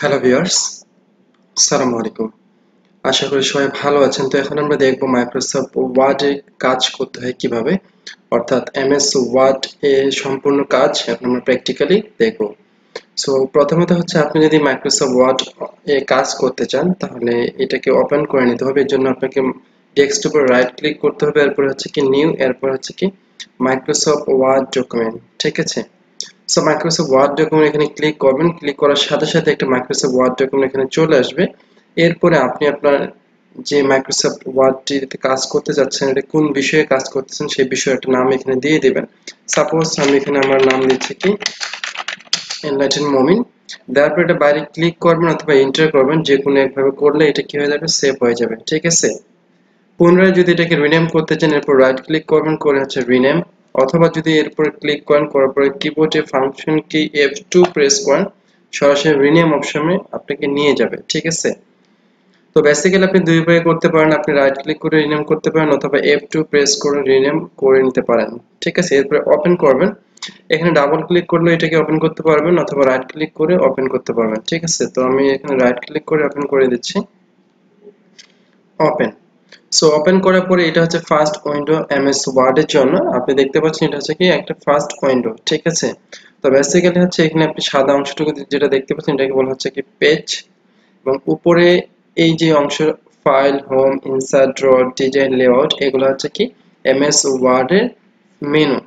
Hello viewers, আসসালামু আলাইকুম। আশা করি সবাই ভালো আছেন। তো এখন আমরা দেখব মাইক্রোসফট ওয়ার্ডে কাজ করতে হয় কিভাবে, অর্থাৎ এমএস ওয়ার্ড এ সম্পূর্ণ কাজ এখন আমরা প্র্যাকটিক্যালি দেখব। সো প্রথমত হচ্ছে আপনি যদি মাইক্রোসফট ওয়ার্ড এ কাজ করতে চান তাহলে এটাকে ওপেন করে নিতে হবে। এর জন্য আপনাকে ডেস্কটপে রাইট ক্লিক করতে হবে, এরপর হচ্ছে কি নিউ, এরপর হচ্ছে কি মাইক্রোসফট ওয়ার্ড ডকুমেন্ট। ঠিক আছে। সো মাইক্রোসফট ওয়ার্ড ডকুমেন্ট এখানে ক্লিক করবেন, ক্লিক করার সাথে সাথে একটা মাইক্রোসফট ওয়ার্ড ডকুমেন্ট এখানে চলে আসবে। এরপরে আপনি আপনার যে মাইক্রোসফট ওয়ার্ডটিতে কাজ করতে যাচ্ছেন এটা কোন বিষয়ে কাজ করতেছেন সেই বিষয়ে একটা নাম এখানে দিয়ে দিবেন। সাপোজ আমি এখানে আমার নাম দিচ্ছি কি এনলাইটেন মমিন। দেওয়ার পর এটা বাইরে ক্লিক করবেন অথবা এন্টার করবেন, যে কোনো একভাবে করলে এটা কি হয়ে যাবে, সেভ হয়ে যাবে। ঠিক আছে। পুনরায় যদি এটাকে রিনেম করতে চান এরপর রাইট ক্লিক করবেন, করে হচ্ছে রিনেম, অথবা যদি এরপর ক্লিক করেন করার পরে কিবোর্ডে ফাংশন কি F2 প্রেস করেন সরাসরি রিনেম অপশনে আপনাকে নিয়ে যাবে। ঠিক আছে। তো বেসিক্যালি আপনি দুই উপায়ে করতে পারেন, আপনি রাইট ক্লিক করে রিনেম করতে পারেন অথবা F2 প্রেস করে রিনেম করে নিতে পারেন। ঠিক আছে। এরপরে ওপেন করবেন, এখানে ডাবল ক্লিক করলে এটাকে ওপেন করতে পারবেন অথবা রাইট ক্লিক করে ওপেন করতে পারবেন। ঠিক আছে। তো আমি এখানে রাইট ক্লিক করে ওপেন করে দিচ্ছি, ওপেন। সো ওপেন করার পরে এটা হচ্ছে ফার্স্ট উইন্ডো এমএস ওয়ার্ডের জন্য। আপনি দেখতে পাচ্ছেন এটা হচ্ছে কি একটা ফার্স্ট উইন্ডো। ঠিক আছে। তো বেসিক্যালি হচ্ছে এখানে আপনি সাদা অংশটুকু যেটা দেখতে পাচ্ছেন এটাকে বলা হচ্ছে কি পেজ, এবং উপরে এই যে অংশ file, home, insert, draw, design, layout, এগুলো হচ্ছে কি এমএস ওয়ার্ডের মেনু।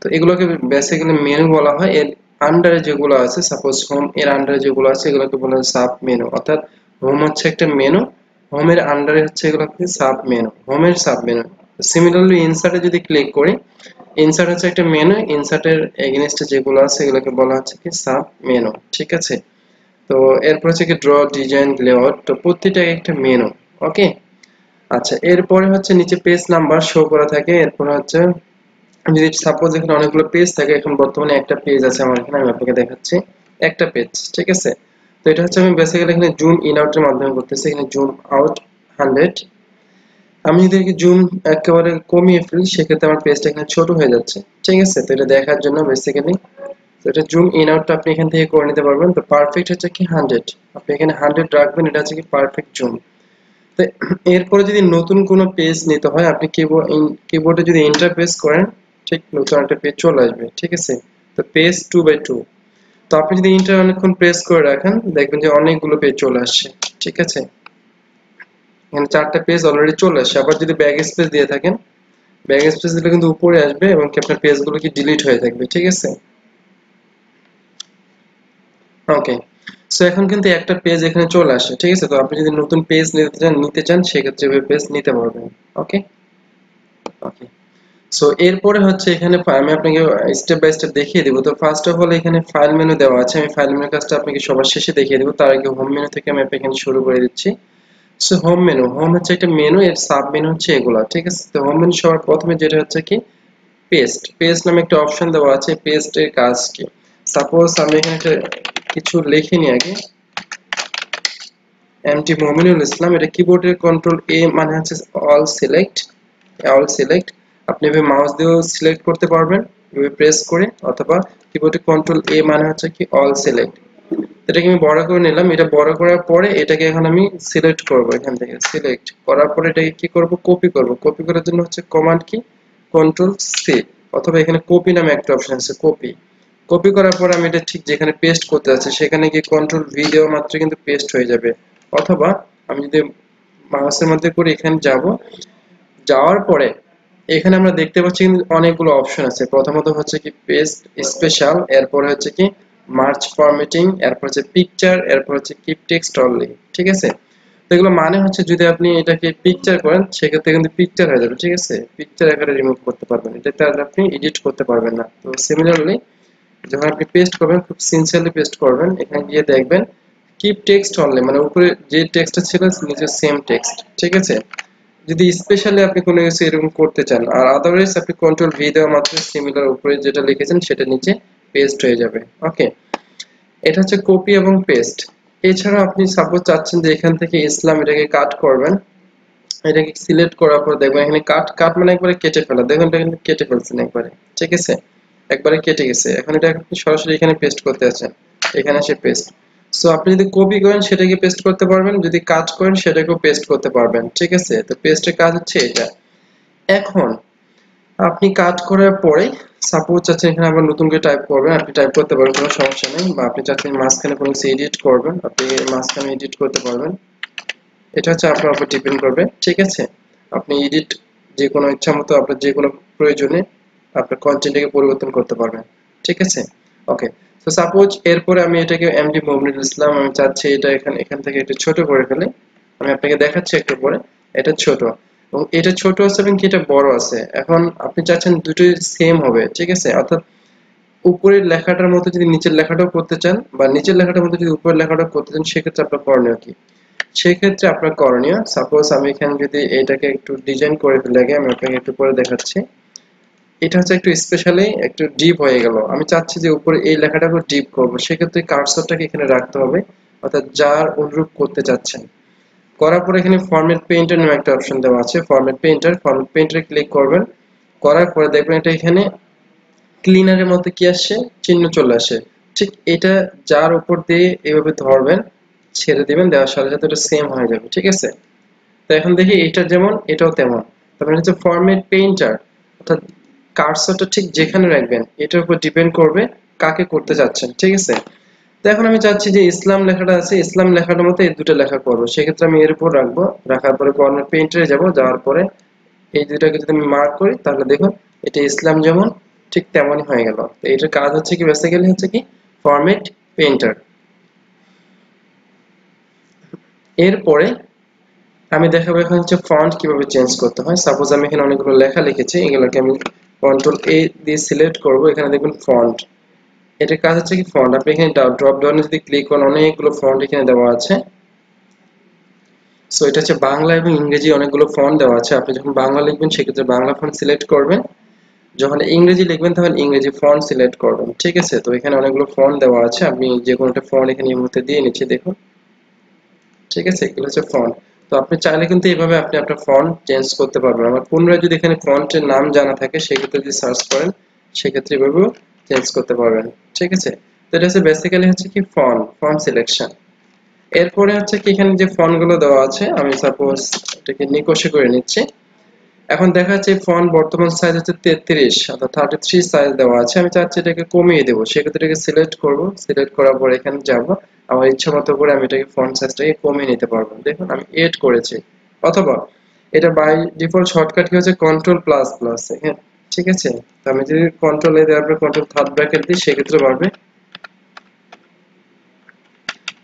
তো এগুলোকে বেসিক্যালি মেনু বলা হয়। এর আন্ডারে যেগুলো আছে, সাপোজ হোম এর আন্ডারে যেগুলো আছে এগুলোকে বলা হয় সাব মেনু। অর্থাৎ হোম হচ্ছে একটা মেনু, হোমের আন্ডারে হচ্ছে এগুলোকে সাব মেনু, হোমের সাব মেনু। সিমিলারলি ইনসার্টে যদি ক্লিক করি, ইনসার্ট হচ্ছে একটা মেনু, ইনসার্টের এগেইনস্টে যেগুলো আছে এগুলোকে বলা হচ্ছে কি সাব মেনু। ঠিক আছে। তো এরপর হচ্ছে কি ড্র, ডিজাইন, লেআউট, তো প্রত্যেকটা একটা মেনু। ওকে। আচ্ছা, এরপরে হচ্ছে নিচে পেজ নাম্বার শো করা থাকে। এরপর হচ্ছে যদি সাপোজ এখানে অনেকগুলো পেজ থাকে, এখন বর্তমানে একটা পেজ আছে আমার এখানে, আমি আপনাকে দেখাচ্ছি একটা পেজ। ঠিক আছে। তো এটা হচ্ছে আমি বেসিক্যালি এখানে জুম ইন আউটের মাধ্যমে করতেছি। এখানে জুম আউট 100, আমি যদি জুম একেবারে কমিয়ে ফেলি সেক্ষেত্রে আমার পেজটা এখানে ছোট হয়ে যাচ্ছে। ঠিক আছে। তো এটা দেখার জন্য বেসিক্যালি তো এটা জুম ইন আউটটা আপনি এখান থেকে করে নিতে পারবেন। তো পারফেক্ট হচ্ছে কি 100, আপনি এখানে 100 রাখবেন, এটা হচ্ছে কি পারফেক্ট জুম। তো এরপরে যদি নতুন কোনো পেজ নিতে হয় আপনি কিবোর্ডে যদি এন্টার প্রেস করেন, ঠিক নতুন একটা পেজ চলে আসবে। ঠিক আছে। তো পেজ 2 বাই 2, তো আপনি যদি এন্টার অনেকক্ষণ প্রেস করে রাখেন দেখবেন যে অনেকগুলো পেজ চলে আসছে। ঠিক আছে। এখানে 4টা পেজ অলরেডি চলে আসছে। আবার যদি ব্যাক স্পেস দিয়ে থাকেন, ব্যাক স্পেস দিলে কিন্তু উপরে আসবে এবং কি আপনার পেজগুলো কি ডিলিট হয়ে থাকবে। ঠিক আছে। ওকে। সো এখন কিন্তু একটা পেজ এখানে চলে আসে। ঠিক আছে। তো আপনি যদি নতুন পেজ নিতে চান সেক্ষেত্রে ওই পেজ নিতে পারবেন। ওকে। ওকে। সো এরপরে হচ্ছে এখানে আমি আপনাকে স্টেপ বাই স্টেপ দেখিয়ে দেবো। তো ফার্স্ট অফ অল এখানে ফাইল মেনু দেওয়া আছে, আমি ফাইল মেনু কাজটা আপনাকে সবার শেষে দেখিয়ে দেবো। তার আগে হোম মেনু থেকে আমি এখানে শুরু করে দিচ্ছি। সো হোম মেনু, হোম হচ্ছে একটা মেনু, এর সাব মেনু হচ্ছে এগুলা। ঠিক আছে। তো হোম মেনু সবার প্রথমে যেটা হচ্ছে কি পেস্ট, পেস্ট নামে একটা অপশন দেওয়া আছে। পেস্টের কাজ কি, সাপোজ আমি এখানে একটা কিছু লিখে নিই আগে, এমটি মমিনুল ইসলাম, এটা কিবোর্ডের কন্ট্রোল এ মানে হচ্ছে অল সিলেক্ট, অল সিলেক্ট। আপনি এভাবে মাউস দিয়েও সিলেক্ট করতে পারবেন এভাবে প্রেস করে, অথবা কিবোর্ডে কন্ট্রোল এ মানে হচ্ছে কি অল সিলেক্ট। এটাকে আমি বড় করে নিলাম, এটা বড় করার পরে এটাকে এখন আমি সিলেক্ট করব। এখান থেকে সিলেক্ট করার পরে এটাকে কি করব, কপি করব। কপি করার জন্য হচ্ছে কমান্ড কি কন্ট্রোল সি, অথবা এখানে কপি নামে একটা অপশন আছে কপি। কপি করার পর আমি এটা ঠিক যেখানে পেস্ট করতে যাচ্ছি সেখানে গিয়ে কন্ট্রোল ভি দেওয়া মাত্র কিন্তু পেস্ট হয়ে যাবে। অথবা আমি যদি মাউসের মধ্যে করে এখানে যাব, যাওয়ার পরে এখানে আমরা দেখতে পাচ্ছি কিন্তু অনেকগুলো অপশন আছে। প্রথমত হচ্ছে কি পেস্ট স্পেশাল, এরপরে হচ্ছে কি মার্চ ফরম্যাটিং, এরপর হচ্ছে পিকচার, এরপর হচ্ছে কিপ টেক্সট অনলি। ঠিক আছে। তো এগুলো মানে হচ্ছে যদি আপনি এটাকে পিকচার করেন সেক্ষেত্রে কিন্তু পিকচার হয়ে যাবে। ঠিক আছে। পিকচার আকারে রিমুভ করতে পারবেন, এটাতে আর আপনি এডিট করতে পারবেন না। তো সিমিলারলি যখন আপনি পেস্ট করবেন খুব সিনসিয়ারলি পেস্ট করবেন, এখানে গিয়ে দেখবেন কিপ টেক্সট অনলি, মানে উপরে যে টেক্সটটা ছিল নিচে সেম টেক্সট। ঠিক আছে। যদি স্পেশালি আপনি কোনো কিছু এরকম করতে চান, আর আদারওয়াইজ আপনি কন্ট্রোল ভি দেওয়া মাত্র সিমিলার উপরে যেটা লিখেছেন সেটা নিচে পেস্ট হয়ে যাবে। ওকে। এটা হচ্ছে কপি এবং পেস্ট। এছাড়া আপনি সাপোজ চাচ্ছেন যে এখান থেকে ইসলাম এটাকে কাট করবেন, এটাকে সিলেক্ট করার পর দেখবেন এখানে কাট, কাট মানে একবারে কেটে ফেলা, দেখুন এটা কিন্তু কেটে ফেলছেন একবারে। ঠিক আছে। একবারে কেটে গেছে। এখন এটা আপনি সরাসরি এখানে পেস্ট করতে আছেন, এখানে এসে পেস্ট। সো আপনি যদি কপি করেন সেটাকে পেস্ট করতে পারবেন, যদি কাট করেন সেটাকেও পেস্ট করতে পারবেন, ঠিক আছে। তো পেস্টের কাজ হচ্ছে এটা। এখন আপনি কাট করার পরে সাপোজ চাচ্ছেন এখানে আবার নতুন করে টাইপ করবেন, আপনি টাইপ করতে পারেন, কোনো সমস্যা নেই। বা আপনি চাচ্ছেন মাঝখানে কোনো কিছু এডিট করবেন, আপনি মাঝখানে এডিট করতে পারবেন। এটা হচ্ছে আপনার উপর ডিপেন্ড করবে, ঠিক আছে। আপনি এডিট যে কোনো ইচ্ছা মতো আপনার যে কোনো প্রয়োজনে আপনার কন্টেন্টটাকে পরিবর্তন করতে পারবেন, ঠিক আছে। ওকে, তো সাপোজ এরপরে আমি এটাকে এমডি মুমিনুল ইসলাম, আমি চাচ্ছি এটা এখান থেকে একটু ছোট করে ফেলে। আমি আপনাকে দেখাচ্ছি একটু পরে। এটা ছোট এবং এটা ছোট আছে এবং কি এটা বড় আছে। এখন আপনি চাচ্ছেন দুটোই সেম হবে, ঠিক আছে। অর্থাৎ উপরের লেখাটার মতো যদি নিচের লেখাটাও করতে চান বা নিচের লেখাটার মতো যদি উপরের লেখাটাও করতে চান, সেক্ষেত্রে আপনার করণীয় কি? সেক্ষেত্রে আপনার করণীয়, সাপোজ আমি এখানে যদি এটাকে একটু ডিজাইন করে ফেলে, আগে আমি আপনাকে একটু পরে দেখাচ্ছি। এটা হচ্ছে একটু স্পেশালি একটু ডিপ হয়ে গেল, আমি চাচ্ছি যে উপরে এই লেখাটাকে ডিপ করব, সেক্ষেত্রে কার্সরটাকে এখানে রাখতে হবে, অর্থাৎ যার অনুরূপ করতে চাচ্ছেন। করার পরে এখানে ফরম্যাট পেইন্টার নামে একটা অপশন দেওয়া আছে, ফরম্যাট পেইন্টারে ক্লিক করবেন। করার পরে দেখবেন এটা এখানে ক্লিনারের মধ্যে কি আসছে, চিহ্ন চলে আসে। ঠিক এটা যার উপর দিয়ে এইভাবে ধরবেন, ছেড়ে দিবেন, দেওয়ার সাথে সাথে এটা সেম হয়ে যাবে, ঠিক আছে। তো এখন দেখি এটা যেমন এটাও তেমন। তারপরে হচ্ছে ফরম্যাট পেইন্টার, অর্থাৎ কার্সরটা ঠিক যেখানে রাখবেন এটার উপর ডিপেন্ড করবে কাকে করতে যাচ্ছেন, ঠিক আছে। তো এখন আমি চাচ্ছি যে ইসলাম লেখাটা আছে, ইসলাম লেখাটার মতো এই দুটো লেখা করবো, সেক্ষেত্রে আমি এর উপর রাখবো। রাখার পরে ফরম্যাট পেইন্টারে যাবো, যাওয়ার পরে এই দুটাকে যদি আমি মার্ক করি, তাহলে দেখুন এটা ইসলাম যেমন ঠিক তেমনই হয়ে গেল। তো এটার কাজ হচ্ছে কি, বেসিক্যালি হচ্ছে কি ফরম্যাট পেইন্টার। এরপরে আমি দেখাবো এখন হচ্ছে ফন্ট কিভাবে চেঞ্জ করতে হয়। সাপোজ আমি এখানে অনেকগুলো লেখা লিখেছি, এগুলোকে আমি কন্ট্রোল এ দিয়ে সিলেক্ট করব। এখানে দেখুন ফন্ট, এটার কাজ হচ্ছে কি ফন্ট। আপনি এখানে ড্রপ ডাউনে যদি ক্লিক করেন, অনেকগুলো ফন্ট এখানে দেওয়া আছে। সো এটা হচ্ছে বাংলা এবং ইংরেজি অনেকগুলো ফন্ট দেওয়া আছে। আপনি যখন বাংলা লিখবেন সেক্ষেত্রে বাংলা ফন্ট সিলেক্ট করবেন, যখন ইংরেজি লিখবেন তখন ইংরেজি ফন্ট সিলেক্ট করবেন, ঠিক আছে। তো এখানে অনেকগুলো ফন্ট দেওয়া আছে, আমি যে কোনো একটা ফন্ট এখানে এই মুহূর্তে দিয়ে নিচ্ছি, দেখুন, ঠিক আছে। এগুলো হচ্ছে ফন্ট। তো আপনি চাইলে কিন্তু এইভাবে আপনি আপনার ফন্ট চেঞ্জ করতে পারবেন। আমার পুনরায় যদি এখানে ফন্টের নাম জানা থাকে, সেক্ষেত্রে যদি সার্চ করেন সেক্ষেত্রে এভাবেও চেঞ্জ করতে পারবেন, ঠিক আছে। তো এটা হচ্ছে বেসিক্যালি হচ্ছে কি ফন্ট সিলেকশন। এরপরে হচ্ছে কি এখানে যে ফন্ট গুলো দেওয়া আছে, আমি সাপোজ এটাকে নিকষে করে নিচ্ছি। এখন দেখা যাচ্ছে ফন্ট বর্তমান সাইজ হচ্ছে 33 অর্থাৎ 33 সাইজ দেওয়া আছে। আমি চাচ্ছি এটাকে কমিয়ে দেবো, সেক্ষেত্রে এটাকে সিলেক্ট করব। সিলেক্ট করার পর এখানে যাব, আমার ইচ্ছা মতো করে আমি এটাকে ফন্ট সাইজটাকে কমিয়ে নিতে পারবো। দেখুন আমি এড করেছি। অথবা এটা বাই ডিফল্ট শর্টকাট কি হচ্ছে কন্ট্রোল প্লাস প্লাস, হ্যাঁ, ঠিক আছে। তো আমি যদি কন্ট্রোল এ দেওয়ার পর কন্ট্রোল থার্ড ব্র্যাকেট দিই, সেক্ষেত্রে বাড়বে।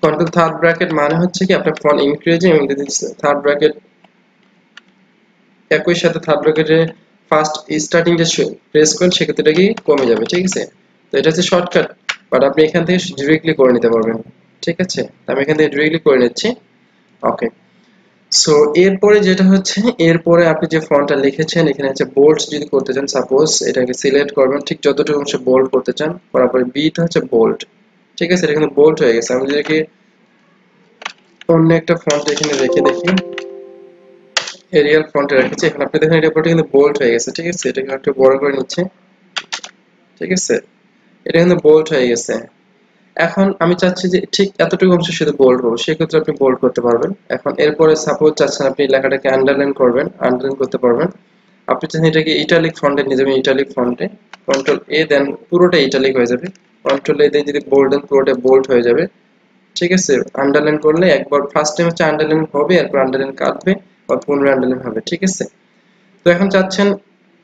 কন্ট্রোল থার্ড ব্র্যাকেট মানে হচ্ছে কি আপনার ফন্ট ইনক্রিজিং, এবং যদি থার্ড ব্র্যাকেট একই সাথে থার্ড ব্র্যাকেটে ফার্স্ট স্টার্টিং যে প্রেস করেন, সেক্ষেত্রে এটা কি কমে যাবে, ঠিক আছে। তো এটা হচ্ছে শর্টকাট, বাট আপনি এখান থেকে ডিরেক্টলি করে নিতে পারবেন, ঠিক আছে। আমি এখান থেকে ডিরেক্টলি করে নিচ্ছি। ওকে, সো এরপরে যেটা হচ্ছে, এরপরে আপনি যে ফন্টটা লিখেছেন এখানে হচ্ছে বোল্ড যদি করতে চান, সাপোজ এটাকে সিলেক্ট করবেন, ঠিক যতটুকু অংশ বোল্ড করতে চান, করার পরে বিটা হচ্ছে বোল্ড, ঠিক আছে। এটা কিন্তু বোল্ড হয়ে গেছে। আমি যদি অন্য একটা ফন্ট এখানে রেখে দেখি, এরিয়াল ফন্টে রেখেছি, এখন আপনি দেখেন এটা পুরোটা কিন্তু বোল্ড হয়ে গেছে, ঠিক আছে। এটাকে একটু বড় করে নিচ্ছে, ঠিক আছে। এটা কিন্তু বোল্ড হয়ে গেছে। এখন আমি চাচ্ছি যে ঠিক এতটুকু অংশ শুধু বোল্ড করবো, সেক্ষেত্রে আপনি বোল্ড করতে পারবেন। এখন এরপরে সাপোজ চাচ্ছেন আপনি লেখাটাকে আন্ডারলাইন করবেন, আন্ডারলাইন করতে পারবেন। আপনি চাচ্ছেন এটাকে ইটালিক ফন্টে নিয়ে যাবেন, ইটালিক ফন্টে কন্ট্রোল এ দেন, পুরোটা ইটালিক হয়ে যাবে। কন্ট্রোল এ দিয়ে যদি বোল্ড দেন, পুরোটা বোল্ড হয়ে যাবে, ঠিক আছে। আন্ডারলাইন করলে একবার ফার্স্ট টাইম হচ্ছে আন্ডারলাইন হবে, এরপর আন্ডারলাইন কাটবে বা পুনরায় আন্ডারলাইন হবে, ঠিক আছে। তো এখন চাচ্ছেন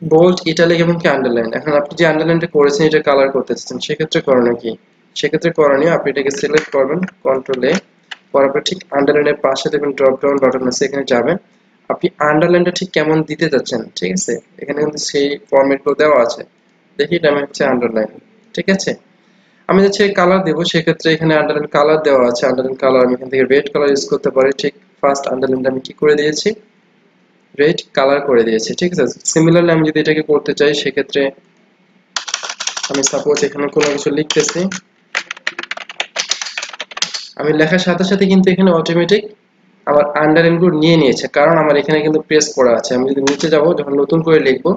বোল্ড, ইটালিক এবং কি আন্ডারলাইন। এখন আপনি যে আন্ডারলাইনটা করেছেন এটা কালার করতে চাচ্ছেন, সেক্ষেত্রে করণীয় কি? সেক্ষেত্রে করণীয় আপনি এটাকে সিলেক্ট করবেন কন্ট্রোল এ, করার পর ঠিক আন্ডারলাইনের পাশে দেখবেন ড্রপ ডাউন বাটন আছে, এখানে যাবেন। আপনি আন্ডারলাইনটা ঠিক কেমন দিতে যাচ্ছেন, ঠিক আছে। এখানে কিন্তু সেই ফরম্যাটগুলো দেওয়া আছে। দেখি এটা আমি হচ্ছে আন্ডারলাইন, ঠিক আছে। আমি হচ্ছে কালার দেবো, সেক্ষেত্রে এখানে আন্ডারলাইন কালার দেওয়া আছে। আন্ডারলাইন কালার আমি এখান থেকে রেড কালার ইউজ করতে পারি। ঠিক ফার্স্ট আন্ডারলাইনটা আমি কি করে দিয়েছি, রেড কালার করে দিয়েছি, ঠিক আছে। সিমিলারলি আমি যদি এটাকে করতে চাই, সেক্ষেত্রে আমি সাপোজ এখানে কোনো কিছু লিখতেছি, আমি লেখার সাথে সাথে কিন্তু এখানে অটোমেটিক আমার আন্ডারলাইন গুলো নিয়ে নিয়েছে, কারণ আমার এখানে কিন্তু প্রেস করা আছে। আমি যদি নিচে যাব, যখন নতুন করে লিখবো,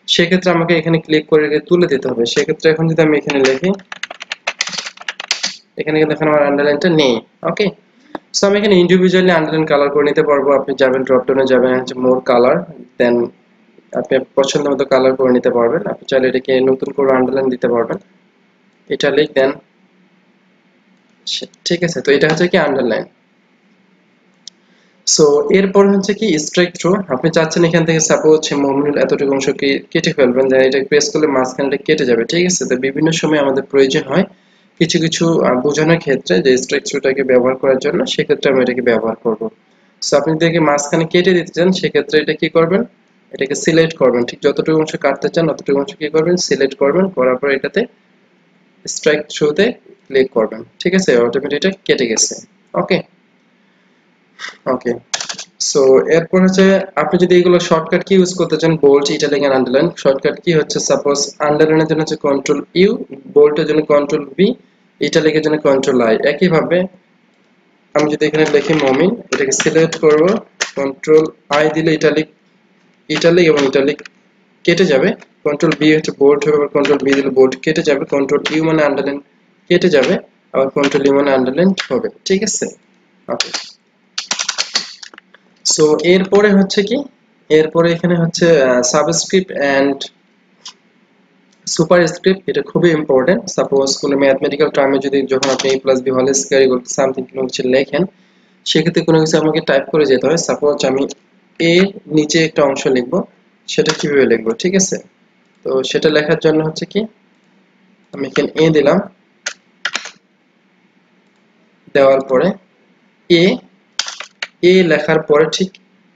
সেক্ষেত্রে আমাকে এখানে ক্লিক করে তুলে দিতে হবে। সেক্ষেত্রে এখন যদি আমি এখানে লিখি এখানে কিন্তু এখন আমার আন্ডারলাইনটা নেই। ওকে, সো আমি এখানে ইন্ডিভিজুয়ালি আন্ডারলাইন কালার করে নিতে পারবো। আপনি যাবেন ড্রপ ডাউনে, যাবেন হচ্ছে মোর কালার, দেন আপনি পছন্দ মতো কালার করে নিতে পারবেন। আপনি চাইলে এটাকে নতুন করে আন্ডারলাইন দিতে পারবেন, এটা লিখ দেন। ঠিক আছে, তো এটা হচ্ছে কি আন্ডারলাইন। সো এরপর হচ্ছে কি স্ট্রাইক থ্রু। আপনি চাচ্ছেন এখান থেকে সাপোজ মুভমেন্ট এতটুকু অংশ কেটে ফেলবেন, দেন এটা প্রেস করলে মাঝখানটা কেটে যাবে। ঠিক আছে, তো বিভিন্ন সময় আমাদের প্রয়োজন হয় কিছু কিছু বোঝানোর ক্ষেত্রে যে স্ট্রাইক থ্রুটাকে ব্যবহার করার জন্য, সেক্ষেত্রে আমি এটাকে ব্যবহার করব। সো আপনি যদি মাঝখানে কেটে দিতে চান, সেক্ষেত্রে এটা কি করবেন, এটাকে সিলেক্ট করবেন। ঠিক যতটুকু অংশ কাটতে চান ততটুকু অংশ কি করবেন, সিলেক্ট করবেন, করার পর এটাতে স্ট্রাইক থ্রুতে ক্লিক করবেন। ঠিক আছে, অটোমেটিক এটা কেটে গেছে। ওকে ওকে, সো এরপর হচ্ছে আপনি যদি এগুলো শর্টকাট কি ইউজ করতে চান, bold, italic and underline shortcut কি হচ্ছে, সাপোজ আন্ডারলাইনের জন্য হচ্ছে কন্ট্রোল ইউ, বোল্ডের জন্য কন্ট্রোল ভি, ইটালিকের জন্য কন্ট্রোল আই। একইভাবে আমি যদি এখানে লিখি মমিন, এটাকে সিলেক্ট করব, কন্ট্রোল আই দিলে ইটালিক, ইটালিক এবং ইটালিক কেটে যাবে। কন্ট্রোল বি হচ্ছে বোল্ড হবে, আবার কন্ট্রোল বি দিলে বোল্ড কেটে যাবে। কন্ট্রোল ইউ মানে আন্ডারলাইন কেটে যাবে, আবার কন্ট্রোল ইউ মানে আন্ডারলাইন হবে। ঠিক আছে, ওকে। সো এরপরে হচ্ছে কি, এরপরে এখানে হচ্ছে সাবস্ক্রিপ্ট এন্ড সুপারস্ক্রিপ্ট। এটা খুবই ইম্পর্টেন্ট। সাপোজ কোনো ম্যাথমেটিক্যাল টার্মে যদি যখন আপনি a + b whole square equal to something কোনো কিছু লেখেন, সেক্ষেত্রে কোনো কিছু আমাকে টাইপ করে যেতে হয়। সাপোজ আমি a নিচে একটা অংশ লিখব, সেটা কিভাবে লিখবো? ঠিক আছে, তো সেটা লেখার জন্য হচ্ছে কি, আমি এখানে a দিলাম, দেওয়ার পরে a এ লেখার পরে ঠিক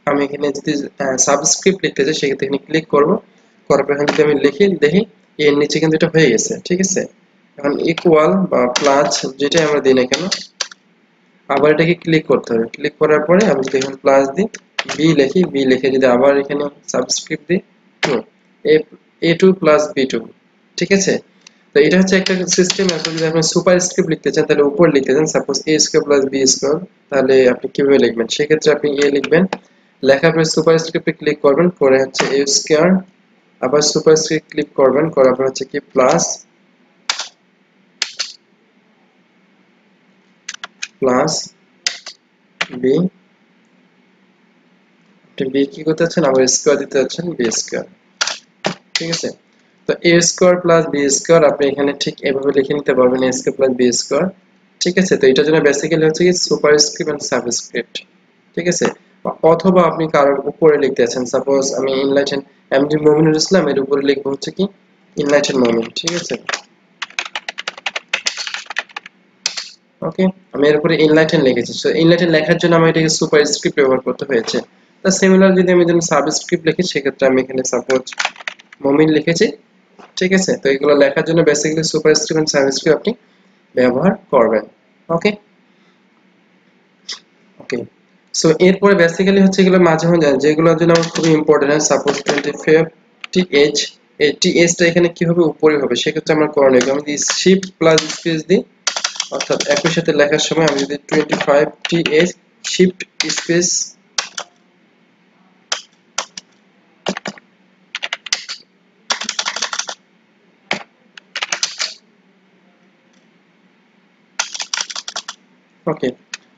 আমি এখানে যদি সাবস্ক্রিপ্ট লিখতে চাই, সেক্ষেত্রে এখানে ক্লিক করব, করার পর যদি আমি লিখি দেখি এর নিচে কিন্তু এটা হয়ে গেছে। ঠিক আছে, এখন ইকুয়াল বা প্লাস যেটাই আমরা দিই না কেন, আবার এটাকে ক্লিক করতে হবে। ক্লিক করার পরে আমি যদি এখানে প্লাস দিই, বি লিখি, বি লিখে যদি আবার এখানে সাবস্ক্রিপ্ট দিই, a2 + b2। ঠিক আছে, তো এটা হচ্ছে একটা সিস্টেম। এখন যদি আপনি সুপারস্ক্রিপ্ট লিখতে চান, তাহলে উপর লিখতে চান, সাপোজ a² + b², তাহলে আপনি কিভাবে লিখবেন? সেক্ষেত্রে আপনি a লিখবেন, লেখার পরে সুপারস্ক্রিপ্টে ক্লিক করবেন, করে হচ্ছে a², আবার সুপারস্ক্রিপ্ট ক্লিক করবেন, করার পর হচ্ছে কি প্লাস b, আপনি b কি করতে চাচ্ছেন, আবার স্কয়ার দিতে যাচ্ছেন, b²। ঠিক আছে, তো a² + b² আপনি এখানে ঠিক এভাবে লিখে নিতে পারবেন, a² + b²। ঠিক আছে, তো এটার জন্য বেসিক্যালি হচ্ছে কি সুপারস্ক্রিপ্ট এন্ড সাবস্ক্রিপ্ট। ঠিক আছে, অথবা আপনি কারোর উপরে লিখতে আছেন, সাপোজ আমি ইনলাইটেন এমডি মুমিনুল ইসলাম, এর উপরে লিখবো হচ্ছে কি ইনলাইটেন মুমিন। ঠিক আছে, ওকে, আমি এর উপরে ইনলাইটেন লিখেছি। সো ইনলাইটেন লেখার জন্য আমার এটাকে সুপারস্ক্রিপ্ট ব্যবহার করতে হয়েছে। তো সিমিলার যদি আমি সাবস্ক্রিপ্ট লিখি, সেক্ষেত্রে আমি এখানে সাপোজ মুমিন লিখেছি। ঠিক আছে, তো এগুলো লেখার জন্য বেসিক্যালি সুপারস্ক্রিপ্ট এন্ড সাবস্ক্রিপ্ট আপনি ব্যবহার করবেন। ওকে ওকে, সো এরপরে বেসিক্যালি হচ্ছে এগুলো মাঝে মাঝে যেগুলোর জন্য আমার খুবই ইম্পর্টেন্ট হয়, সাপোজ 25 th, এই th টা এখানে কিভাবে উপরে হবে, সেক্ষেত্রে আমার করণীয় কি, আমি যদি শিফট প্লাস স্পেস দিই, অর্থাৎ একই সাথে লেখার সময় আমি যদি 25 th শিফট স্পেস ওকে,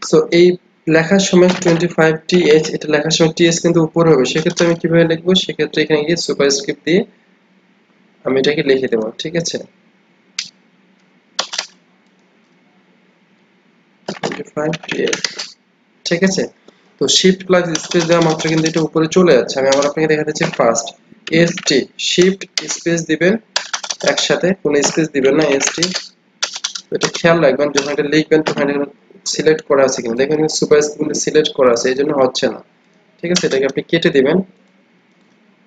সো এই লেখার সময় 25 th, এটা লেখার সময় th কিন্তু উপরে হবে, সেক্ষেত্রে আমি কিভাবে লিখবো, সেক্ষেত্রে এখানে গিয়ে সুপারস্ক্রিপ্ট দিয়ে আমি এটাকে লিখে দেবো। ঠিক আছে, 25 th। ঠিক আছে, তো শিফট প্লাস স্পেস দেওয়া মাত্র কিন্তু এটা উপরে চলে যাচ্ছে। আমি আবার আপনাকে দেখা দিচ্ছি, ফার্স্ট st শিফট স্পেস দিবেন, একসাথে কোনো স্পেস দিবেন না, st। এটা খেয়াল রাখবেন যখন এটা লিখবেন তখন এটা সিলেক্ট করা আছে কিনা, দেখবেন সুপারস্ক্রিপ্ট সিলেক্ট করা আছে, এই জন্য হচ্ছে না। ঠিক আছে, এটাকে আপনি কেটে দিবেন।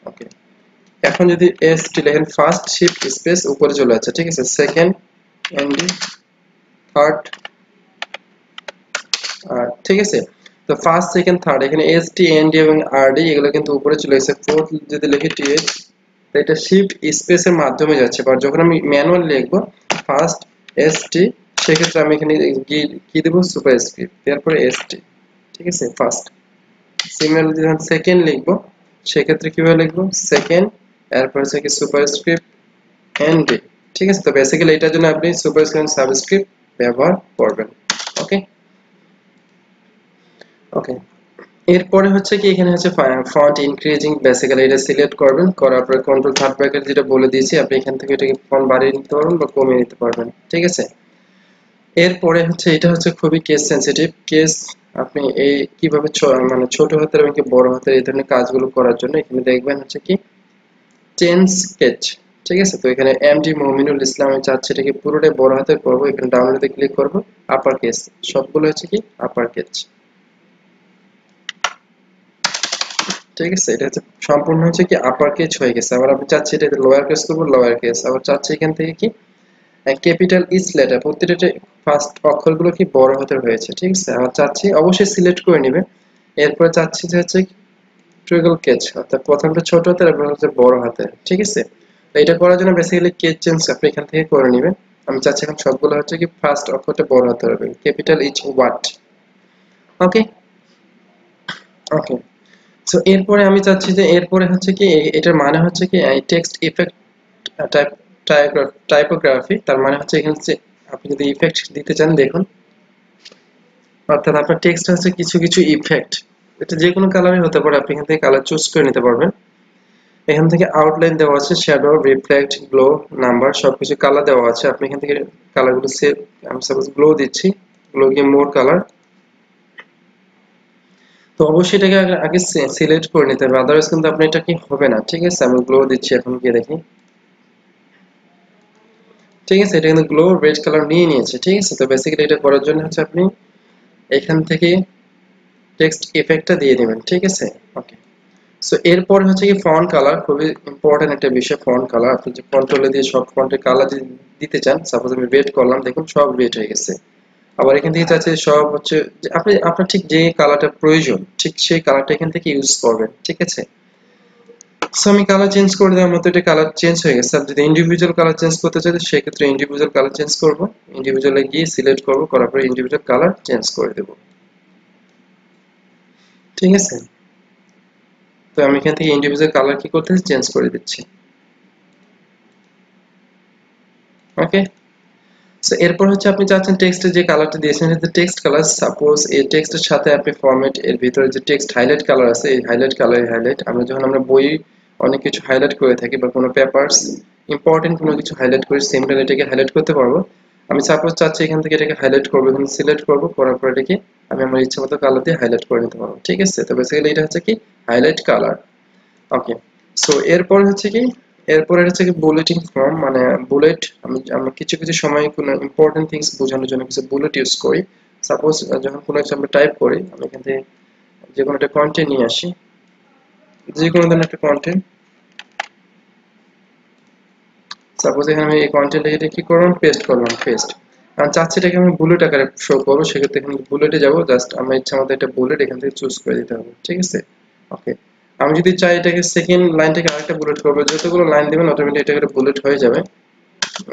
ওকে, এখন যদি st লেখেন, ফার্স্ট শিফট স্পেস উপরে চলে যাচ্ছে। ঠিক আছে, সেকেন্ড এন্ড থার্ড, ঠিক আছে, তো ফার্স্ট সেকেন্ড থার্ড এখানে st nd এবং rd এগুলো কিন্তু উপরে চলে এসেছে। ফোর্থ যদি লিখি th, এটা শিফট স্পেসের মাধ্যমে যাচ্ছে, বাট যখন আমি ম্যানুয়াল লিখবো ফার্স্ট st, সেক্ষেত্রে আমি এখানে কি দেব, সুপারস্ক্রিপ্ট, তারপরে st। ঠিক আছে, ফার্স্ট। সিমিলারলি যখন সেকেন্ড লিখবো, সেক্ষেত্রে কিভাবে লিখবো, সেকেন্ড, এরপর হচ্ছে কি সুপারস্ক্রিপ্ট এন্ড। ঠিক আছে, তো বেসিক্যালি এটার জন্য আপনি সুপারস্ক্রিপ্ট সাবস্ক্রিপ্ট ব্যবহার করবেন। ওকে ওকে এরপরে হচ্ছে কি এখানে হচ্ছে ফন্ট ইনক্রিজিং, বেসিক্যালি এটা সিলেক্ট করবেন, করার পরে কন্ট্রোল থার্ড ব্র্যাকেট যেটা বলে দিয়েছি আপনি এখান থেকে এটাকে ফন্ট বাড়িয়ে নিতে পারবেন বা কমিয়ে নিতে পারবেন, ঠিক আছে। এরপরে হচ্ছে এটা হচ্ছে খুবই কেস সেনসিটিভ কেস, আপনি এই কিভাবে মানে ছোট হাতের এবং বড় হাতের এই ধরনের কাজগুলো করার জন্য এখানে দেখবেন হচ্ছে কি চেঞ্জ স্কেচ, ঠিক আছে। তো এখানে এমডি মুমিনুল ইসলাম আমি চাচ্ছি এটাকে পুরোটাই বড় হাতের করবো, এখানে ডাউনলোডে ক্লিক করব, আপার কেস সবগুলো হচ্ছে কি আপার কেস, ঠিক আছে। এটা হচ্ছে সম্পূর্ণ হচ্ছে কি আপার কেস হয়ে গেছে। আবার আমি চাচ্ছি এটা লোয়ার কেস করবো, লোয়ার কেস। আবার চাচ্ছি এখান থেকে কি ক্যাপিটাল ইস লেটার প্রত্যেকটা ফার্স্ট অক্ষরগুলো কি বড় হাতের হয়েছে, ঠিক আছে। আবার চাচ্ছি অবশ্যই সিলেক্ট করে নেবে। এরপরে চাচ্ছি যে হচ্ছে ট্রিগল কেচ, অর্থাৎ প্রথমটা ছোট হাতের এবং হচ্ছে বড় হাতের, ঠিক আছে। তো এটা করার জন্য বেসিক্যালি কেচ চেঞ্জ আপনি এখান থেকে করে নেবেন। আমি চাচ্ছি এখন সবগুলো হচ্ছে কি ফার্স্ট অক্ষরটা বড় হাতের হবে, ক্যাপিটাল ইচ ওয়াট। ওকে ওকে সো এরপরে আমি চাচ্ছি যে এরপরে হচ্ছে কি এটার মানে হচ্ছে কি এই টেক্সট ইফেক্ট টাইপ টাইপোগ্রাফি, তার মানে হচ্ছে এখানে হচ্ছে আপনি যদি ইফেক্ট দিতে চান দেখুন, অর্থাৎ আপনার টেক্সট হচ্ছে কিছু কিছু ইফেক্ট, এটা যে কোনো কালারই হতে পারে, আপনি এখান থেকে কালার চুজ করে নিতে পারবেন। এখান থেকে আউটলাইন দেওয়া আছে, শ্যাডো, রিফ্লেক্ট, গ্লো, নাম্বার সবকিছু কালার দেওয়া আছে। আপনি এখান থেকে কালারগুলো সেভ, আমি সাপোজ গ্লো দিচ্ছি, গ্লো গিয়ে মোর কালার। তো অবশ্যই এটাকে আগে সিলেক্ট করে নিতে হবে, আদারওয়াইজ কিন্তু আপনি এটা কি হবে না, ঠিক আছে। আমি গ্লো দিচ্ছি, এখন গিয়ে দেখি, ঠিক আছে। এটা কিন্তু গ্লো রেড কালার নিয়ে নিয়েছে, ঠিক আছে। তো বেসিক্যালি এটা করার জন্য হচ্ছে আপনি এখান থেকে টেক্সট ইফেক্টটা দিয়ে দিবেন, ঠিক আছে। ওকে সো এরপর হচ্ছে কি ফন্ট কালার, খুবই ইম্পর্টেন্ট একটা বিষয় ফন্ট কালার। আপনি যে কন্ট্রোলে দিয়ে সব ফন্টের কালার যদি দিতে চান, সাপোজ আমি রেড করলাম, দেখুন সব রেড হয়ে গেছে। আবার এখান থেকে চাচ্ছে সব হচ্ছে যে আপনি আপনার ঠিক যে কালারটা প্রয়োজন ঠিক সেই কালারটা এখান থেকে ইউজ করবেন, ঠিক আছে। সো আমি কালার চেঞ্জ করে দেওয়ার মতো এটা কালার চেঞ্জ হয়ে গেছে। আপনি যদি ইন্ডিভিজুয়াল কালার চেঞ্জ করতে চাই সেক্ষেত্রে ইন্ডিভিজুয়াল কালার চেঞ্জ করবো, ইন্ডিভিজুয়ালে গিয়ে সিলেক্ট করবো, করার পরে ইন্ডিভিজুয়াল কালার চেঞ্জ করে দেবো, ঠিক আছে। তো আমি এখান থেকে ইন্ডিভিজুয়াল কালার কি করতেছি চেঞ্জ করে দিচ্ছি। ওকে সো এরপর হচ্ছে আপনি চাচ্ছেন টেক্সটে যে কালারটা দিয়েছেন সেটা টেক্সট কালার, সাপোজ এই টেক্সটের সাথে আপনি ফরম্যাট এর ভিতরে যে টেক্সট হাইলাইট কালার আছে এই হাইলাইট কালার হাইলাইট, আমরা যখন আমরা বই অনেক কিছু হাইলাইট করে থাকি বা কোনো পেপারস ইম্পর্টেন্ট কোনো কিছু হাইলাইট করে সিম্পল এটাকে হাইলাইট করতে পারবো। আমি সাপোজ চাচ্ছি এখান থেকে এটাকে হাইলাইট করবো, এখানে সিলেক্ট করবো, করার পর এটাকে আমি আমার ইচ্ছা মতো কালার দিয়ে হাইলাইট করে নিতে পারবো, ঠিক আছে। তো বেসিক্যালি এটা হচ্ছে কি হাইলাইট কালার। ওকে সো এরপর হচ্ছে কি এরপরে হচ্ছে কি বুলেটিং ফর্ম, মানে বুলেট। আমরা কিছু কিছু সময় কোনো ইম্পর্টেন্ট থিংস বোঝানোর জন্য কিছু বুলেট ইউজ করি। সাপোজ যখন কোনো কিছু আমরা টাইপ করি, আমি এখান থেকে যে কোনো একটা কন্টেন্ট নিয়ে আসি, যে কোনো ধরনের একটা কন্টেন্ট, সাপোজ এখানে আমি এই কন্টেন্টটাকে কি করলাম পেস্ট করলাম, পেস্ট। আর চাচ্ছি এটাকে আমি বুলেট আকারে শো করবো, সেক্ষেত্রে এখানে বুলেটে যাবো, জাস্ট আমার ইচ্ছা মতো একটা বুলেট এখান থেকে চুজ করে দিতে হবে, ঠিক আছে। ওকে আমি যদি চাই এটাকে সেকেন্ড লাইনটাকে আরেকটা বুলেট করবো, যতগুলো লাইন দিবেন অটোমেটিক এটা একটা বুলেট হয়ে যাবে।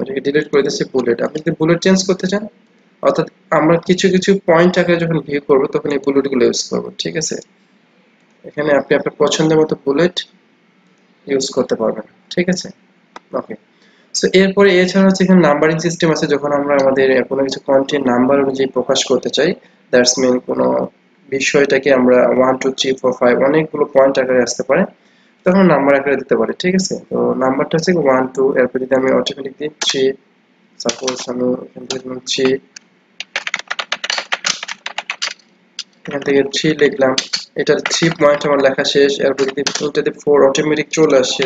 এটাকে ডিলিট করে দিচ্ছি বুলেট। আপনি যদি বুলেট চেঞ্জ করতে চান, অর্থাৎ আমরা কিছু কিছু পয়েন্ট আকারে যখন ভিউ করবো তখন এই বুলেট গুলো ইউজ করবো, ঠিক আছে। এখানে আপনি আপনার পছন্দের মতো বুলেট ইউজ করতে পারবেন, ঠিক আছে। ওকে সো এরপরে এছাড়া হচ্ছে এখানে নাম্বারিং সিস্টেম আছে, যখন আমরা আমাদের কোনো কিছু কন্টেন্ট নাম্বার অনুযায়ী প্রকাশ করতে চাই, দ্যাটস মিন কোনো বিষয়টাকে আমরা 1 2 3 4 5 অনেকগুলো পয়েন্ট আকারে আসতে পারে, তখন নাম্বার আকারে দিতে পারি, ঠিক আছে। তো নাম্বারটা হচ্ছে 1 2, এরপর যদি আমি অটোমেটিক দিই 3, সাপোজ আমি এখান থেকে 3, এখান থেকে 3 লিখলাম, এটার 3 পয়েন্ট আমার লেখা শেষ। এরপর যদি এটাতে 4 অটোমেটিক চলে আসে,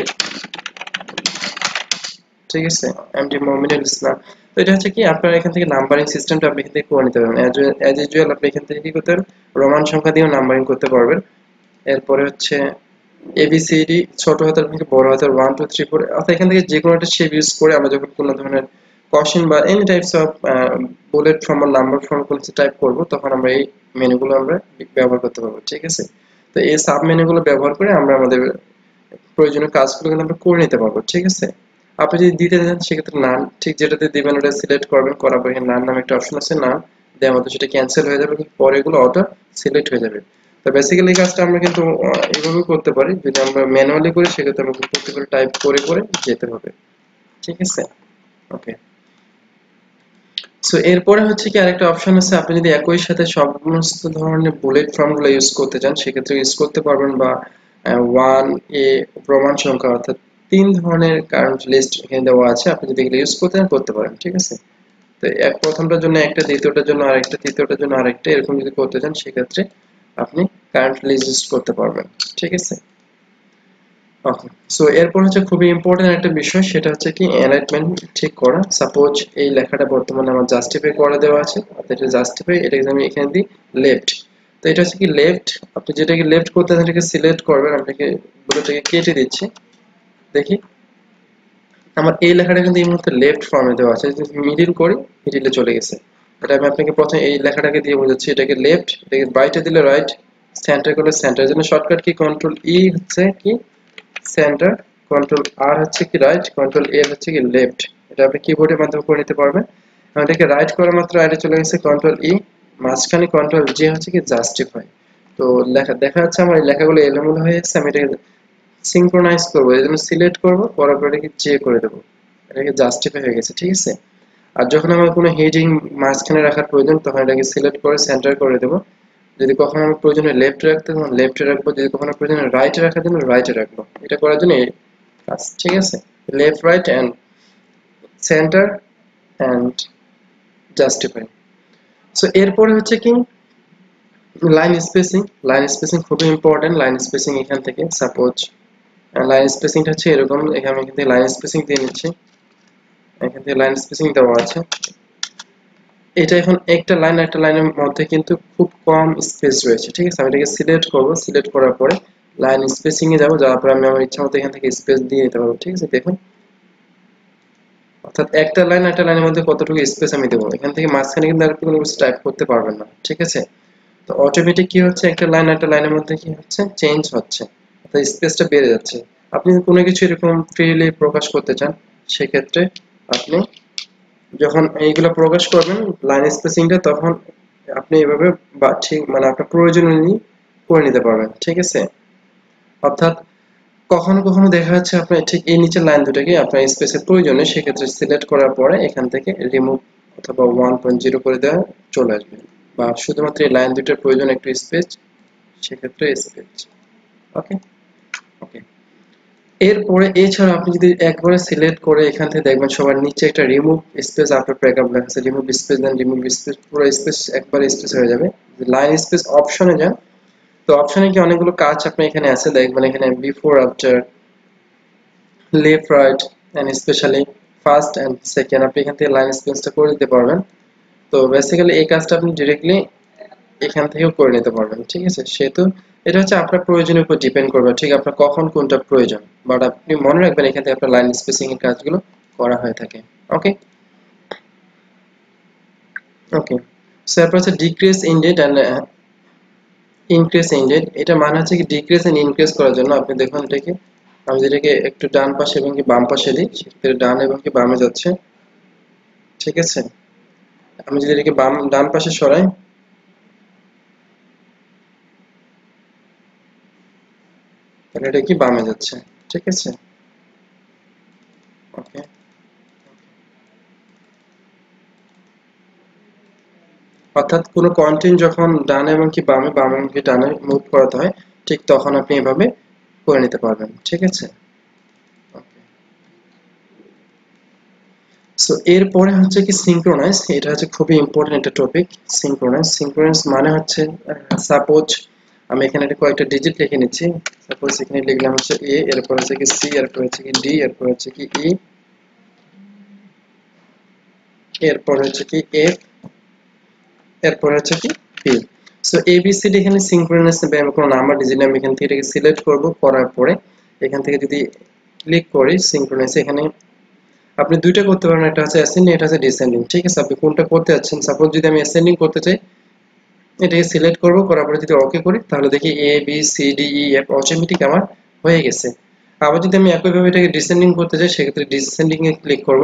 ঠিক আছে। এমডি মুমিনুল ইসলাম। তো এটা হচ্ছে কি আপনার এখান থেকে নাম্বারিং সিস্টেমটা আপনি এখান থেকে করে নিতে পারবেন, অ্যাজ ইউজুয়াল আপনি এখান থেকে কি করতে পারবেন রোমান সংখ্যা দিয়েও নাম্বারিং করতে পারবেন। এরপরে হচ্ছে এবিসিডি ছোট হাতের থেকে বড় হাতের 1 2 3 4, অর্থাৎ এখান থেকে যে কোনো একটা শেপ ইউজ করে আমরা যখন কোনো ধরনের কোশ্চেন বা any types of bullet form বা নাম্বার ফর্ম কোনো কিছু টাইপ করব, তখন আমরা এই মেনুগুলো আমরা ব্যবহার করতে পারবো, ঠিক আছে। তো এই সাব মেনুগুলো ব্যবহার করে আমরা আমাদের প্রয়োজনীয় কাজগুলো কিন্তু আমরা করে নিতে পারবো, ঠিক আছে। আপনি যদি দিতে চান সেক্ষেত্রে নান ঠিক যেটাতে দিবেন ওটা সিলেক্ট করবেন, করার পর নান নামে একটা অপশন আছে, নান দেওয়ার মতো সেটা ক্যান্সেল হয়ে যাবে, কিন্তু পরে এগুলো অটো সিলেক্ট হয়ে যাবে। তো বেসিক্যালি এই কাজটা আমরা কিন্তু এইভাবে করতে পারি, যদি আমরা ম্যানুয়ালি করি সেক্ষেত্রে আমাকে প্রত্যেক করে টাইপ করে করে যেতে হবে, ঠিক আছে। ওকে সো এরপরে হচ্ছে কি আরেকটা অপশন আছে, আপনি যদি একই সাথে সমস্ত ধরনের বুলেট ফর্মগুলো ইউজ করতে চান সেক্ষেত্রে ইউজ করতে পারবেন, বা 1a প্রমাণ সংখ্যা অর্থাৎ 3 ধরনের কারেন্ট লিস্ট এখানে দেওয়া আছে, আপনি যদি এগুলো ইউজ করতে চান করতে পারেন, ঠিক আছে। তো প্রথমটার জন্য একটা, দ্বিতীয়টার জন্য আরেকটা, তৃতীয়টার জন্য আরেকটা, এরকম যদি করতে চান সেক্ষেত্রে আপনি কারেন্ট লিস্ট ইউজ করতে পারবেন, ঠিক আছে। ওকে, সো এরপর হচ্ছে খুবই ইম্পর্টেন্ট একটা বিষয়, সেটা হচ্ছে কি অ্যালাইনমেন্ট ঠিক করা। সাপোজ এই লেখাটা বর্তমানে আমার জাস্টিফাই করে দেওয়া আছে, অর্থাৎ এটা জাস্টিফাই, এটাকে আমি এখানে দিই লেফট। তো এটা হচ্ছে কি লেফট, আপনি যেটাকে লেফট করতে চান সেটাকে সিলেক্ট করবেন, আপনাকে বুলেটটাকে কেটে দিচ্ছি, দেখি আমার এই লেখাটা কিন্তু এই মুহূর্তে লেফট ফর্মে দেওয়া আছে, যদি মিডিল করি মিডিলে চলে গেছে। এটা আমি আপনাকে প্রথমে এই লেখাটাকে দিয়ে বোঝাচ্ছি, এটাকে লেফট, এটাকে রাইটে দিলে রাইট, সেন্টার করলে সেন্টার, এর জন্য শর্টকাট কি কন্ট্রোল ই হচ্ছে কি সেন্টার, কন্ট্রোল আর হচ্ছে কি রাইট, কন্ট্রোল এ হচ্ছে কি লেফট। এটা আপনি কিবোর্ডের মাধ্যমে করে নিতে পারবেন। আমি এটাকে রাইট করা মাত্র রাইটে চলে গেছে কন্ট্রোল ই, মাঝখানে কন্ট্রোল জে হচ্ছে কি জাস্টিফাই। তো লেখা দেখা যাচ্ছে আমার এই লেখাগুলো এলোমেলো হয়ে যাচ্ছে, আমি এটাকে সিঙ্ক্রোনাইজ করবো, এই জন্য সিলেক্ট করবো, করার পর এটাকে জে করে দেবো, এটাকে জাস্টিফাই হয়ে গেছে, ঠিক আছে। আর যখন আমার কোনো হেডিং মাঝখানে রাখার প্রয়োজন তখন এটাকে সিলেক্ট করে সেন্টার করে দেবো, যদি কখনো আমার প্রয়োজনে লেফট রাখতে তখন লেফটে রাখবো, যদি কখনো প্রয়োজনে রাইটে রাখার জন্য রাইটে রাখবো, এটা করার জন্য এই কাজ, ঠিক আছে। Left right and centre and justify. So এরপরে হচ্ছে কি লাইন স্পেসিং। লাইন স্পেসিং খুবই ইম্পর্টেন্ট। লাইন স্পেসিং এখান থেকে সাপোজ লাইন স্পেসিংটা হচ্ছে এরকম, এখানে আমি এখান থেকে লাইন স্পেসিং দিয়ে নিচ্ছি, এখান থেকে লাইন স্পেসিং দেওয়া আছে। এটা এখন একটা লাইন একটা লাইনের মধ্যে কিন্তু খুব কম স্পেস রয়েছে, ঠিক আছে। আমি এটাকে সিলেক্ট করবো, সিলেক্ট করার পরে লাইন স্পেসিং এ যাবো, যাওয়ার পরে আমি আমার ইচ্ছা মতো এখান থেকে স্পেস দিয়ে নিতে পারবো, ঠিক আছে। দেখুন, অর্থাৎ একটা লাইন একটা লাইনের মধ্যে কতটুকু স্পেস আমি দেবো, এখান থেকে মাঝখানে কিন্তু আর কোনো কিছু টাইপ করতে পারবেন না, ঠিক আছে। তো অটোমেটিক কি হচ্ছে, একটা লাইন একটা লাইনের মধ্যে কি হচ্ছে, চেঞ্জ হচ্ছে, অর্থাৎ স্পেসটা বেড়ে যাচ্ছে। আপনি কোনো কিছু এরকম ফ্রিলি প্রকাশ করতে চান সেক্ষেত্রে আপনি যখন এইগুলো প্রকাশ করবেন লাইন স্পেসিংটা, তখন আপনি এভাবে বা ঠিক মানে আপনার প্রয়োজন অনুযায়ী করে নিতে পারবেন, ঠিক আছে। অর্থাৎ কখনো কখনো দেখা যাচ্ছে আপনার ঠিক এই নিচের লাইন দুটাকে আপনার স্পেসের প্রয়োজনে, সেক্ষেত্রে সিলেক্ট করার পরে এখান থেকে রিমুভ অথবা 1.0 করে দেওয়া চলে আসবে, বা শুধুমাত্র এই লাইন দুটার প্রয়োজন একটু স্পেস, সেক্ষেত্রে স্পেস। ওকে, ওকে। এরপরে এছাড়া আপনি যদি একবারে সিলেক্ট করে এখান থেকে দেখবেন সবার নিচে একটা রিমুভ স্পেস আফটার প্যারাগ্রাফ লেখা আছে, রিমুভ স্পেস দেন, রিমুভ স্পেস, পুরো স্পেস একবারে স্পেস হয়ে যাবে। লাইন স্পেস অপশনে যান, তো অপশনে কি অনেকগুলো কাজ আপনি এখানে আছে দেখবেন, এখানে before after, left right and specially first and second, আপনি এখান থেকে লাইন স্পেসটা করে দিতে পারবেন। তো বেসিক্যালি এই কাজটা আপনি ডিরেক্টলি এখান থেকেও করে নিতে পারবেন, ঠিক আছে। সেহেতু এটা হচ্ছে আপনার প্রয়োজনের উপর ডিপেন্ড করবে, ঠিক আপনার কখন কোনটা প্রয়োজন, বাট আপনি মনে রাখবেন এখান থেকে আপনার লাইন স্পেসিং এর কাজগুলো করা হয়ে থাকে। ওকে, ওকে। সো এরপর হচ্ছে ডিক্রিজ ইনডেড এন্ড ইনক্রিজ ইনডেড। এটা মানে হচ্ছে কি ডিক্রিজ এন্ড ইনক্রিজ করার জন্য আপনি দেখুন এটাকে, আমি যেটাকে একটু ডান পাশে এবং কি বাম পাশে দিই সেক্ষেত্রে ডান এবং কি বামে যাচ্ছে, ঠিক আছে। আমি যদি এটাকে ডান পাশে সরাই তাহলে এটা কি বামে যাচ্ছে, ঠিক আছে। ওকে, অর্থাৎ কোনো কন্টেন্ট যখন ডানে এবং কি বামে, বামে এবং কি ডানে মুভ করাতে হয়, ঠিক তখন আপনি এভাবে করে নিতে পারবেন, ঠিক আছে। সো এরপরে হচ্ছে কি সিঙ্ক্রোনাইজ, এটা হচ্ছে খুবই ইম্পর্টেন্ট একটা টপিক। সিঙ্ক্রোনাইজ, সিঙ্ক্রোনাইজ মানে হচ্ছে সাপোজ আমি এখানে একটা কয়েকটা ডিজিট লিখে নিচ্ছি, সাপোজ এখানে লিখলাম হচ্ছে এ, এরপর হচ্ছে কি সি, এরপর হচ্ছে কি ডি, এরপর হচ্ছে কি ই, এরপর হচ্ছে কি এফ, এরপর হচ্ছে কি পি। সো এবিসিডি এখানে সিঙ্ক্রোনাইজ নেবে, আমি কোনো নাম্বার ডিজিট আমি এখান থেকে এটাকে সিলেক্ট করব, করার পরে এখান থেকে যদি ক্লিক করি সিঙ্ক্রোনাইজ, এখানে আপনি দুইটা করতে পারেন, একটা হচ্ছে অ্যাসেন্ডিং, এটা হচ্ছে ডিসেন্ডিং, ঠিক আছে। আপনি কোনটা করতে যাচ্ছেন, সাপোজ যদি আমি অ্যাসেন্ডিং করতে চাই এটাকে সিলেক্ট করব, করার পরে যদি ওকে করি তাহলে দেখি A B C D E F automatic আমার হয়ে গেছে। আবার যদি আমি একইভাবে এটাকে ডিসেন্ডিং করতে চাই সেক্ষেত্রে ডিসেন্ডিং এ ক্লিক করব,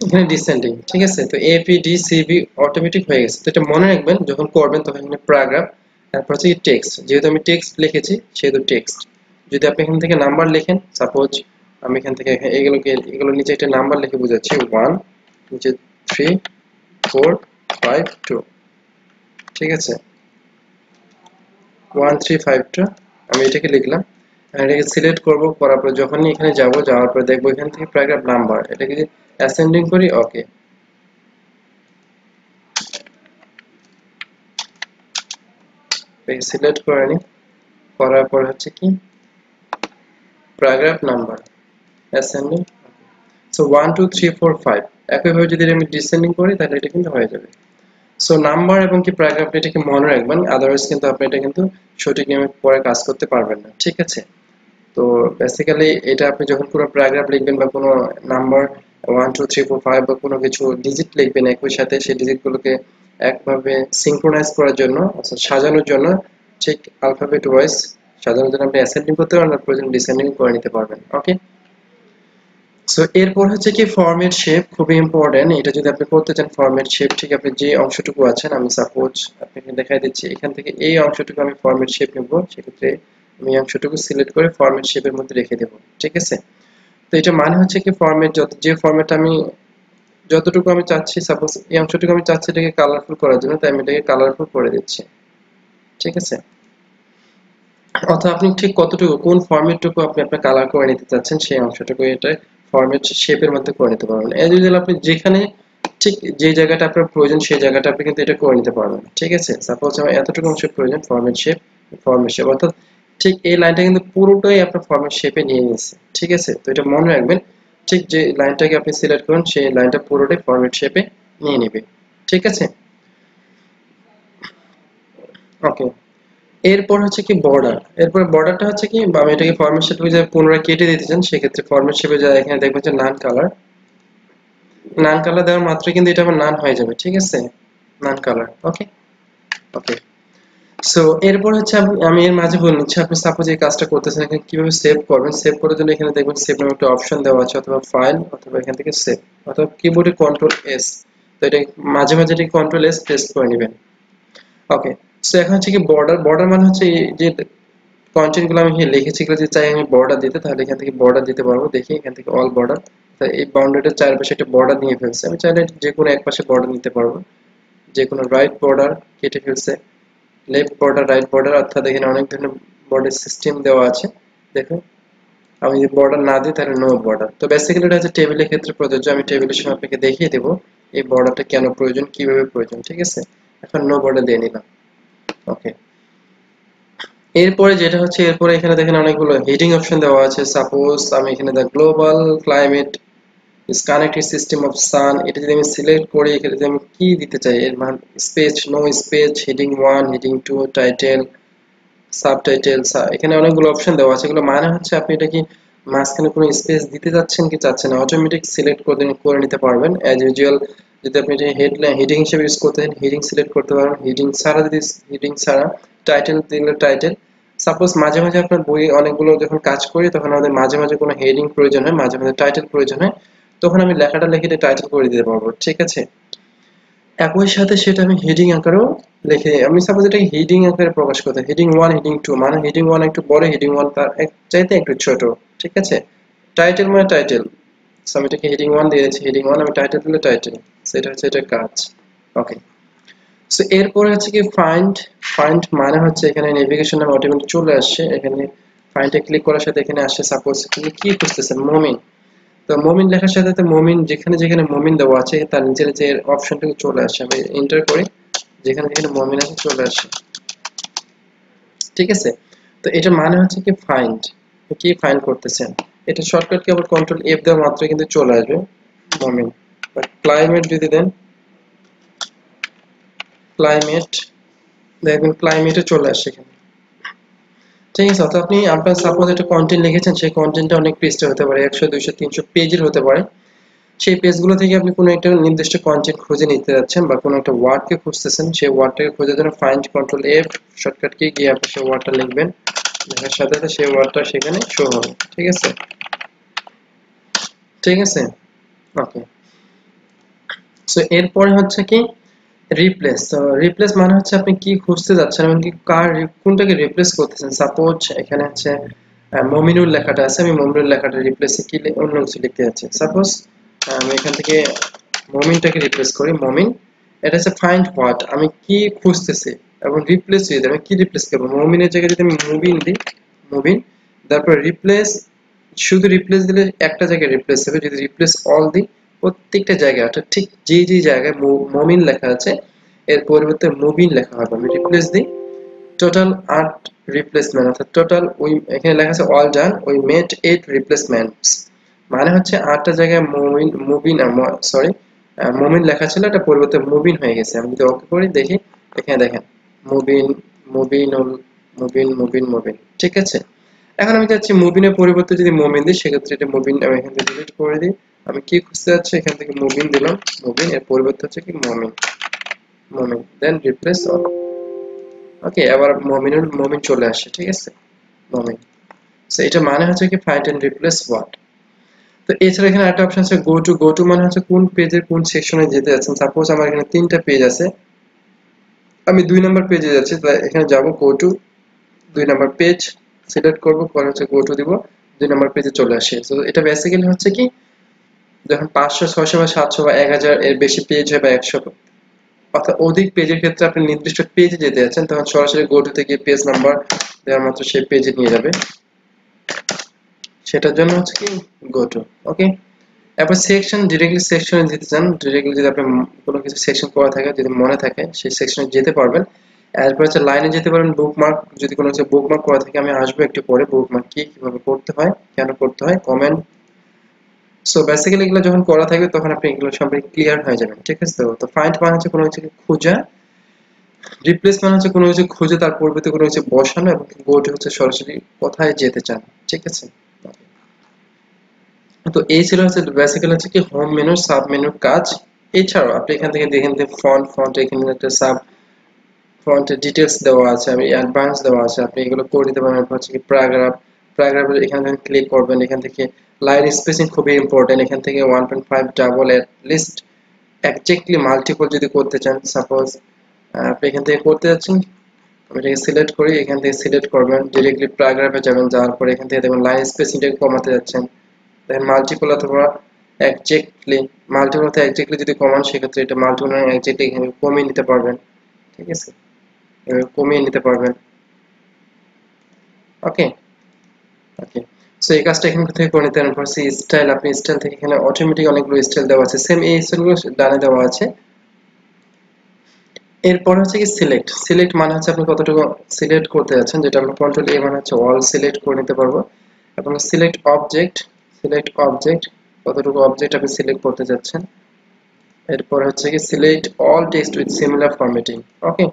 এখানে ডিসেন্ডিং, ঠিক আছে। তো A P D C B automatic হয়ে গেছে। তো এটা মনে রাখবেন যখন করবেন তখন এখানে প্যারাগ্রাফ, তারপর হচ্ছে টেক্সট, যেহেতু আমি টেক্সট লিখেছি সেহেতু টেক্সট। যদি আপনি এখান থেকে নাম্বার লেখেন সাপোজ আমি এখান থেকে এগুলো নিচে একটা নাম্বার লিখে বোঝাচ্ছি 1 নিচে 3 4 5 2 ঠিক আছে 1 3 5 2 আমি এটাকে লিখলাম এটাকে সিলেক্ট করব করার পর যখনই এখানে যাওয়ার পর দেখব এখান থেকে প্যারাগ্রাফ নাম্বার এটাকে অ্যাসেন্ডিং করি ওকে সিলেক্ট করে নি করার পর হচ্ছে কি প্যারাগ্রাফ নাম্বার অ্যাসেন্ডিং সো 1 2 3 4 5 একইভাবে যদি আমি ডিসেন্ডিং করি তাহলে এটা কিন্তু হয়ে যাবে সো নাম্বার এবং কি প্যারাগ্রাফ এটাকে মনে রাখবেন আদারওয়াইজ কিন্তু আপনি এটা কিন্তু সঠিক নিয়মে পরে কাজ করতে পারবেন না ঠিক আছে তো বেসিক্যালি এটা আপনি যখন পুরো প্যারাগ্রাফ লিখবেন বা কোনো নাম্বার 1 2 3 4 5 বা কোনো কিছু ডিজিট লিখবেন একই সাথে সেই ডিজিটগুলোকে একভাবে সিঙ্ক্রোনাইজ করার জন্য অর্থাৎ সাজানোর জন্য ঠিক অ্যালফাবেট ওয়াইজ সাজানোর জন্য আপনি অ্যাসেন্ডিং করতে পারবেন আর প্রয়োজন ডিসেন্ডিং করে নিতে পারবেন ওকে সো এরপর হচ্ছে কি ফরম্যাট শেপ খুবই ইম্পর্টেন্ট এটা যদি আপনি করতে চান ফরম্যাট শেপ ঠিক আপনি যে অংশটুকু আছেন আমি সাপোজ আপনাকে দেখাই দিচ্ছি এখান থেকে এই অংশটুকু আমি ফরম্যাট শেপ নেব সেক্ষেত্রে আমি এই অংশটুকু সিলেক্ট করে ফরম্যাট শেপের মধ্যে রেখে দেব ঠিক আছে তো এটা মানে হচ্ছে কি ফরম্যাট যে ফরম্যাট আমি যতটুকু আমি চাচ্ছি সাপোজ এই অংশটুকু আমি চাচ্ছি এটাকে কালারফুল করার জন্য তাই আমি এটাকে কালারফুল করে দিচ্ছি ঠিক আছে অর্থাৎ আপনি ঠিক কতটুকু কোন ফরম্যাটটুকু আপনি আপনার কালার করে নিতে চাচ্ছেন সেই অংশটুকু এটা ফরম্যাট শেপের মধ্যে করে নিতে পারবেন এজ ইউজুয়াল আপনি যেখানে ঠিক যে জায়গাটা আপনার প্রয়োজন সেই জায়গাটা আপনি কিন্তু এটা করে নিতে পারবেন ঠিক আছে সাপোজ আমার এতটুকু অংশের প্রয়োজন ফরম্যাট শেপ অর্থাৎ ঠিক এই লাইনটা কিন্তু পুরোটাই আপনার ফরম্যাট শেপে নিয়ে নিয়েছে ঠিক আছে তো এটা মনে রাখবেন ঠিক যে লাইনটাকে আপনি সিলেক্ট করুন সেই লাইনটা পুরোটাই ফরম্যাট শেপে নিয়ে নেবে ঠিক আছে ওকে এরপর হচ্ছে কি বর্ডার এরপর বর্ডারটা হচ্ছে কি আমি এটাকে ফরম্যাট শেপে যে পুনরায় কেটে দিতে চান সেক্ষেত্রে ফরম্যাট শেপে যা এখানে দেখবেন যে নান কালার দেওয়ার মাত্র কিন্তু এটা আমার নান হয়ে যাবে ঠিক আছে নান কালার ওকে ওকে সো এরপর হচ্ছে আমি এর মাঝে বলে নিচ্ছি আপনি সাপোজ এই কাজটা করতেছেন এখানে কিভাবে সেভ করবেন সেভ করার জন্য এখানে দেখবেন সেভ নামে একটা অপশন দেওয়া আছে অথবা ফাইল অথবা এখান থেকে সেভ অথবা কিবোর্ডে কন্ট্রোল এস তো এটা মাঝে মাঝে এটা কন্ট্রোল এস প্রেস করে নেবেন ওকে সো এখন হচ্ছে কি বর্ডার মানে হচ্ছে এই যে কন্টেন্ট গুলো আমি এখানে লিখেছি এগুলো যদি চাই আমি বর্ডার দিতে তাহলে এখান থেকে বর্ডার দিতে পারবো দেখি এখান থেকে অল বর্ডার এই বাউন্ডারিটার চারপাশে একটা বর্ডার নিয়ে ফেলছে আমি চাইলে যে কোনো এক পাশে বর্ডার নিতে পারবো যে কোনো রাইট বর্ডার কেটে ফেলছে লেফট বর্ডার রাইট বর্ডার অর্থাৎ এখানে অনেক ধরনের বর্ডার সিস্টেম দেওয়া আছে দেখুন আমি যদি বর্ডার না দিই তাহলে নো বর্ডার তো বেসিক্যালি এটা হচ্ছে টেবিলের ক্ষেত্রে প্রযোজ্য আমি টেবিলের সময় আপনাকে দেখিয়ে দেবো এই বর্ডারটা কেন প্রয়োজন কিভাবে প্রয়োজন ঠিক আছে এখন নো বর্ডার দিয়ে নিলাম ওকে এরপরে যেটা হচ্ছে এরপরে এখানে দেখেন অনেকগুলো হেডিং অপশন দেওয়া আছে সাপোজ আমি এখানে the global climate is connected system of sun এটা যদি আমি সিলেক্ট করি এখানে যদি আমি কি দিতে চাই এর মান space no space heading 1 heading 2 title subtitle এখানে অনেকগুলো অপশন দেওয়া আছে এগুলো মানে হচ্ছে আপনি এটা কি মাঝখানে কোনো স্পেস দিতে যাচ্ছেন কি চাচ্ছেন না অটোমেটিক সিলেক্ট করে নিতে পারবেন অ্যাজ ইউজুয়াল যদি আপনি এটা হেডলাইন হেডিং হিসেবে ইউজ করতে চান হেডিং সিলেক্ট করতে পারবেন হেডিং ছাড়া টাইটেল দিলে টাইটেল সাপোজ মাঝে মাঝে আপনার বই অনেকগুলো যখন কাজ করি তখন আমাদের মাঝে মাঝে কোনো হেডিং প্রয়োজন হয় মাঝে মাঝে টাইটেল প্রয়োজন হয় তখন আমি লেখাটা লিখে টাইটেল করে দিতে পারবো ঠিক আছে একই সাথে সেটা আমি হেডিং আকারেও লিখে আমি সাপোজ এটা হেডিং আকারে প্রকাশ করতে হেডিং 1 হেডিং 2 মানে হেডিং 1 একটু বড় হেডিং 1 তার এক চাইতে একটু ছোট ঠিক আছে টাইটেল মানে টাইটেল সো আমি এটাকে হেডিং 1 দিয়ে দিয়েছি হেডিং 1 আমি টাইটেল দিলে টাইটেল সেটা হচ্ছে এটা কাজ ওকে সো এরপরে হচ্ছে কি ফাইন্ড মানে হচ্ছে এখানে নেভিগেশন নামে অটোমেটিক চলে আসছে এখানে ফাইন্ডে ক্লিক করার সাথে এখানে আসছে সাপোজ আপনি কি খুঁজতেছেন মুমিন তো মুমিন লেখার সাথে সাথে মুমিন যেখানে যেখানে মুমিন দেওয়া আছে তার নিচের যে অপশনটুকু চলে আসে আমি এন্টার করি যেখানে যেখানে মুমিন আছে চলে আসে ঠিক আছে তো এটা মানে হচ্ছে কি ফাইন্ড করতেছেন এটা শর্টকাট কি আবার কন্ট্রোল এফ দেওয়া মাত্র কিন্তু চলে আসবে মুমিন বা ক্লাইমেট যদি দেন ক্লাইমেট দেখবেন ক্লাইমেটে চলে আসে এখানে ঠিক আছে তো আপনি আপনার সাপোজ একটা কন্টেন্ট লিখেছেন সেই কন্টেন্টটা অনেক পৃষ্ঠা হতে পারে 100 200 300 পেজের হতে পারে সেই পেজগুলো থেকে আপনি কোনো একটা নির্দিষ্ট কন্টেন্ট খুঁজে নিতে যাচ্ছেন বা কোনো একটা ওয়ার্ডকে খুঁজতেছেন সেই ওয়ার্ডটাকে খোঁজার জন্য find control F shortcut key গিয়ে আপনি সেই ওয়ার্ডটা লিখবেন লেখার সাথে সাথে সেই ওয়ার্ডটা সেখানে শো হবে ঠিক আছে ওকে সো এরপরে হচ্ছে কি রিপ্লেস তো রিপ্লেস মানে হচ্ছে আপনি কি খুঁজতে যাচ্ছেন এবং কি কোনটাকে রিপ্লেস করতেছেন সাপোজ এখানে হচ্ছে মমিনুল লেখাটা আছে, আমি মমিনুল লেখাটা রিপ্লেসে কি অন্য কিছু লিখতে যাচ্ছি। সাপোজ আমি এখান থেকে মমিনটাকে রিপ্লেস করি, মমিন। এটা হচ্ছে ফাইন্ড হোয়াট, আমি কি খুঁজতেছি, এবং রিপ্লেস যদি আমি কি রিপ্লেস করবো, মমিনের জায়গায় যদি আমি মুবিন দিই, মুবিন, তারপর রিপ্লেস, শুধু রিপ্লেস দিলে একটা জায়গায় রিপ্লেস হবে, যদি রিপ্লেস অল দিই প্রত্যেকটা জায়গায়, অর্থাৎ ঠিক যে জায়গায় মমিন লেখা আছে এর পরিবর্তে মুবিন লেখা হবে। আমি রিপ্লেস দিই, টোটাল 8 রিপ্লেসমেন্ট, অর্থাৎ টোটাল ওই এখানে লেখা আছে অল ডান, ওই মেড 8 রিপ্লেসমেন্টস, মানে হচ্ছে 8টা জায়গায় মুবিন মুবিন সরি মুবিন লেখা ছিল, এটা পরিবর্তে মুবিন হয়ে গেছে। আমি যদি ওকে করি দেখি, এখানে দেখেন মুবিন, মুবিনুল, মুবিন, মুবিন, মুবিন, ঠিক আছে। এখন আমি চাচ্ছি মুবিনের পরিবর্তে যদি মুবিন দিই, সেক্ষেত্রে এটা মুবিন আমি এখান থেকে ডিলিট করে দিই। আমি কি খুঁজতে যাচ্ছি, এখান থেকে মুবিন দিলাম, মুবিন, এর পরিবর্তে হচ্ছে কি মুমিন, মুমিন, দেন রিপ্লেস অল। ওকে, আবার মুমিন চলে আসে, ঠিক আছে, মুমিন। সো এটা মানে হচ্ছে কি ফাইন্ড এন্ড রিপ্লেস হোয়াট। তো এছাড়া এখানে একটা অপশন আছে গো টু। গো টু মানে হচ্ছে কোন পেজের কোন সেকশনে যেতে যাচ্ছেন। সাপোজ আমার এখানে 3টা পেজ আছে, আমি 2 নাম্বার পেজে যাচ্ছি, তাই এখানে যাব go to 2 number page, select করব, পরে হচ্ছে গো টু দিব, 2 নাম্বার পেজে চলে আসে। তো এটা বেসিক্যালি হচ্ছে কি যখন 500 600 বা 700 বা 1000 এর বেশি পেজ হয় বা 100 অর্থাৎ অধিক পেজের ক্ষেত্রে আপনি নির্দিষ্ট পেজে যেতে যাচ্ছেন, তখন সরাসরি গো টু থেকে পেজ নাম্বার দেওয়ার মাত্র সেই পেজে নিয়ে যাবে, সেটার জন্য হচ্ছে কি গো টু। ওকে, এরপর সেকশন, ডিরেক্টলি সেকশনে যেতে চান, ডিরেক্টলি যদি আপনি কোনো কিছু সেকশন করা থাকে, যদি মনে থাকে সেই সেকশনে যেতে পারবেন। এরপর হচ্ছে লাইনে যেতে পারেন, বুকমার্ক, যদি কোনো কিছু বুকমার্ক করা থাকে, আমি আসবো একটু পরে বুকমার্ক কি, কিভাবে করতে হয়, কেন করতে হয়, কমেন্ট। সো বেসিক্যালি এগুলো যখন করা থাকবে তখন আপনি এগুলো সম্পর্কে ক্লিয়ার হয়ে যাবেন, ঠিক আছে। তো ফাইন্ড মানে হচ্ছে কোনো কিছুকে খোঁজা, রিপ্লেস মানে হচ্ছে কোনো কিছু খুঁজে তার পরিবর্তে কোনো কিছু বসানো, এবং গো টু হচ্ছে সরাসরি কোথায় যেতে চান, ঠিক আছে। তো এই ছিল হচ্ছে বেসিক্যালি হচ্ছে কি হোম মেনু, সাব মেনুর কাজ। এছাড়াও আপনি এখান থেকে দেখেন যে ফন্ট এখানে একটা সাব ফন্টের ডিটেলস দেওয়া আছে, আমি অ্যাডভান্স দেওয়া আছে, আপনি এগুলো করে দিতে পারেন। হচ্ছে কি প্যারাগ্রাফের এখানে ক্লিক করবেন, এখান থেকে লাইন স্পেসিং খুবই ইম্পর্টেন্ট, এখান থেকে 1.5 double at least exactly multiple যদি করতে চান, সাপোজ আপনি এখান থেকে করতে যাচ্ছেন, আমি এটাকে সিলেক্ট করি, এখান থেকে সিলেক্ট করবেন, ডিরেক্টলি প্যারাগ্রাফে যাবেন, যাওয়ার পরে এখান থেকে দেখবেন লাইন স্পেসিংটাকে কমাতে যাচ্ছেন, দেখেন মাল্টিপল অথবা এক্স্যাক্টলি, মাল্টিপল অথবা এক্স্যাক্টলি যদি কমান, সেক্ষেত্রে এটা মাল্টিপল এক্স্যাক্টলি এখানে কমিয়ে নিতে পারবেন, ঠিক আছে, কমিয়ে নিতে পারবেন। ওকে, ওকে, সো এই কাজটা এখান থেকে করে নিতে পারেন। পরে স্টাইল, আপনি স্টাইল থেকে এখানে অটোমেটিক অনেকগুলো স্টাইল দেওয়া আছে, সেম এই স্টাইলগুলো ডানে দেওয়া আছে। এরপর হচ্ছে কি সিলেক্ট। সিলেক্ট মানে হচ্ছে আপনি কতটুকু সিলেক্ট করতে যাচ্ছেন, যেটা আমরা কন্ট্রোল এ মানে হচ্ছে অল সিলেক্ট করে নিতে পারবো। এবং সিলেক্ট অবজেক্ট, সিলেক্ট অবজেক্ট, কতটুকু অবজেক্ট আপনি সিলেক্ট করতে যাচ্ছেন। এরপর হচ্ছে কি select all text with similar formatting. Okay,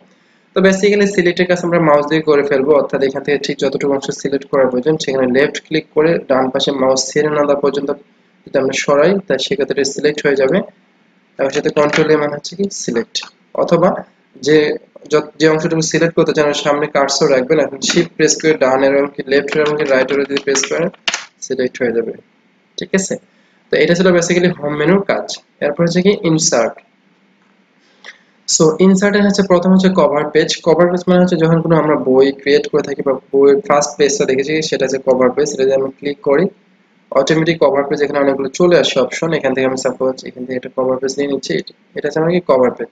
তো বেসিক্যালি সিলেক্টের কাজ আমরা মাউস দিয়ে করে ফেলবো, অর্থাৎ এখান থেকে ঠিক যতটুকু অংশ সিলেক্ট করার প্রয়োজন সেখানে লেফট ক্লিক করে ডান পাশে মাউস ছেড়ে না দেওয়া পর্যন্ত যদি আমরা সরাই, তাই সেক্ষেত্রে সিলেক্ট হয়ে যাবে। এবং সাথে কন্ট্রোল এ মানে হচ্ছে কি সিলেক্ট, অথবা যে যে অংশটুকু সিলেক্ট করতে চান সামনে কার্সর রাখবেন, এখন শিফট প্রেস করে ডান এবং কি লেফট এবং কি রাইট এর যদি প্রেস করেন সিলেক্ট হয়ে যাবে, ঠিক আছে। তো এটা ছিল বেসিক্যালি হোম মেনুর কাজ। এরপর হচ্ছে কি ইনসার্ট। সো ইনসার্টের হচ্ছে প্রথম হচ্ছে কভার পেজ। কভার পেজ মানে হচ্ছে যখন কোনো আমরা বই ক্রিয়েট করে থাকি বা বইয়ের ফার্স্ট পেজটা দেখেছি, সেটা হচ্ছে কভার পেজ। এটা যদি আমি ক্লিক করি অটোমেটিক কভার পেজ, এখানে অনেকগুলো চলে আসে অপশন, এখান থেকে আমি সাপোজ এখান থেকে একটা কভার পেজ নিয়ে নিচ্ছি, এটা হচ্ছে আমার কি কভার পেজ।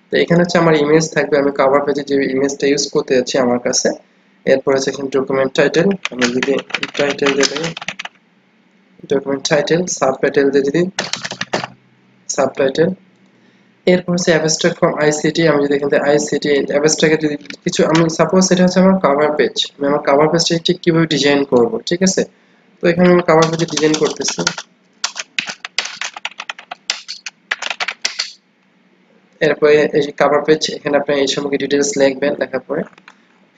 তো এখানে হচ্ছে আমার ইমেজ থাকবে, আমি কভার পেজে যে ইমেজটা ইউজ করতে যাচ্ছি আমার কাছে। এরপর হচ্ছে এখানে ডকুমেন্ট টাইটেল, আমি যদি টাইটেল দিয়ে দিই, ডকুমেন্ট টাইটেল, সাবটাইটেল দিয়ে যদি সাবটাইটেল। এরপর হচ্ছে অ্যাবস্ট্রাক্ট ফ্রম আইসিটি, আমি যদি এখান থেকে আইসিটি অ্যাবস্ট্রাক্টে যদি কিছু, আমি সাপোজ এটা হচ্ছে আমার কভার পেজ, আমি আমার কভার পেজটা ঠিক কিভাবে ডিজাইন করব, ঠিক আছে। তো এখানে আমি কভার পেজে ডিজাইন করতেছি। এরপরে এই যে কভার পেজ, এখানে আপনি এই সম্পর্কে ডিটেইলস লিখবেন, লেখার পরে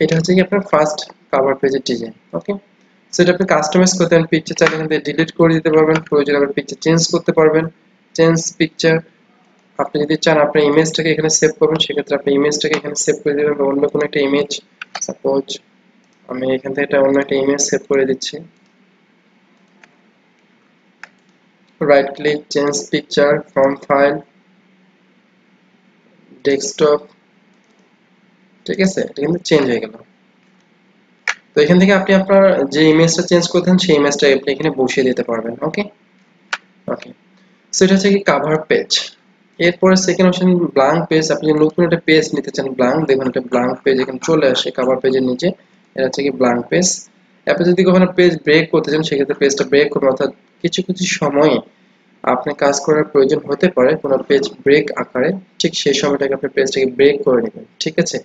এটা হচ্ছে কি আপনার ফার্স্ট কভার পেজের ডিজাইন। ওকে, সো এটা আপনি কাস্টমাইজ করতে পারেন, পিকচার চাইলে এখান থেকে ডিলিট করে দিতে পারবেন, প্রয়োজনে আবার পিকচার চেঞ্জ করতে পারবেন, চেঞ্জ পিকচার। আপনি যদি চান আপনার ইমেজটাকে এখানে সেভ করবেন, সেক্ষেত্রে আপনি ইমেজটাকে এখানে সেভ করে দিবেন, বা অন্য কোনো একটা ইমেজ, সাপোজ আমি এখান থেকে একটা অন্য একটা ইমেজ সেভ করে দিচ্ছি, right click, change picture from file, desktop, ঠিক আছে, এটা কিন্তু চেঞ্জ হয়ে গেল। তো এখান থেকে আপনি আপনার যে ইমেজটা চেঞ্জ করতেন সেই ইমেজটা আপনি এখানে বসিয়ে দিতে পারবেন। ওকে ওকে, সো এটা হচ্ছে কি কাভার পেজ। এরপরে সেকেন্ড অপশন ব্ল্যাঙ্ক পেজ। আপনি নতুন একটা পেজ নিতে চান ব্ল্যাঙ্ক, দেখুন একটা ব্ল্যাঙ্ক পেজ এখানে চলে আসে কাভার পেজের নিচে, এটা হচ্ছে কি ব্ল্যাঙ্ক পেজ। এরপর যদি কখনো পেজ ব্রেক করতে চান সেক্ষেত্রে পেজটা ব্রেক করবেন, অর্থাৎ কিছু কিছু সময়ে আপনি কাজ করার প্রয়োজন হতে পারে কোনো পেজ ব্রেক আকারে, ঠিক সেই সময়টাকে আপনি পেজটাকে ব্রেক করে নেবেন, ঠিক আছে।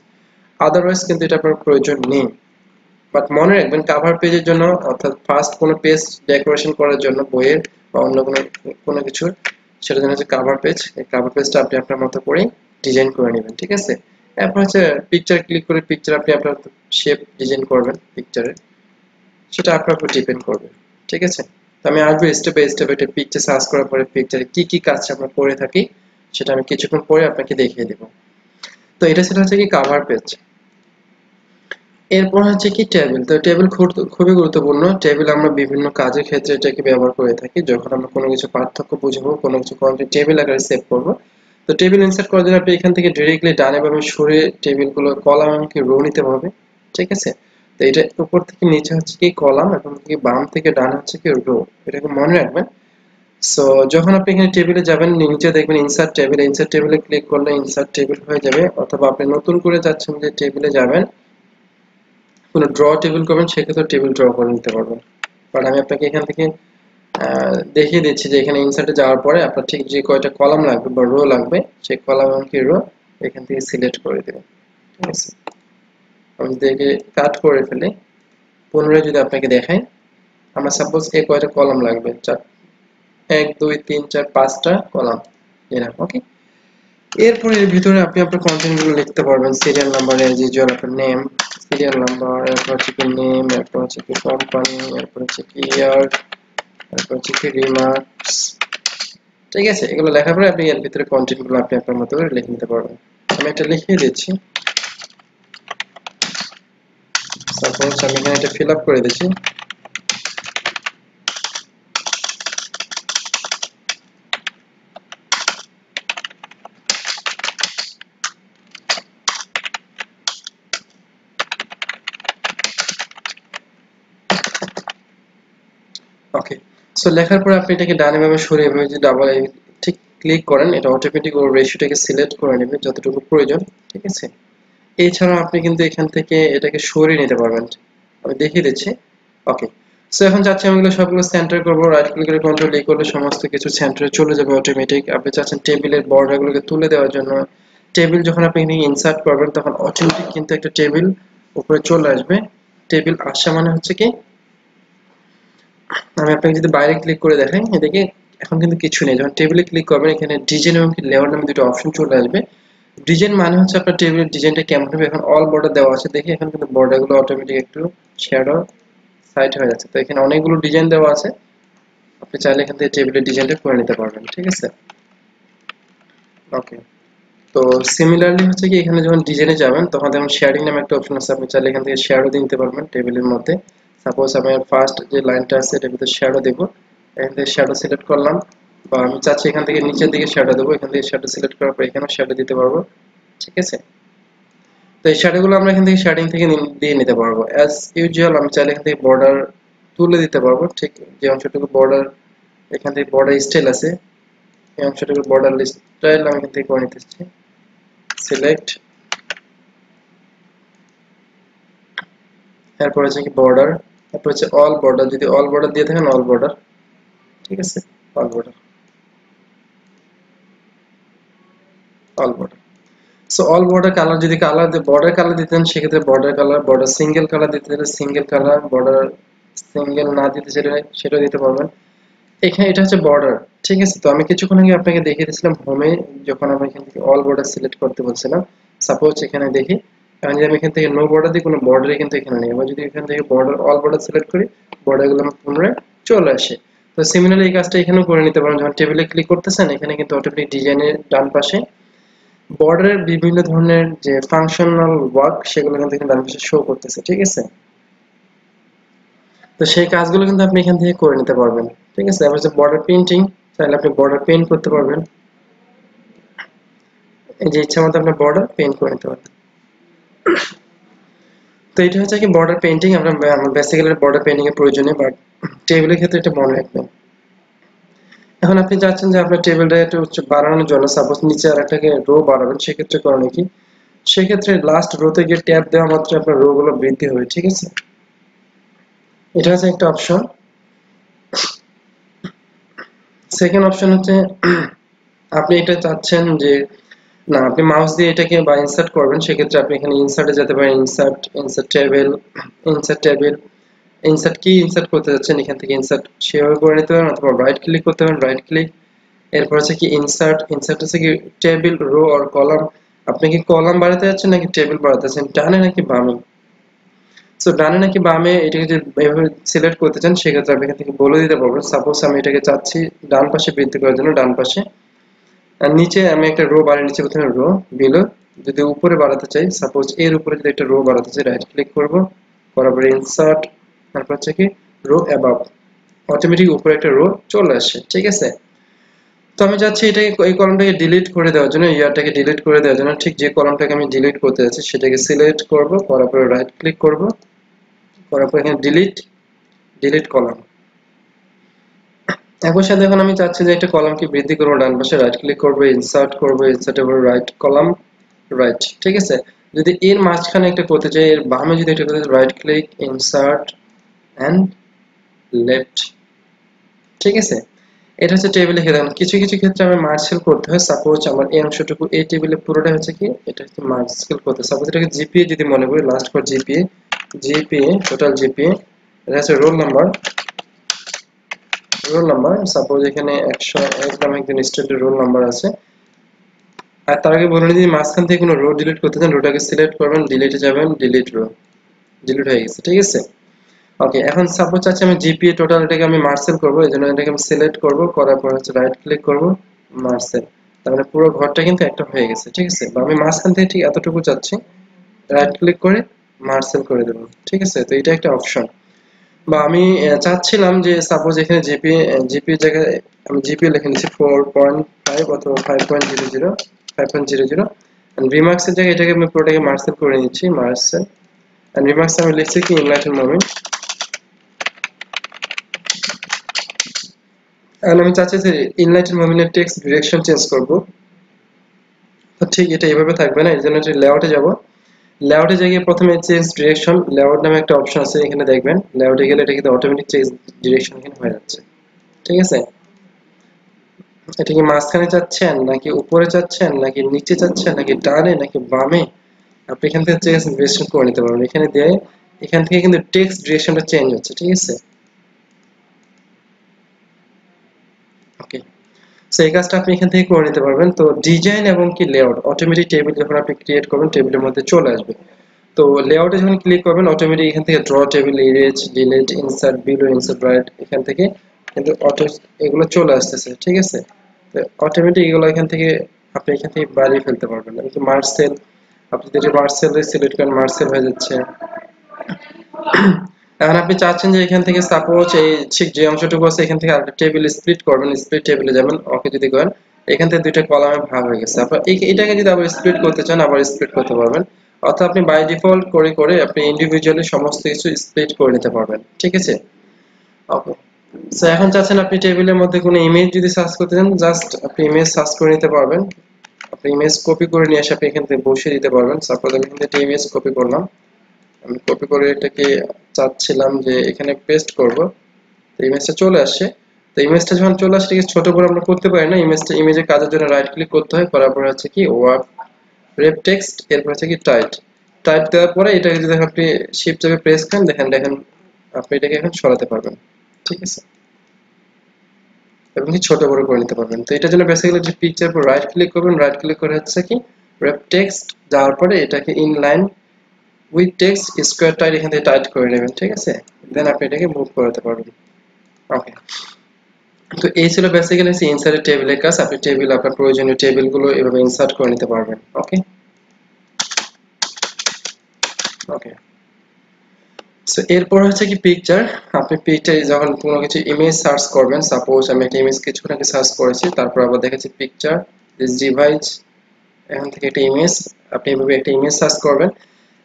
আদারওয়াইজ কিন্তু এটা আপনার প্রয়োজন নেই। বাট মনে রাখবেন কাভার পেজের জন্য, অর্থাৎ ফার্স্ট কোনো পেজ ডেকোরেশন করার জন্য বইয়ের বা অন্য কোনো কোনো কিছুর, সেটার জন্য হচ্ছে কাভার পেজ। এই কাভার পেজটা আপনি আপনার মতো করেই ডিজাইন করে নেবেন, ঠিক আছে। এরপর হচ্ছে পিকচার ক্লিক করে পিকচার আপনি আপনার শেপ ডিজাইন করবেন পিকচারের, সেটা আপনার উপর ডিপেন্ড করবে, ঠিক আছে। তো আমি আসবো স্টেপ বাই স্টেপ একটা পিকচার সার্চ করার পরে পিকচারে কি কি কাজ আমরা করে থাকি সেটা আমি কিছুক্ষণ পরে আপনাকে দেখিয়ে দেব। তো এটা সেটা হচ্ছে কি কাভার পেজ। এরপর হচ্ছে কি টেবিল। তো টেবিল খুবই গুরুত্বপূর্ণ। টেবিল আমরা বিভিন্ন কাজের ক্ষেত্রে এটাকে ব্যবহার করে থাকি, যখন আমরা কোনো কিছু পার্থক্য বুঝবো, কোনো কিছু কন্টেন্ট টেবিল আকারে সেভ করব। তো টেবিল ইনসার্ট করার জন্য আপনি এখান থেকে ডিরেক্টলি ডানে বামে সরে টেবিলগুলো কলাম এমনকি রো নিতে হবে, ঠিক আছে। তো এটা উপর থেকে নিচে হচ্ছে কি কলাম, এবং থেকে বাম থেকে ডান হচ্ছে কি রো, এটাকে মনে রাখবেন। সো যখন আপনি এখানে টেবিলে যাবেন নিচে দেখবেন ইনসার্ট টেবিল, ইনসার্ট টেবিলে ক্লিক করলে ইনসার্ট টেবিল হয়ে যাবে, অথবা আপনি নতুন করে যাচ্ছেন যে টেবিলে যাবেন, কোনো ড্র টেবিল করবেন সেক্ষেত্রে টেবিল ড্র করে নিতে পারবেন। বাট আমি আপনাকে এখান থেকে দেখিয়ে দিচ্ছি যে এখানে ইনসার্টে যাওয়ার পরে আপনার ঠিক যে কয়টা কলাম লাগবে বা রো লাগবে সেই কলাম এবং কি রো এখান থেকে সিলেক্ট করে দেবেন, ঠিক আছে। আমি যদি কাট করে ফেলি, পুনরায় যদি আপনাকে দেখাই, আমরা সাপোজ এই কয়টা কলাম লাগবে, 1 2 3 4 5টা কলাম এরকম, ওকে। এরপরে এর ভিতরে আপনি আপনার কন্টেন্ট গুলো লিখতে পারবেন, সিরিয়াল নাম্বার, এজ ইউজুয়াল আপনার নেম, সিরিয়াল নাম্বার, এরপর হচ্ছে কি নেম, এরপর হচ্ছে কি কোম্পানি, এরপর হচ্ছে কি ইয়ার, এরপর হচ্ছে কি রিমার্কস, ঠিক আছে। এগুলো লেখার পরে আপনি এর ভিতরে কন্টেন্ট গুলো আপনি আপনার মতো করে লিখে নিতে পারবেন। আমি এটা লিখিয়ে দিচ্ছি, সাপোজ আমি এখানে এটা ফিল আপ করে দিচ্ছি। ওকে, সো লেখার পরে আপনি এটাকে ডানে বামে সরিয়ে এভাবে যদি ডাবল ঠিক ক্লিক করেন, এটা অটোমেটিক ওর রেশিওটাকে সিলেক্ট করে নেবে যতটুকু প্রয়োজন, ঠিক আছে। এছাড়া আপনি কিন্তু এখান থেকে এটাকে সরিয়ে নিতে পারবেন, আমি দেখিয়ে দিচ্ছি। ওকে, সো এখন যাচ্ছি আমি এগুলো সবগুলো সেন্টার করবো, রাইট ক্লিক করে কন্ট্রোল ই করলে সমস্ত কিছু সেন্টারে চলে যাবে অটোমেটিক। আপনি চাচ্ছেন টেবিলের বর্ডারগুলোকে তুলে দেওয়ার জন্য, টেবিল যখন আপনি এখানে ইনসার্ট করবেন তখন অটোমেটিক কিন্তু একটা টেবিল উপরে চলে আসবে। টেবিল আসা মানে হচ্ছে কি, আমি আপনাকে যদি বাইরে ক্লিক করে দেখাই, এদিকে এখন কিন্তু কিছু নেই। যখন টেবিলে ক্লিক করবেন এখানে ডিজাইন এবং লেয়ার নামে দুটো অপশন চলে আসবে। ডিজাইন মানে হচ্ছে আপনার টেবিলের ডিজাইনটা কেমন হবে। এখন অল বর্ডার দেওয়া আছে, দেখি এখন কিন্তু বর্ডারগুলো অটোমেটিক একটু শ্যাডো সাইড হয়ে যাচ্ছে। তো এখানে অনেকগুলো ডিজাইন দেওয়া আছে, আপনি চাইলে এখান থেকে টেবিলের ডিজাইনটা করে নিতে পারবেন, ঠিক আছে। ওকে, তো সিমিলারলি হচ্ছে কি এখানে যখন ডিজাইনে যাবেন তখন যেমন শেয়ারিং নামে একটা অপশন আছে, আপনি চাইলে এখান থেকে শ্যাডো দিতে পারবেন টেবিলের মধ্যে। সাপোজ আমি ফার্স্ট যে লাইনটা আছে এটার ভিতরে শ্যাডো দেব, এখান থেকে শ্যাডো সিলেক্ট করলাম, বা আমি চাচ্ছি এখান থেকে নিচের দিকে শ্যাডো দেবো, এখান থেকে শ্যাডো সিলেক্ট করার পর এখানেও শ্যাডো দিতে পারবো, ঠিক আছে। তো এই শ্যাডোগুলো আমরা এখান থেকে শেডিং থেকে দিয়ে নিতে পারবো। অ্যাজ ইউজুয়াল আমি চাইলে এখান থেকে বর্ডার তুলে দিতে পারবো, ঠিক যে অংশটুকু বর্ডার, এখান থেকে বর্ডার স্টাইল আছে, এই অংশটুকু বর্ডার স্টাইল আমি এখান থেকে করে নিতেছি, সিলেক্ট। এরপর হচ্ছে কি বর্ডার, তারপর হচ্ছে অল বর্ডার, যদি অল বর্ডার দিয়ে থাকেন অল বর্ডার, ঠিক আছে, all border, all border. So all border colour, যদি কালার বর্ডার কালার দিতেন সেক্ষেত্রে border colour, border single colour দিতে চাইলে সিঙ্গেল কালার, বর্ডার সিঙ্গেল না দিতে চাইলে সেটা দিতে পারবেন। এখানে এটা হচ্ছে বর্ডার, ঠিক আছে। তো আমি কিছুক্ষণ আগে আপনাকে দেখিয়ে দিয়েছিলাম হোমে, যখন আমি এখান থেকে অল বর্ডার সিলেক্ট করতে বলছিলাম। সাপোজ এখানে দেখি, এখন যদি আমি এখান থেকে নো বর্ডার দিই কোনো বর্ডারই কিন্তু এখানে নেই। এবার যদি এখান থেকে বর্ডার অল বর্ডার সিলেক্ট করি, বর্ডারগুলো আমার পুনরায় চলে আসে। তো সিমিলারলি এই কাজটা এখানেও করে নিতে পারেন। যখন টেবিলে ক্লিক করতেছেন এখানে কিন্তু অটোমেটিক ডিজাইনের ডান পাশে বর্ডারের বিভিন্ন ধরনের যে ফাংশনাল ওয়ার্ক সেগুলো কিন্তু এখানে ডান পাশে শো করতেছে, ঠিক আছে। তো সেই কাজগুলো কিন্তু আপনি এখান থেকে করে নিতে পারবেন, ঠিক আছে। আবার যে বর্ডার পেইন্টিং, চাইলে আপনি বর্ডার পেইন্ট করতে পারবেন, এই যে ইচ্ছা মতো আপনি বর্ডার পেইন্ট করে নিতে পারবেন। তো এটা হচ্ছে কি বর্ডার পেইন্টিং, আমরা বেসিক্যালি বর্ডার পেইন্টিং এর প্রয়োজনীয়, বাট টেবিলের ক্ষেত্রে এটা মনে রাখবেন। এখন আপনি চাচ্ছেন যে আপনার টেবিলটা একটু বাড়ানোর জন্য, সাপোজ নিচে আরেকটাকে রো বাড়াবেন, সেক্ষেত্রে করেন কি, সেক্ষেত্রে লাস্ট রোতে গিয়ে ট্যাব দেওয়া মাত্র আপনার রো গুলো বৃদ্ধি হবে, ঠিক আছে। এটা হচ্ছে একটা অপশন। সেকেন্ড অপশন হচ্ছে আপনি এটা চাচ্ছেন যে না, আপনি মাউস দিয়ে এটাকে বা ইনসার্ট করবেন, সেক্ষেত্রে আপনি এখানে ইনসার্টে যেতে পারেন, insert table, insert table, insert কি ইনসার্ট করতে যাচ্ছেন এখান থেকে ইনসার্ট সেভাবে করে নিতে পারেন, অথবা রাইট ক্লিক করতে পারেন, রাইট ক্লিক, এরপর হচ্ছে কি ইনসার্ট হচ্ছে কি টেবিল, রো আর কলাম। আপনি কি কলাম বাড়াতে যাচ্ছেন নাকি টেবিল বাড়াতে যাচ্ছেন, ডানে নাকি বামে? সো ডানে নাকি বামে এটাকে যদি এভাবে সিলেক্ট করতে চান, সেক্ষেত্রে আপনি এখান থেকে বলে দিতে পারবেন, সাপোজ আমি এটাকে চাচ্ছি ডান পাশে বৃদ্ধি করার জন্য, ডান পাশে। আর নিচে আমি একটা রো বাড়িয়ে নিচ্ছি, প্রথমে রো, বিলো। যদি উপরে বাড়াতে চাই, সাপোজ এর উপরে যদি একটা রো বাড়াতে চাই, রাইট ক্লিক করব, করার পরে ইনসার্ট, তারপর হচ্ছে কি রো অ্যাবাভ, অটোমেটিক উপরে একটা রো চলে আসে, ঠিক আছে। তো আমি চাচ্ছি এটাকে, এই কলামটাকে ডিলিট করে দেওয়ার জন্য, ইয়ারটাকে ডিলিট করে দেওয়ার জন্য, ঠিক যে কলামটাকে আমি ডিলিট করতে যাচ্ছি সেটাকে সিলেক্ট করব, করার পরে রাইট ক্লিক করব, করার পরে এখানে ডিলিট কলাম। একই সাথে এখন আমি চাচ্ছি যে একটা কলামকে বৃদ্ধি করবো, ডান পাশে রাইট ক্লিক করবো, ইনসার্টের পরে রাইট কলাম, রাইট, ঠিক আছে। যদি এর মাঝখানে একটা করতে চাই, এর বামে যদি একটা করতে চাই, right click, insert and left, ঠিক আছে। এটা হচ্ছে টেবিলে ক্ষেত্রে। কিছু কিছু ক্ষেত্রে আমার মার্জ সেল করতে হয়, সাপোজ আমার এই অংশটুকু এই টেবিলে পুরোটা হচ্ছে কি, এটা হচ্ছে মার্জ সেল করতে, সাপোজ এটাকে জিপিএ যদি মনে করি, last for GPA total GPA, এটা হচ্ছে রোল নাম্বার, সাপোজ এখানে 101 নামে একজন স্টুডেন্টের রোল নাম্বার আছে। আর তার আগে বলে নিই, মাঝখান থেকে কোনো রো ডিলিট করতে চান, রোটাকে সিলেক্ট করবেন, ডিলিটে যাবেন, ডিলিট রো, ডিলিট হয়ে গেছে, ঠিক আছে। ওকে, এখন সাপোজ আছে আমি জিপিএ টোটাল এটাকে আমি মার্সেল করব, এজন্য এটাকে আমি সিলেক্ট করব, করার পর হচ্ছে রাইট ক্লিক করব, মার্সেল, তার মানে পুরো ঘরটা কিন্তু একটা হয়ে গেছে, ঠিক আছে। বা আমি মাঝখান থেকে ঠিক এতটুকু চাচ্ছি, রাইট ক্লিক করে মার্সেল করে দেব, ঠিক আছে। তো এটা একটা অপশন। বা আমি চাচ্ছিলাম যে সাপোজ এখানে জিপিএ জায়গায় আমি জিপিএ লিখে নিচ্ছি 4.5 অথবা 5.00 এন্ড রিমার্কস এর জায়গায় এটাকে আমি পুরোটাকে মার্সেল করে নিচ্ছি, মার্সেল এন্ড রিমার্কস আমি লিখছি কি ইনলাইটেন মোমেন্ট। এখন আমি চাচ্ছি যে ইনলাইটেন মোমেন্টের টেক্সট ডিরেকশন চেঞ্জ করব। তো ঠিক এটা এইভাবে থাকবে না, এর জন্য লেআউটে যাব, লেআউটে গিয়ে প্রথমে চেঞ্জ ডিরেকশন, লেআউট নামে একটা অপশন আছে, এখানে দেখবেন লেআউটে গেলে এটা কিন্তু অটোমেটিক চেঞ্জ ডিরেকশন এখানে হয়ে যাচ্ছে, ঠিক আছে। এটা কি মাঝখানে চাচ্ছেন নাকি উপরে চাচ্ছেন নাকি নিচে চাচ্ছেন নাকি ডানে নাকি বামে, আপনি এখান থেকে চেঞ্জ ডিরেকশন করে নিতে পারবেন, এখানে দিয়ে এখান থেকে কিন্তু টেক্সট ডিরেকশনটা চেঞ্জ হচ্ছে, ঠিক আছে। ওকে, সো এই কাজটা আপনি এখান থেকে করে নিতে পারবেন। তো ডিজাইন এবং কি লেআউট, অটোমেটিক টেবিল যখন আপনি ক্রিয়েট করবেন টেবিলের মধ্যে চলে আসবে। তো লেআউটে যখন ক্লিক করবেন, অটোমেটিক এখান থেকে draw table, erase, delete, insert, below, insert, right, এখান থেকে কিন্তু অটো এগুলো চলে আসতেছে, ঠিক আছে। তো অটোমেটিক এগুলো এখান থেকে আপনি এখান থেকে বাড়িয়ে ফেলতে পারবেন। কিন্তু মার্সেল, আপনি যদি মার্সেল সিলেক্ট করেন, মার্সেল হয়ে যাচ্ছে। এখন আপনি চাচ্ছেন যে এখান থেকে সাপোজ এই ঠিক যে অংশটুকু আছে এখান থেকে আরেকটা টেবিল স্প্লিট করবেন, স্প্লিট টেবিলে যাবেন, ওকে যদি করেন, এখান থেকে দুইটা কলামে ভাগ হয়ে গেছে। আপনার এটাকে যদি আবার স্প্লিট করতে চান, আবার স্প্লিট করতে পারবেন, অর্থাৎ আপনি বাই ডিফল্ট করে করে আপনি ইন্ডিভিজুয়ালি সমস্ত কিছু স্প্লিট করে নিতে পারবেন, ঠিক আছে। ওকে, সো এখন চাচ্ছেন আপনি টেবিলের মধ্যে কোনো ইমেজ যদি সার্চ করতে চান, জাস্ট আপনি ইমেজ সার্চ করে নিতে পারবেন। আপনি ইমেজ কপি করে নিয়ে এসে আপনি এখান থেকে বসিয়ে দিতে পারবেন। সাপোজ আমি এখান থেকে ইমেজ কপি করলাম, আমি কপি করে এটাকে চাচ্ছিলাম যে এখানে পেস্ট করব, তো ইমেজটা চলে আসছে। তো ইমেজটা যখন চলে আসে এটাকে ছোট করে আমরা করতে পারি না, ইমেজের কাজের জন্য রাইট ক্লিক করতে হয়, করার পরে হচ্ছে কি ওয়ার্ক রেপ টেক্সট, এরপর হচ্ছে কি টাইট, টাইট দেওয়ার পরে এটাকে যদি আপনি শিফট চেপে প্রেস করেন, দেখেন দেখেন আপনি এটাকে এখন সরাতে পারবেন, ঠিক আছে, এবং কি ছোট বড় করে নিতে পারবেন। তো এটার জন্য বেসিক্যালি যে পিকচার উপর রাইট ক্লিক করবেন, রাইট ক্লিক করে হচ্ছে কি রেপ টেক্সট, যাওয়ার পরে এটাকে inline with text square tight এখান থেকে টাইট করে নেবেন, ঠিক আছে। দেন আপনি এটাকে মুভ করতে পারবেন। ওকে, তো এই ছিল বেসিক্যালি ইনসার্টের টেবিলের কাজ। আপনি টেবিল, আপনার প্রয়োজনীয় টেবিলগুলো এভাবে ইনসার্ট করে নিতে পারবেন। ওকে ওকে, সো এরপর হচ্ছে কি পিকচার। আপনি পিকচার যখন কোনো কিছু ইমেজ সার্চ করবেন, সাপোজ আমি একটা ইমেজ কিছুক্ষণ আগে সার্চ করেছি, তারপর আবার দেখেছি পিকচার, দিস ডিভাইস, এখান থেকে একটা ইমেজ, আপনি এভাবে একটা ইমেজ সার্চ করবেন।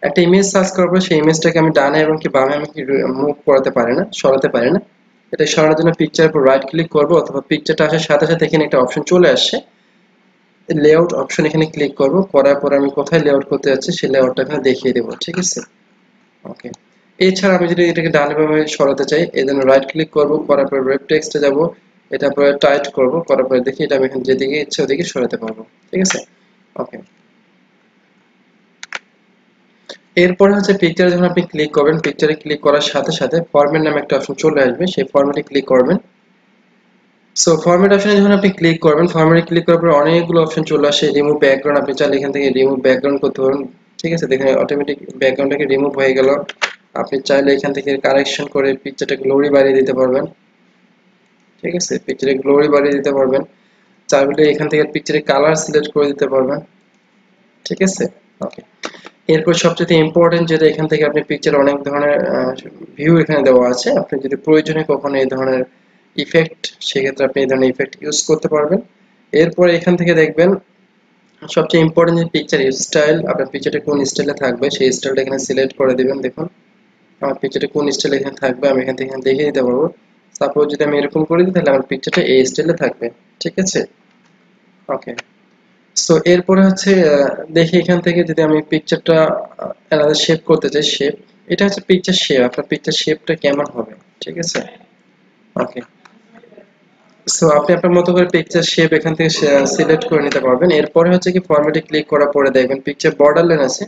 একটা ইমেজ সার্চ করবো, সেই ইমেজটাকে আমি ডানে এবং কি বামে আমি কি মুভ করাতে পারি না, সরাতে পারি না। এটা সরানোর জন্য পিকচারের উপর রাইট ক্লিক করবো, অথবা পিকচারটা আসার সাথে সাথে এখানে একটা অপশন চলে আসছে, লেআউট অপশন, এখানে ক্লিক করব। করার পর আমি কোথায় লেআউট করতে যাচ্ছি সেই লেআউটটা এখানে দেখিয়ে দেবো, ঠিক আছে। ওকে, এছাড়া আমি যদি এটাকে ডানে বামে সরাতে চাই, এই জন্য রাইট ক্লিক করব, করার পর ওয়েব টেক্সটে যাব, এটা পরে টাইট করব, করার পরে দেখি এটা আমি এখানে যেদিকে ইচ্ছে ওদিকে সরাতে পারবো, ঠিক আছে। ওকে, এরপরে হচ্ছে পিকচারে যখন আপনি ক্লিক করবেন, পিকচারে ক্লিক করার সাথে সাথে ফরম্যাট নামে একটা অপশন চলে আসবে, সেই ফরম্যাটে ক্লিক করবেন। সো ফরম্যাট অপশনে যখন আপনি ক্লিক করবেন, ফরম্যাটে ক্লিক করার পর অনেকগুলো অপশন চলে আসে। রিমুভ ব্যাকগ্রাউন্ড, আপনি চাইলে এখান থেকে রিমুভ ব্যাকগ্রাউন্ড করতে পারেন, ঠিক আছে। দেখেন অটোমেটিক ব্যাকগ্রাউন্ডটাকে রিমুভ হয়ে গেল। আপনি চাইলে এখান থেকে কারেকশন করে পিকচারটা গ্লোরি বাড়িয়ে দিতে পারবেন, ঠিক আছে। পিকচারে গ্লোরি বাড়িয়ে দিতে পারবেন, চাইলে এখান থেকে পিকচারে কালার সিলেক্ট করে দিতে পারবেন, ঠিক আছে। ওকে, এরপর সবচেয়ে ইম্পর্টেন্ট যেটা, এখান থেকে আপনি পিকচার অনেক ধরনের ভিউ এখানে দেওয়া আছে। আপনি যদি প্রয়োজনে কখনো এই ধরনের ইফেক্ট, সেক্ষেত্রে আপনি এই ধরনের ইফেক্ট ইউজ করতে পারবেন। এরপর এখান থেকে দেখবেন সবচেয়ে ইম্পর্টেন্ট যে পিকচার স্টাইল, আপনার পিকচারটা কোন স্টাইলে থাকবে সেই স্টাইলটা এখানে সিলেক্ট করে দিবেন। দেখুন আমার পিকচারটা কোন স্টাইলে এখানে থাকবে আমি এখান থেকে দেখিয়ে দিতে পারবো। সাপোজ যদি আমি এরকম করে দিই, তাহলে আমার পিকচারটা এই স্টাইলে থাকবে, ঠিক আছে। ওকে, সো এরপরে হচ্ছে দেখি এখান থেকে যদি আমি পিকচারটা আলাদা শেপ করতে চাই, শেপ, এটা হচ্ছে পিকচার শেপ, আপনার পিকচার শেপটা কেমন হবে, ঠিক আছে। ওকে, সো আপনি আপনার মতো করে পিকচার শেপ এখান থেকে সিলেক্ট করে নিতে পারবেন। এরপরে হচ্ছে কি ফরম্যাটে ক্লিক করার পরে দেখবেন পিকচার বর্ডার লাইন আছে,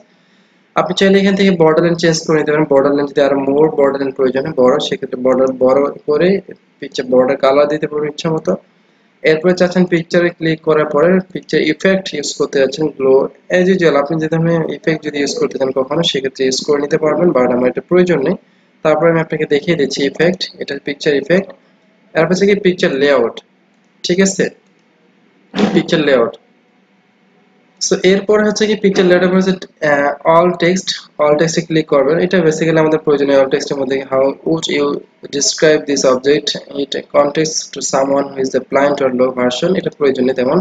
আপনি চাইলে এখান থেকে বর্ডার লাইন চেঞ্জ করে নিতে পারেন। বর্ডার লাইন যদি আরো মোর বর্ডার লাইন প্রয়োজন হয় বড়, সেক্ষেত্রে বর্ডার বড় করে পিকচার বর্ডার কালার দিতে পারবেন ইচ্ছা মতো। এরপরে চাচ্ছেন পিকচারে ক্লিক করার পরে পিকচার ইফেক্ট ইউজ করতে যাচ্ছেন, গ্লো, এজ ইউজুয়াল আপনি যে ধরনের ইফেক্ট যদি ইউজ করতে চান কখনো, সেক্ষেত্রে ইউজ করে নিতে পারবেন, বাট আমার এটা প্রয়োজন নেই। তারপরে আমি আপনাকে দেখিয়ে দিচ্ছি ইফেক্ট, এটা পিকচার ইফেক্ট। এরপর হচ্ছে কি পিকচার লেআউট, ঠিক আছে, পিকচার লেআউট। সো এরপর হচ্ছে কি পিকচার লেআউটের পরে অল টেক্সটে ক্লিক করবেন। এটা বেসিক্যালি আমাদের প্রয়োজনীয়। অল টেক্সটের মধ্যে how would you describe this object it context to someone who is the blind or low version, এটা প্রয়োজনীয় তেমন।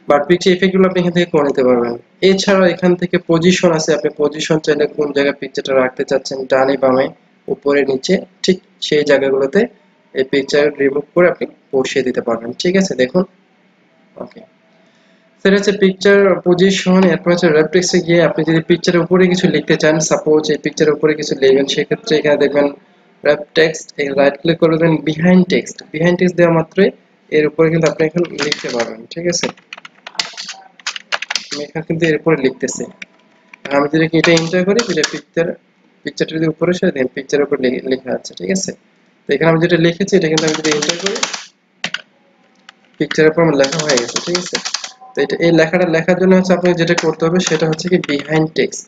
বাট পিকচার ইফেক্টগুলো আপনি এখান থেকে করে নিতে পারবেন। এছাড়াও এখান থেকে পজিশন আছে, আপনি পজিশন চাইলে কোন জায়গায় পিকচারটা রাখতে চাচ্ছেন, ডানে বামে উপরে নিচে, ঠিক সেই জায়গাগুলোতে এই পিকচার রিমুভ করে আপনি বসিয়ে দিতে পারবেন, ঠিক আছে। দেখুন, ওকে, সেটা হচ্ছে পিকচার পজিশন। এরপর হচ্ছে রেপ টেক্সটে গিয়ে আপনি যদি পিকচারের উপরে কিছু লিখতে চান, সাপোজ এই পিকচারের উপরে কিছু লিখবেন, সেক্ষেত্রে এখানে দেখবেন রেপ টেক্সট, রাইট ক্লিক করবেন, বিহাইন্ড টেক্সট, বিহাইন্ড টেক্সট দেওয়া মাত্রই এর উপরে কিন্তু আপনি এখন লিখতে পারবেন, ঠিক আছে। আমি এখানে কিন্তু এর উপরে লিখতেছি। আর আমি যদি এটা এন্টার করি, যেটা পিকচারটা যদি উপরে সরে দেন, পিকচারের উপর লেখা আছে, ঠিক আছে। তো এখানে আমি যেটা লিখেছি এটা কিন্তু আমি যদি এন্টার করি, পিকচারের উপর আমার লেখা হয়ে গেছে, ঠিক আছে। তো এটা এই লেখাটা লেখার জন্য হচ্ছে আপনাকে যেটা করতে হবে সেটা হচ্ছে কি বিহাইন্ড টেক্সট।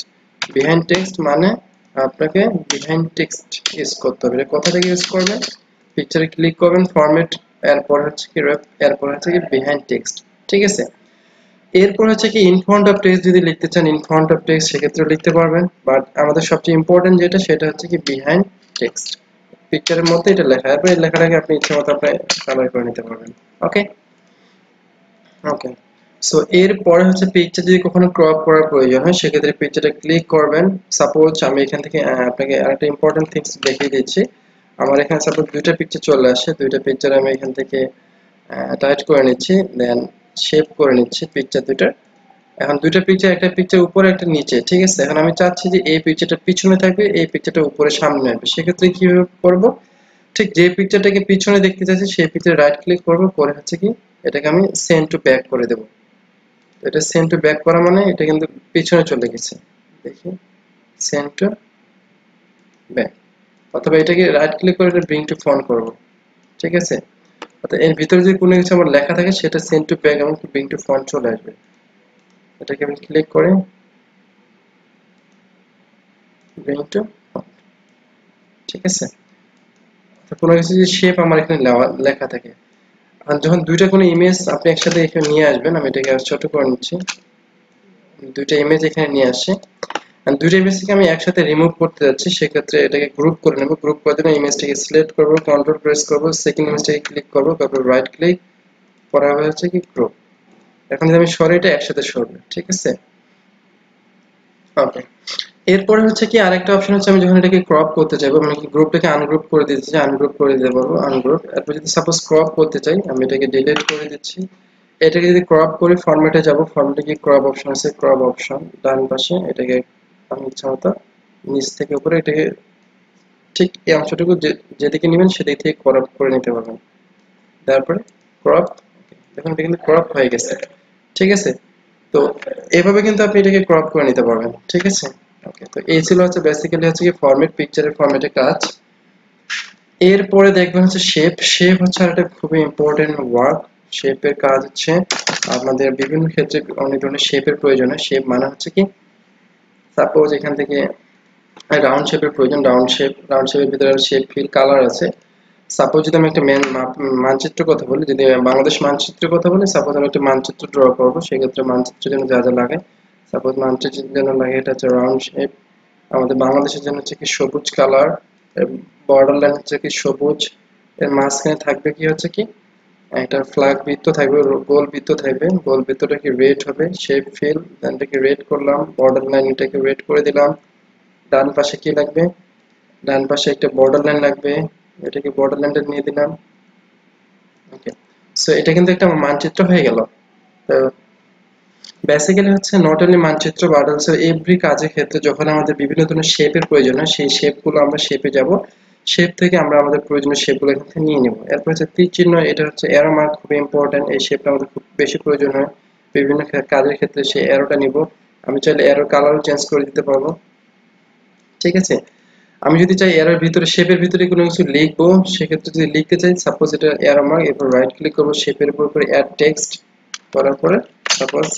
বিহাইন্ড টেক্সট মানে আপনাকে বিহাইন্ড টেক্সট ইউজ করতে হবে। এটা কোথা থেকে ইউজ করবেন, পিকচারে ক্লিক করবেন, ফরম্যাট, এরপর হচ্ছে কি এরপর হচ্ছে কি বিহাইন্ড টেক্সট, ঠিক আছে। এরপর হচ্ছে কি ইন ফ্রন্ট অফ টেক্সট যদি লিখতে চান, ইন ফ্রন্ট অফ টেক্সট সেক্ষেত্রে লিখতে পারবেন, বাট আমাদের সবচেয়ে ইম্পর্টেন্ট যেটা সেটা হচ্ছে কি বিহাইন্ড টেক্সট। পিকচারের মধ্যে এটা লেখা, এরপর এই লেখাটাকে আপনি ইচ্ছা মতো আপনি কালার করে নিতে পারবেন। ওকে, ওকে, সো এরপরে হচ্ছে পিকচার যদি কখনো ক্রপ করার প্রয়োজন হয়, সেক্ষেত্রে পিকচারে ক্লিক করবেন। সাপোজ আমি এখান থেকে আপনাকে আরেকটা ইম্পর্টেন্ট থিংস দেখিয়ে দিচ্ছি। আমার এখানে সাপোজ দুইটা পিকচার চলে আসে, দুইটা পিকচার আমি এখান থেকে টাইট করে নিচ্ছি, দেন শেপ করে নিচ্ছি পিকচার দুইটা। এখন দুইটা পিকচার, একটা পিকচার উপরে একটা নিচে, ঠিক আছে। এখন আমি চাচ্ছি যে এই পিকচারটা পিছনে থাকবে, এই পিকচারটা উপরে সামনে আসবে, সেক্ষেত্রে কিভাবে করব, ঠিক যে পিকচারটাকে পিছনে দেখতে চাচ্ছি সেই পিকচারে রাইট ক্লিক করব, করে হচ্ছে কি এটাকে আমি সেন্ড টু ব্যাক করে দেব। এটা সেন্ড টু ব্যাক করা মানে এটা কিন্তু পিছনে চলে গেছে, দেখি, সেন্ড টু ব্যাক। অথবা এটাকে রাইট ক্লিক করে এটা ব্রিং টু ফ্রন্ট করব, ঠিক আছে। অর্থাৎ এর ভিতরে যদি কোনো কিছু আমার লেখা থাকে সেটা সেন্ড টু ব্যাক এবং ব্রিং টু ফ্রন্ট চলে আসবে। এটাকে আমি ক্লিক করে ব্রিং টু ফ্রন্ট, ঠিক আছে। তো কোনো কিছু যে শেপ আমার এখানে লেখা থাকে, আর যখন দুইটা কোনো ইমেজ আপনি একসাথে এখানে নিয়ে আসবেন, আমি এটাকে ছোট করে নিচ্ছি, দুইটা ইমেজ এখানে নিয়ে আসি, আর দুইটা ইমেজকে আমি একসাথে রিমুভ করতে যাচ্ছি, সেক্ষেত্রে এটাকে গ্রুপ করে নেব। গ্রুপ করার জন্য ইমেজটাকে সিলেক্ট করব, কন্ট্রোল প্রেস করব, সেকেন্ড ইমেজটাকে ক্লিক করব, তারপর রাইট ক্লিক করা হয়েছে কি গ্রুপ। এখন যদি আমি সরি, এটা একসাথে সরবে, ঠিক আছে। ওকে, এরপরে হচ্ছে কি আরেকটা অপশন হচ্ছে আমি যখন এটাকে ক্রপ করতে চাইবো মানে কি গ্রুপটাকে আনগ্রুপ করে দিতে চাই আনগ্রুপ করে দিতে পারবো আনগ্রুপ। এরপর যদি সাপোজ ক্রপ করতে চাই আমি এটাকে ডিলিট করে দিচ্ছি। এটাকে যদি ক্রপ করি ফরম্যাটে যাব, ফরম্যাটে গিয়ে ক্রপ অপশন আছে, ক্রপ অপশন ডান পাশে এটাকে আমি ইচ্ছা মতো নিচ থেকে উপরে এটাকে ঠিক এই অংশটুকু যেদিকে নেবেন সেদিক থেকে ক্রপ করে নিতে পারবেন। তারপরে ক্রপ, দেখুন এটা কিন্তু ক্রপ হয়ে গেছে। ঠিক আছে, তো এভাবে কিন্তু আপনি এটাকে ক্রপ করে নিতে পারবেন। ঠিক আছে, ওকে। তো এই ছিল হচ্ছে বেসিক্যালি হচ্ছে কি ফরম্যাট, পিকচারের ফরম্যাটে কাজ। এরপরে দেখবেন হচ্ছে শেপ। শেপ হচ্ছে একটা খুবই ইম্পর্টেন্ট ওয়ার্ক। শেপের কাজ হচ্ছে আমাদের বিভিন্ন ক্ষেত্রে অনেক ধরনের শেপের প্রয়োজন হয়। শেপ মানে হচ্ছে কি সাপোজ এখান থেকে রাউন্ড শেপের প্রয়োজন, রাউন্ড শেপের ভিতরে শেপ ফিল কালার আছে। সাপোজ যদি আমি একটা মানচিত্রের কথা বলি, যদি বাংলাদেশ মানচিত্রের কথা বলি, সাপোজ আমি একটা মানচিত্র ড্র করবো, সেক্ষেত্রে মানচিত্রের জন্য যা যা লাগে, সাপোজ মানচিত্রের জন্য লাগে এটা হচ্ছে রাউন্ড শেপ। আমাদের বাংলাদেশের জন্য হচ্ছে কি সবুজ কালার, বর্ডার লাইন হচ্ছে কি সবুজ, এর মাঝখানে থাকবে কি হচ্ছে কি একটা ফ্ল্যাগ বৃত্ত থাকবে, গোল বৃত্ত থাকবে, গোল বৃত্তটা কি রেড হবে, শেপ ফিল এটাকে রেড করলাম, বর্ডার লাইন এটাকে রেড করে দিলাম। ডান পাশে কি লাগবে, ডান পাশে একটা বর্ডার লাইন লাগবে, এটাকে বর্ডার লাইনটা নিয়ে দিলাম। ওকে, সো এটা কিন্তু একটা মানচিত্র হয়ে গেল। তো বেসিক্যালি হচ্ছে নট অনলি মানচিত্র বাট অলসো এভরি কাজের ক্ষেত্রে যখন আমাদের বিভিন্ন ধরনের শেপের প্রয়োজন হয় সেই শেপগুলো আমরা শেপে যাব, শেপ থেকে আমরা আমাদের প্রয়োজনীয় শেপগুলো এখান থেকে নিয়ে নেব। এরপর হচ্ছে তীর চিহ্ন, এটা হচ্ছে অ্যারো মার্ক, খুবই ইম্পর্টেন্ট। এই শেপটা আমাদের খুব বেশি প্রয়োজন হয় বিভিন্ন কাজের ক্ষেত্রে, সেই অ্যারোটা নিব। আমি চাইলে অ্যারোর কালারও চেঞ্জ করে দিতে পারবো। ঠিক আছে, আমি যদি চাই এরোর ভিতরে শেপের ভিতরে কোনো কিছু লিখবো, সেক্ষেত্রে যদি লিখতে চাই সাপোজ এটা এরো মার্ক, এরপর রাইট ক্লিক করবো শেপের উপর করে অ্যাড টেক্সট করার পরে সাপোজ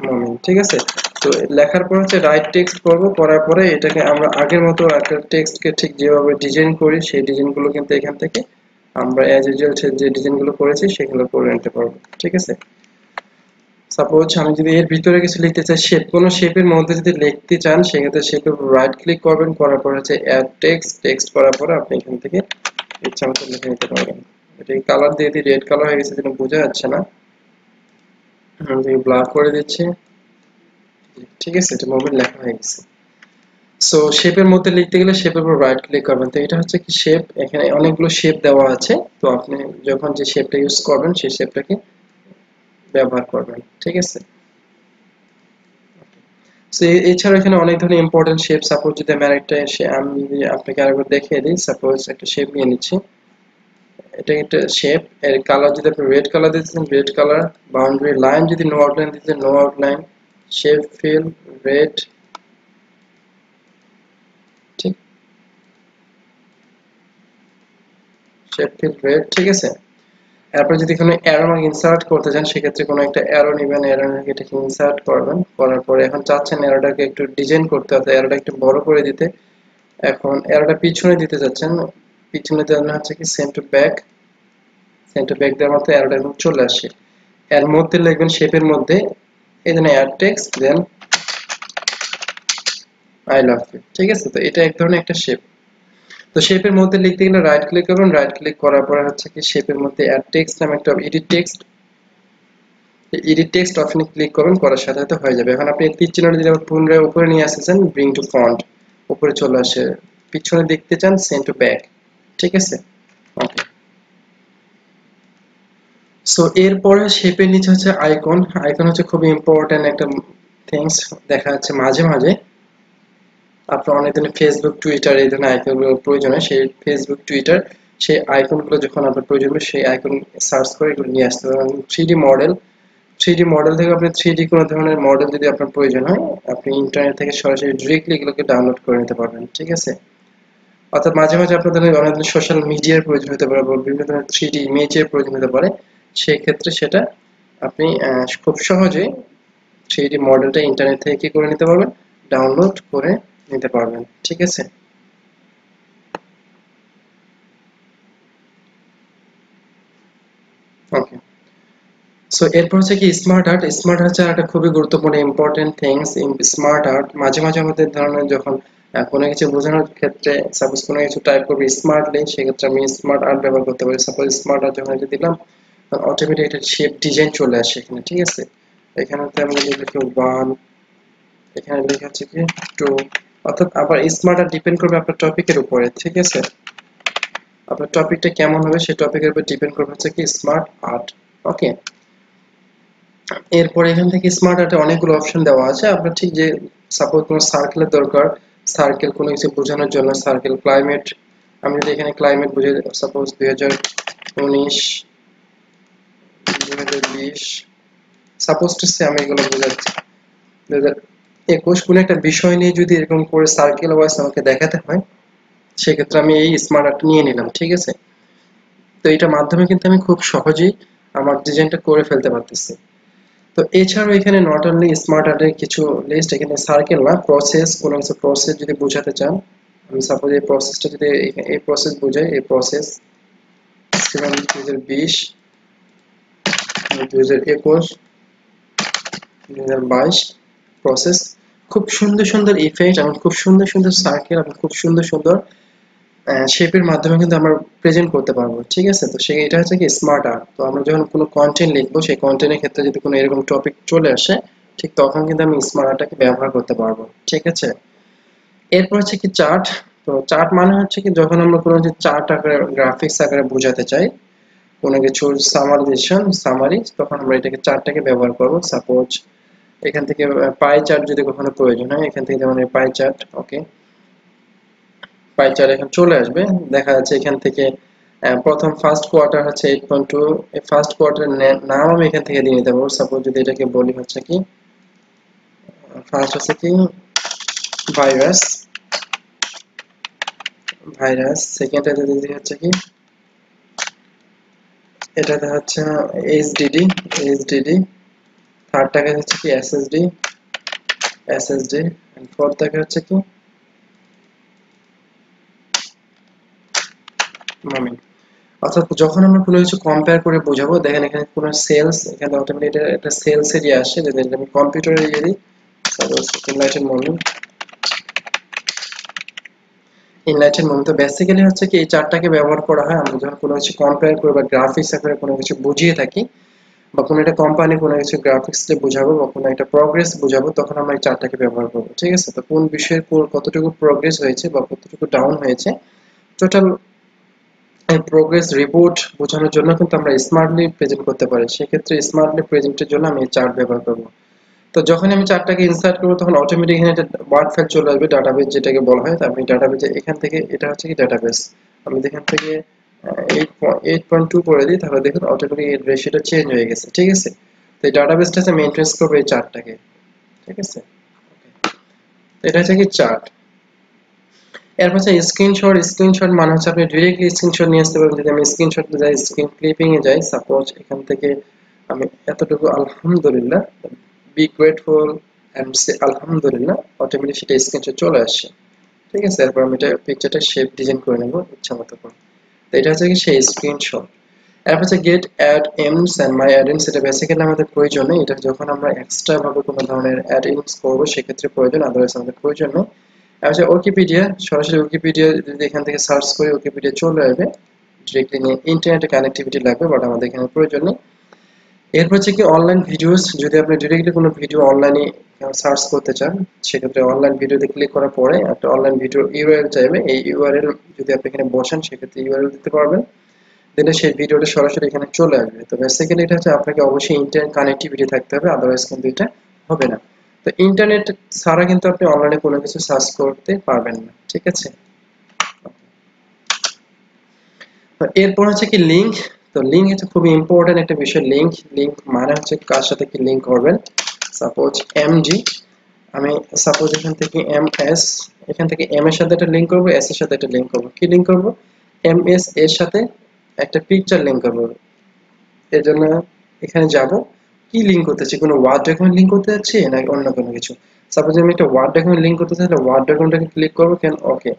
মোমেন্ট। ঠিক আছে, তো লেখার পর হচ্ছে রাইট টেক্সট করবো, করার পরে এটাকে আমরা আগের মতো একটা টেক্সটকে ঠিক যেভাবে ডিজাইন করি সেই ডিজাইনগুলো কিন্তু এখান থেকে আমরা অ্যাজ ইউজুয়াল যে ডিজাইনগুলো করেছি সেগুলো করে নিতে পারবো। ঠিক আছে, সাপোজ আমি যদি এর ভিতরে কিছু লিখতে চাই, শেপ কোনো শেপের মধ্যে যদি লিখতে চান সেক্ষেত্রে শেপের উপর রাইট ক্লিক করবেন, করার পর হচ্ছে অ্যাড টেক্সট, টেক্সট করার পরে আপনি এখান থেকে ইচ্ছা মতো লিখে নিতে পারবেন। এটাকে কালার দিয়ে দিই, রেড কালার হয়ে গেছে যেন বোঝা যাচ্ছে না, আমি ব্লার করে দিচ্ছি। ঠিক আছে, এটা মোবাইল লেখা হয়ে গেছে। সো শেপের মধ্যে লিখতে গেলে শেপের উপর রাইট ক্লিক করবেন। তো এটা হচ্ছে কি শেপ, এখানে অনেকগুলো শেপ দেওয়া আছে, তো আপনি যখন যে শেপটা ইউজ করবেন সেই শেপটাকে ব্যবহার করবেন। ঠিক আছে, সো এছাড়া এখানে অনেক ধরনের ইম্পর্টেন্ট শেপ, সাপোজ যদি আমি আরেকটা আমি যদি আপনাকে আরেকবার দেখিয়ে দিই, সাপোজ একটা শেপ নিয়ে নিচ্ছি, এটা একটা শেপ, এর কালার যদি আপনি রেড কালার দিচ্ছেন রেড কালার, বাউন্ডারি লাইন যদি নো আউটলাইন দিচ্ছেন no outline, shape fill red, ঠিক, শেপ ফিল রেড। ঠিক আছে, এরপর যদি এখানে অ্যারো মার্ক ইনসার্ট করতে চান সেক্ষেত্রে কোনো একটা অ্যারো নেবেন, অ্যারো নিয়ে এটাকে ইনসার্ট করবেন, করার পরে এখন চাচ্ছেন অ্যারোটাকে একটু ডিজাইন করতে, অর্থাৎ অ্যারোটা একটু বড় করে দিতে। এখন অ্যারোটা পিছনে দিতে চাচ্ছেন, পিছনে দেওয়া হচ্ছে কি সেন্টার ব্যাক, সেন্টার ব্যাক দেওয়ার মতো অ্যারোটা এখন চলে আসে। এর মধ্যে লিখবেন শেপের মধ্যে এই জন্য add text then I love you. ঠিক আছে, তো এটা এক ধরনের একটা শেপ। তো শেপের মধ্যে লিখতে গেলে রাইট ক্লিক করবেন, রাইট ক্লিক করার পরে হচ্ছে কি শেপের মধ্যে অ্যাড টেক্সট নামে একটা এডিট টেক্সট, এডিট টেক্সট অপশনে ক্লিক করবেন, করার সাথে সাথে হয়ে যাবে। এখন আপনি তীর চিহ্নটা যদি পুনরায় উপরে নিয়ে আসতেছেন ব্রিং টু ফ্রন্ট, উপরে চলে আসে, পিছনে দেখতে চান সেন্ড টু ব্যাক। ঠিক আছে, ওকে। সো এরপরে শেপের নিচে হচ্ছে আইকন। আইকন হচ্ছে খুবই ইম্পর্টেন্ট একটা থিংস, দেখা যাচ্ছে মাঝে মাঝে আপনার অনেক ধরনের ফেসবুক টুইটার এই ধরনের আইকনগুলো প্রয়োজন হয়, সেই ফেসবুক টুইটার সেই আইকনগুলো যখন আপনার প্রয়োজন হবে সেই আইকন সার্চ করে এগুলো নিয়ে আসতে হবে। থ্রিডি মডেল, থ্রিডি মডেল থেকে আপনি থ্রিডি কোনো ধরনের মডেল যদি আপনার প্রয়োজন হয় আপনি ইন্টারনেট থেকে সরাসরি ডিরেক্টলি এগুলোকে ডাউনলোড করে নিতে পারবেন। ঠিক আছে, অর্থাৎ মাঝে মাঝে আপনাদের অনেক ধরনের সোশ্যাল মিডিয়ার প্রয়োজন হতে পারে বা বিভিন্ন ধরনের থ্রিডি ইমেজের প্রয়োজন হতে পারে, সেই ক্ষেত্রে সেটা আপনি খুব সহজে থ্রিডি মডেলটা ইন্টারনেট থেকে কি করে নিতে পারবেন, ডাউনলোড করে নিতে পারবেন। ঠিক আছে, ওকে। সো এরপর হচ্ছে কি স্মার্ট আর্ট। স্মার্ট আর্ট হচ্ছে একটা খুবই গুরুত্বপূর্ণ important things in smart art. মাঝে মাঝে আমাদের ধরনের যখন কোনো কিছু বোঝানোর ক্ষেত্রে সাপোজ কোনো কিছু টাইপ করবো স্মার্টলি, সেক্ষেত্রে আমি স্মার্ট আর্ট ব্যবহার করতে পারি। সাপোজ স্মার্ট আর্ট যখন এটা দিলাম অটোমেটিক একটা শেপ ডিজাইন চলে আসে এখানে। ঠিক আছে, এখানে আমি যদি লিখি 1 এখানে লেখা আছে কি টু, অর্থাৎ আবার স্মার্ট আর ডিপেন্ড করবে আপনার টপিকের উপরে, ঠিক আছে? আপনার টপিকটা কেমন হবে সেই টপিকের উপর ডিপেন্ড করবে হচ্ছে কি স্মার্ট আর্ট। ওকে, এরপর এখান থেকে স্মার্ট আর্টে অনেকগুলো অপশন দেওয়া আছে। আপনার ঠিক যে সাপোজ কোনো সার্কেলের দরকার, সার্কেল কোনো কিছু বোঝানোর জন্য সার্কেল, ক্লাইমেট, আমি যদি এখানে ক্লাইমেট বুঝে সাপোজ 2019 2020 সাপোজ টু সে আমি এগুলো বোঝাচ্ছি 2021 কোনো একটা বিষয় নিয়ে যদি এরকম করে সার্কেল ওয়াইজ আমাকে দেখাতে হয়, সেক্ষেত্রে আমি এই স্মার্ট আর্ট নিয়ে নিলাম, ঠিক আছে? তো এটার মাধ্যমে কিন্তু আমি খুব সহজেই আমার ডিজাইনটা করে ফেলতে পারতেছি। তো এছাড়াও এখানে নট অনলি স্মার্ট আর্টের কিছু লিস্ট, এখানে সার্কেল না, প্রসেস, কোনো কিছু প্রসেস যদি বোঝাতে চান, আমি সাপোজ এই প্রসেসটা যদি এই প্রসেস বোঝাই, এই প্রসেস 2020 2021 2022 প্রসেস, খুব সুন্দর সুন্দর ইফেক্ট এবং খুব সুন্দর সুন্দর সার্কেল এবং খুব সুন্দর সুন্দর শেপের মাধ্যমে কিন্তু আমরা প্রেজেন্ট করতে পারবো, ঠিক আছে? তো সেই এটা হচ্ছে কি স্মার্ট আর্ট। তো আমরা যখন কোনো কন্টেন্ট লিখবো, সেই কন্টেন্টের ক্ষেত্রে যদি কোনো এরকম টপিক চলে আসে, ঠিক তখন কিন্তু আমি স্মার্ট আর্টটাকে ব্যবহার করতে পারবো, ঠিক আছে? এরপর হচ্ছে কি চার্ট। তো চার্ট মানে হচ্ছে কি যখন আমরা কোনো যে চার্ট আকারে গ্রাফিক্স আকারে বোঝাতে চাই কোনো কিছুর সামারাইজেশন সামারি, তখন আমরা এটাকে চার্টটাকে ব্যবহার করব। সাপোজ এখান থেকে পাই চার্ট যদি কখনো প্রয়োজন হয়, এখান থেকে যেমন পাই চার্ট, ওকে, পাই চার্ট এখন চলে আসবে। দেখা যাচ্ছে এখান থেকে প্রথম ফার্স্ট কোয়ার্টার হচ্ছে 8.2, এই ফার্স্ট কোয়ার্টারের নাম আমি এখান থেকে দিয়ে নিতে পারবো। সাপোজ যদি এটাকে বলি হচ্ছে কি ফার্স্ট হচ্ছে কি ভাইরাস, ভাইরাস, সেকেন্ড যদি হচ্ছে কি এটাতে হচ্ছে এইচডিডি, এইচডিডি, থার্ডটাকে হচ্ছে কি এসএসডি, এসএসডি, এন্ড ফোর্থটাকে হচ্ছে কি মামি। অর্থাৎ যখন আমরা কোনো কিছু কম্পেয়ার করে বোঝাবো, দেখেন এখানে কোনো সেলস, এখানে অটোমেটিক একটা সেলস এরিয়া আসে, যদি আমি কম্পিউটারে গিয়ে দিই সাপোজ ইনলাইটেড মোমেন্ট, ইনলাইটেড মোমেন্ট। তো বেসিক্যালি হচ্ছে কি এই চারটাকে ব্যবহার করা হয় আমরা যখন কোনো কিছু কম্পেয়ার করি বা গ্রাফিক্স আকারে কোনো কিছু বুঝিয়ে থাকি, বা কোনো একটা কোম্পানি কোনো কিছু গ্রাফিক্স দিয়ে বোঝাবো বা কোনো একটা প্রগ্রেস বোঝাবো, তখন আমরা এই চারটাকে ব্যবহার করবো, ঠিক আছে? তো কোন বিষয়ের কতটুকু প্রগ্রেস হয়েছে বা কতটুকু ডাউন হয়েছে, টোটাল এই প্রোগ্রেস রিপোর্ট বোঝানোর জন্য কিন্তু আমরা স্মার্টলি প্রেজেন্ট করতে পারি। সেক্ষেত্রে স্মার্টলি প্রেজেন্টের জন্য আমি এই চার্ট ব্যবহার করব। তো যখন আমি চার্টটাকে ইনসার্ট করবো, তখন অটোমেটিক এখানে একটা ওয়ার্ড ফাইল চলে আসবে, ডাটাবেস যেটাকে বলা হয়। তো আমি ডাটাবেসে এখান থেকে, এটা হচ্ছে কি ডাটাবেস, আমি এখান থেকে 8.2 করে দিই, তাহলে দেখুন অটোমেটিক এর রেশিওটা চেঞ্জ হয়ে গেছে, ঠিক আছে? তো এই ডাটাবেসটা হচ্ছে মেইনটেইন করবে এই চার্টটাকে, ঠিক আছে? এটা হচ্ছে কি চার্ট। এরপর হচ্ছে স্ক্রিনশট। স্ক্রিনশট মানে হচ্ছে আপনি ডিরেক্টলি স্ক্রিনশট নিয়ে আসতে পারবেন। যদি আমি স্ক্রিনশট যাই, স্ক্রিন ক্লিপিং এ যাই, সাপোজ এখান থেকে আমি এতটুকু আলহামদুলিল্লাহ, বি গ্রেটফুল এন্ড সে আলহামদুলিল্লাহ, অটোমেটিক সেটা স্ক্রিনশট চলে আসছে, ঠিক আছে? এরপর আমি এটা পিকচারটা শেপ ডিজাইন করে নেব ইচ্ছা মতো করে। তো এটা হচ্ছে কি সেই স্ক্রিনশট। এরপর হচ্ছে get add ins and my add ins, এটা বেসিক্যালি আমাদের প্রয়োজন নেই। এটা যখন আমরা এক্সট্রা ভাবে কোনো ধরনের অ্যাড ইনস করবো সেক্ষেত্রে প্রয়োজন, আদারওয়াইজ আমাদের প্রয়োজন নেই। আচ্ছা, উইকিপিডিয়া, সরাসরি উইকিপিডিয়া যদি এখান থেকে সার্চ করি উইকিপিডিয়া চলে আসবে, ডিরেক্টলি নিয়ে ইন্টারনেটে কানেক্টিভিটি লাগবে, বাট আমাদের এখানে প্রয়োজন নেই। এরপর হচ্ছে কি অনলাইন ভিডিওস, যদি আপনি ডিরেক্টলি কোনো ভিডিও অনলাইনে সার্চ করতে চান, সেক্ষেত্রে অনলাইন ভিডিওতে ক্লিক করার পরে একটা অনলাইন ভিডিও ইউআরএল চাইবে। এই ইউআরএল যদি আপনি এখানে বসান, সেক্ষেত্রে ইউআরএল দিতে পারবেন, দিলে সেই ভিডিওটা সরাসরি এখানে চলে আসবে। তো বেসিক্যালি এটা হচ্ছে আপনাকে অবশ্যই ইন্টারনেট কানেক্টিভিটি থাকতে হবে, আদারওয়াইজ কিন্তু এটা হবে না। তো ইন্টারনেট ছাড়া কিন্তু আপনি অনলাইনে কোনো কিছু সার্চ করতে পারবেন না, ঠিক আছে? তো এরপর হচ্ছে কি লিংক। তো লিংক হচ্ছে খুবই ইম্পর্টেন্ট একটা বিষয়। লিংক, লিংক মানে হচ্ছে কার সাথে কি লিংক করবেন। সাপোজ এমজি, আমি সাপোজ এখান থেকে এমএস, এখান থেকে এম এর সাথে একটা লিংক করব, এস এর সাথে একটা লিংক করব। কি লিংক করব? এমএস এর সাথে একটা পিকচার লিংক করব। এর জন্য এখানে যাব, কি লিংক করতে চাচ্ছি, কোনো ওয়ার্ড ডকুমেন্ট লিংক করতে যাচ্ছি নাকি অন্য কোনো কিছু। সাপোজ আমি একটা ওয়ার্ড ডকুমেন্ট লিংক করতে চাই, তাহলে ওয়ার্ড ডকুমেন্টটাকে ক্লিক করবো, কেন ওকে।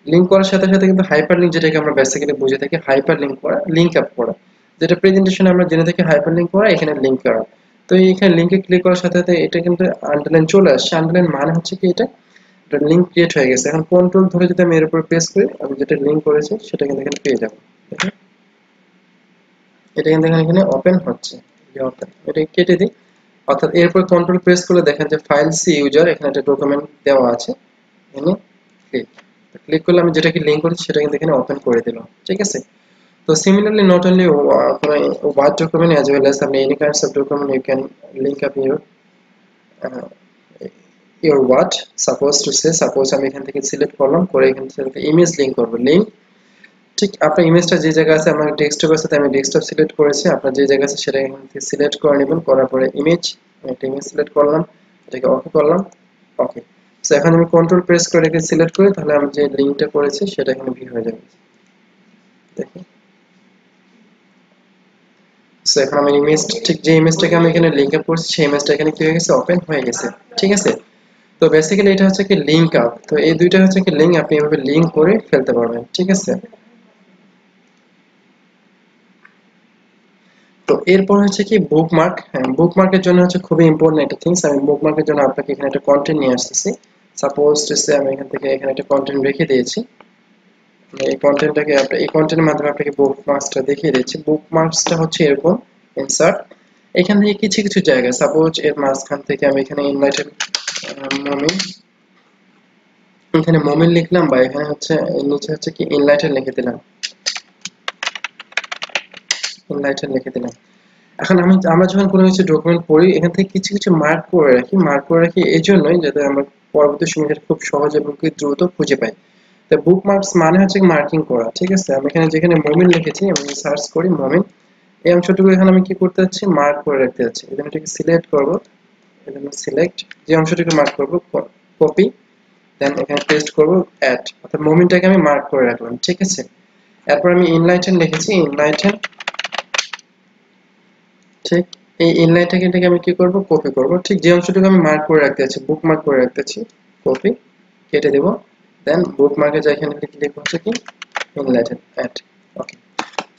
লিংক করার সাথে সাথে কিন্তু হাইপার লিংক, যেটাকে আমরা বেসিক্যালি বুঝে থাকি হাইপার লিংক করা, লিংক আপ করা, যেটা প্রেজেন্টেশনে আমরা জেনে থাকি হাইপার লিংক করা, এখানে লিংক করা। তো এখানে লিংকে ক্লিক করার সাথে সাথে এটা কিন্তু আন্ডারলাইন চলে আসছে। আন্ডারলাইন মানে হচ্ছে কি এটা লিংক ক্রিয়েট হয়ে গেছে। এখন কন্ট্রোল ধরে যদি আমি এর উপর প্রেস করি, আমি যেটা লিংক করেছি সেটা কিন্তু এখানে পেয়ে যাবো। এটা কিন্তু এখানে ওপেন হচ্ছে, এটা কেটে দিই, অর্থাৎ এরপর কন্ট্রোল প্রেস করে দেখেন যে ফাইল সি ইউজার, এখানে একটা ডকুমেন্ট দেওয়া আছে, এখানে ক্লিক ক্লিক করলে আমি যেটাকে লিংক করেছি সেটা কিন্তু এখানে ওপেন করে দিল। ঠিক আছে, তো similarly not only Word document as well as any kinds of document you can link up uh, your Word. Suppose আমি এখান থেকে সিলেক্ট করলাম, করে এখান থেকে ইমেজ লিংক করব, লিংক। ঠিক আপনার ইমেজটা যে জায়গায় আছে, আমার ডেস্কটপের সাথে আমি ডেস্কটপ সিলেক্ট করেছি, আপনার যে জায়গা আছে সেটা এখান থেকে সিলেক্ট করে নেবেন, করার পরে ইমেজ, একটা ইমেজ সিলেক্ট করলাম, এটাকে ওকে করলাম, ওকে। সো এখন আমি কন্ট্রোল প্রেস করে এটাকে সিলেক্ট করি, তাহলে আমি যে লিংকটা করেছি সেটা এখানে ভিউ হয়ে যাবে। দেখি, সো এখন আমি ইমেজ, ঠিক যে ইমেজটাকে আমি এখানে লিংক আপ করছি সেই ইমেজটা এখানে কি হয়ে গেছে, ওপেন হয়ে গেছে। ঠিক আছে, তো বেসিক্যালি এটা হচ্ছে কি লিংক আপ। তো এই দুইটা হচ্ছে কি লিংক, আপনি এভাবে লিংক করে ফেলতে পারবেন। ঠিক আছে, তো এরপর হচ্ছে কি বুকমার্ক। বুকমার্কের জন্য হচ্ছে খুবই ইম্পর্টেন্ট একটা থিংস। আমি বুকমার্কের জন্য আপনাকে এখানে একটা কন্টেন্ট নিয়ে আসতেছি। সাপোজ আমি এখান থেকে এখানে একটা কন্টেন্ট রেখে দিয়েছি, এই কন্টেন্টটাকে এই কন্টেন্টের মাধ্যমে আপনাকে বুকমার্কসটা দেখিয়ে দিচ্ছি। বুকমার্কসটা হচ্ছে এরকম, ইনসার্ট, এখান থেকে কিছু কিছু জায়গা, সাপোজ এর মাঝখান থেকে আমি এখানে ইনভাইটেড মমিন, এখানে মমিন লিখলাম, বা এখানে হচ্ছে নিচে হচ্ছে কি ইনলাইটেড লিখে দিলাম, ইনলাইটেড লিখে দিলাম। এখন আমরা যখন কোনো কিছু ডকুমেন্ট পড়ি, এখান থেকে কিছু কিছু মার্ক করে রাখি এই জন্যই যাতে আমরা পরবর্তী সময় খুব সহজ এবং খুব দ্রুত খুঁজে পাই। তো বুকমার্কস মানে হচ্ছে মার্কিং করা। ঠিক আছে, আমি এখানে যেখানে মমিন লিখেছি আমি সার্চ করি মমিন, এই অংশটুকু এখানে আমি কি করতে যাচ্ছি, মার্ক করে রাখতে যাচ্ছি। এখানে এটাকে সিলেক্ট করব, এখানে সিলেক্ট, যে অংশটুকু মার্ক করব, কপি, দেন এখানে পেস্ট করব, অ্যাড, অর্থাৎ মমিনটাকে আমি মার্ক করে রাখলাম। ঠিক আছে, এরপর আমি ইনলাইটেন লিখেছি, ইনলাইটেন, ঠিক এই ইনলাইনটাকে এটাকে আমি কি করব, কপি করব, ঠিক যে অংশটুকু আমি মার্ক করে রাখতে আছি, বুকমার্ক করে রাখতে আছি, কপি, কেটে দেব, দেন বুকমার্কে যাই, এখানে ক্লিক হচ্ছে কি ইনলাইটেন, অ্যাড, ওকে।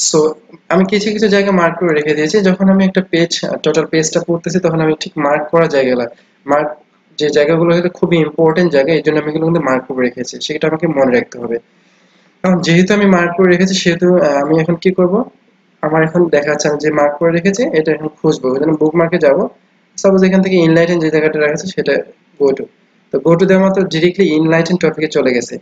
সো আমি কিছু কিছু জায়গা মার্ক করে রেখে দিয়েছি, যখন আমি একটা পেজ, টোটাল পেজটা পড়তেছি, তখন আমি ঠিক মার্ক করা জায়গাগুলো, মার্ক যে জায়গাগুলো হলো খুবই ইম্পর্টেন্ট জায়গা, এই জন্য আমি এগুলো কিন্তু মার্ক করে রেখেছি, সেটা আমাকে মনে রাখতে হবে। কারণ যেহেতু আমি মার্ক করে রেখেছি, সেহেতু আমি এখন কি করব, আমার এখন দেখা যাচ্ছে আমি যে মার্ক করে রেখেছি এটা এখন খুঁজবো, ওই জন্য বুকমার্কে যাব। সাপোজ এখান থেকে ইনলাইটেন যে জায়গাটা রাখা সেটা গো টু, তো গো টু দেওয়া মাত্র ডিরেক্টলি ইনলাইটেন টপিকে চলে গেছে।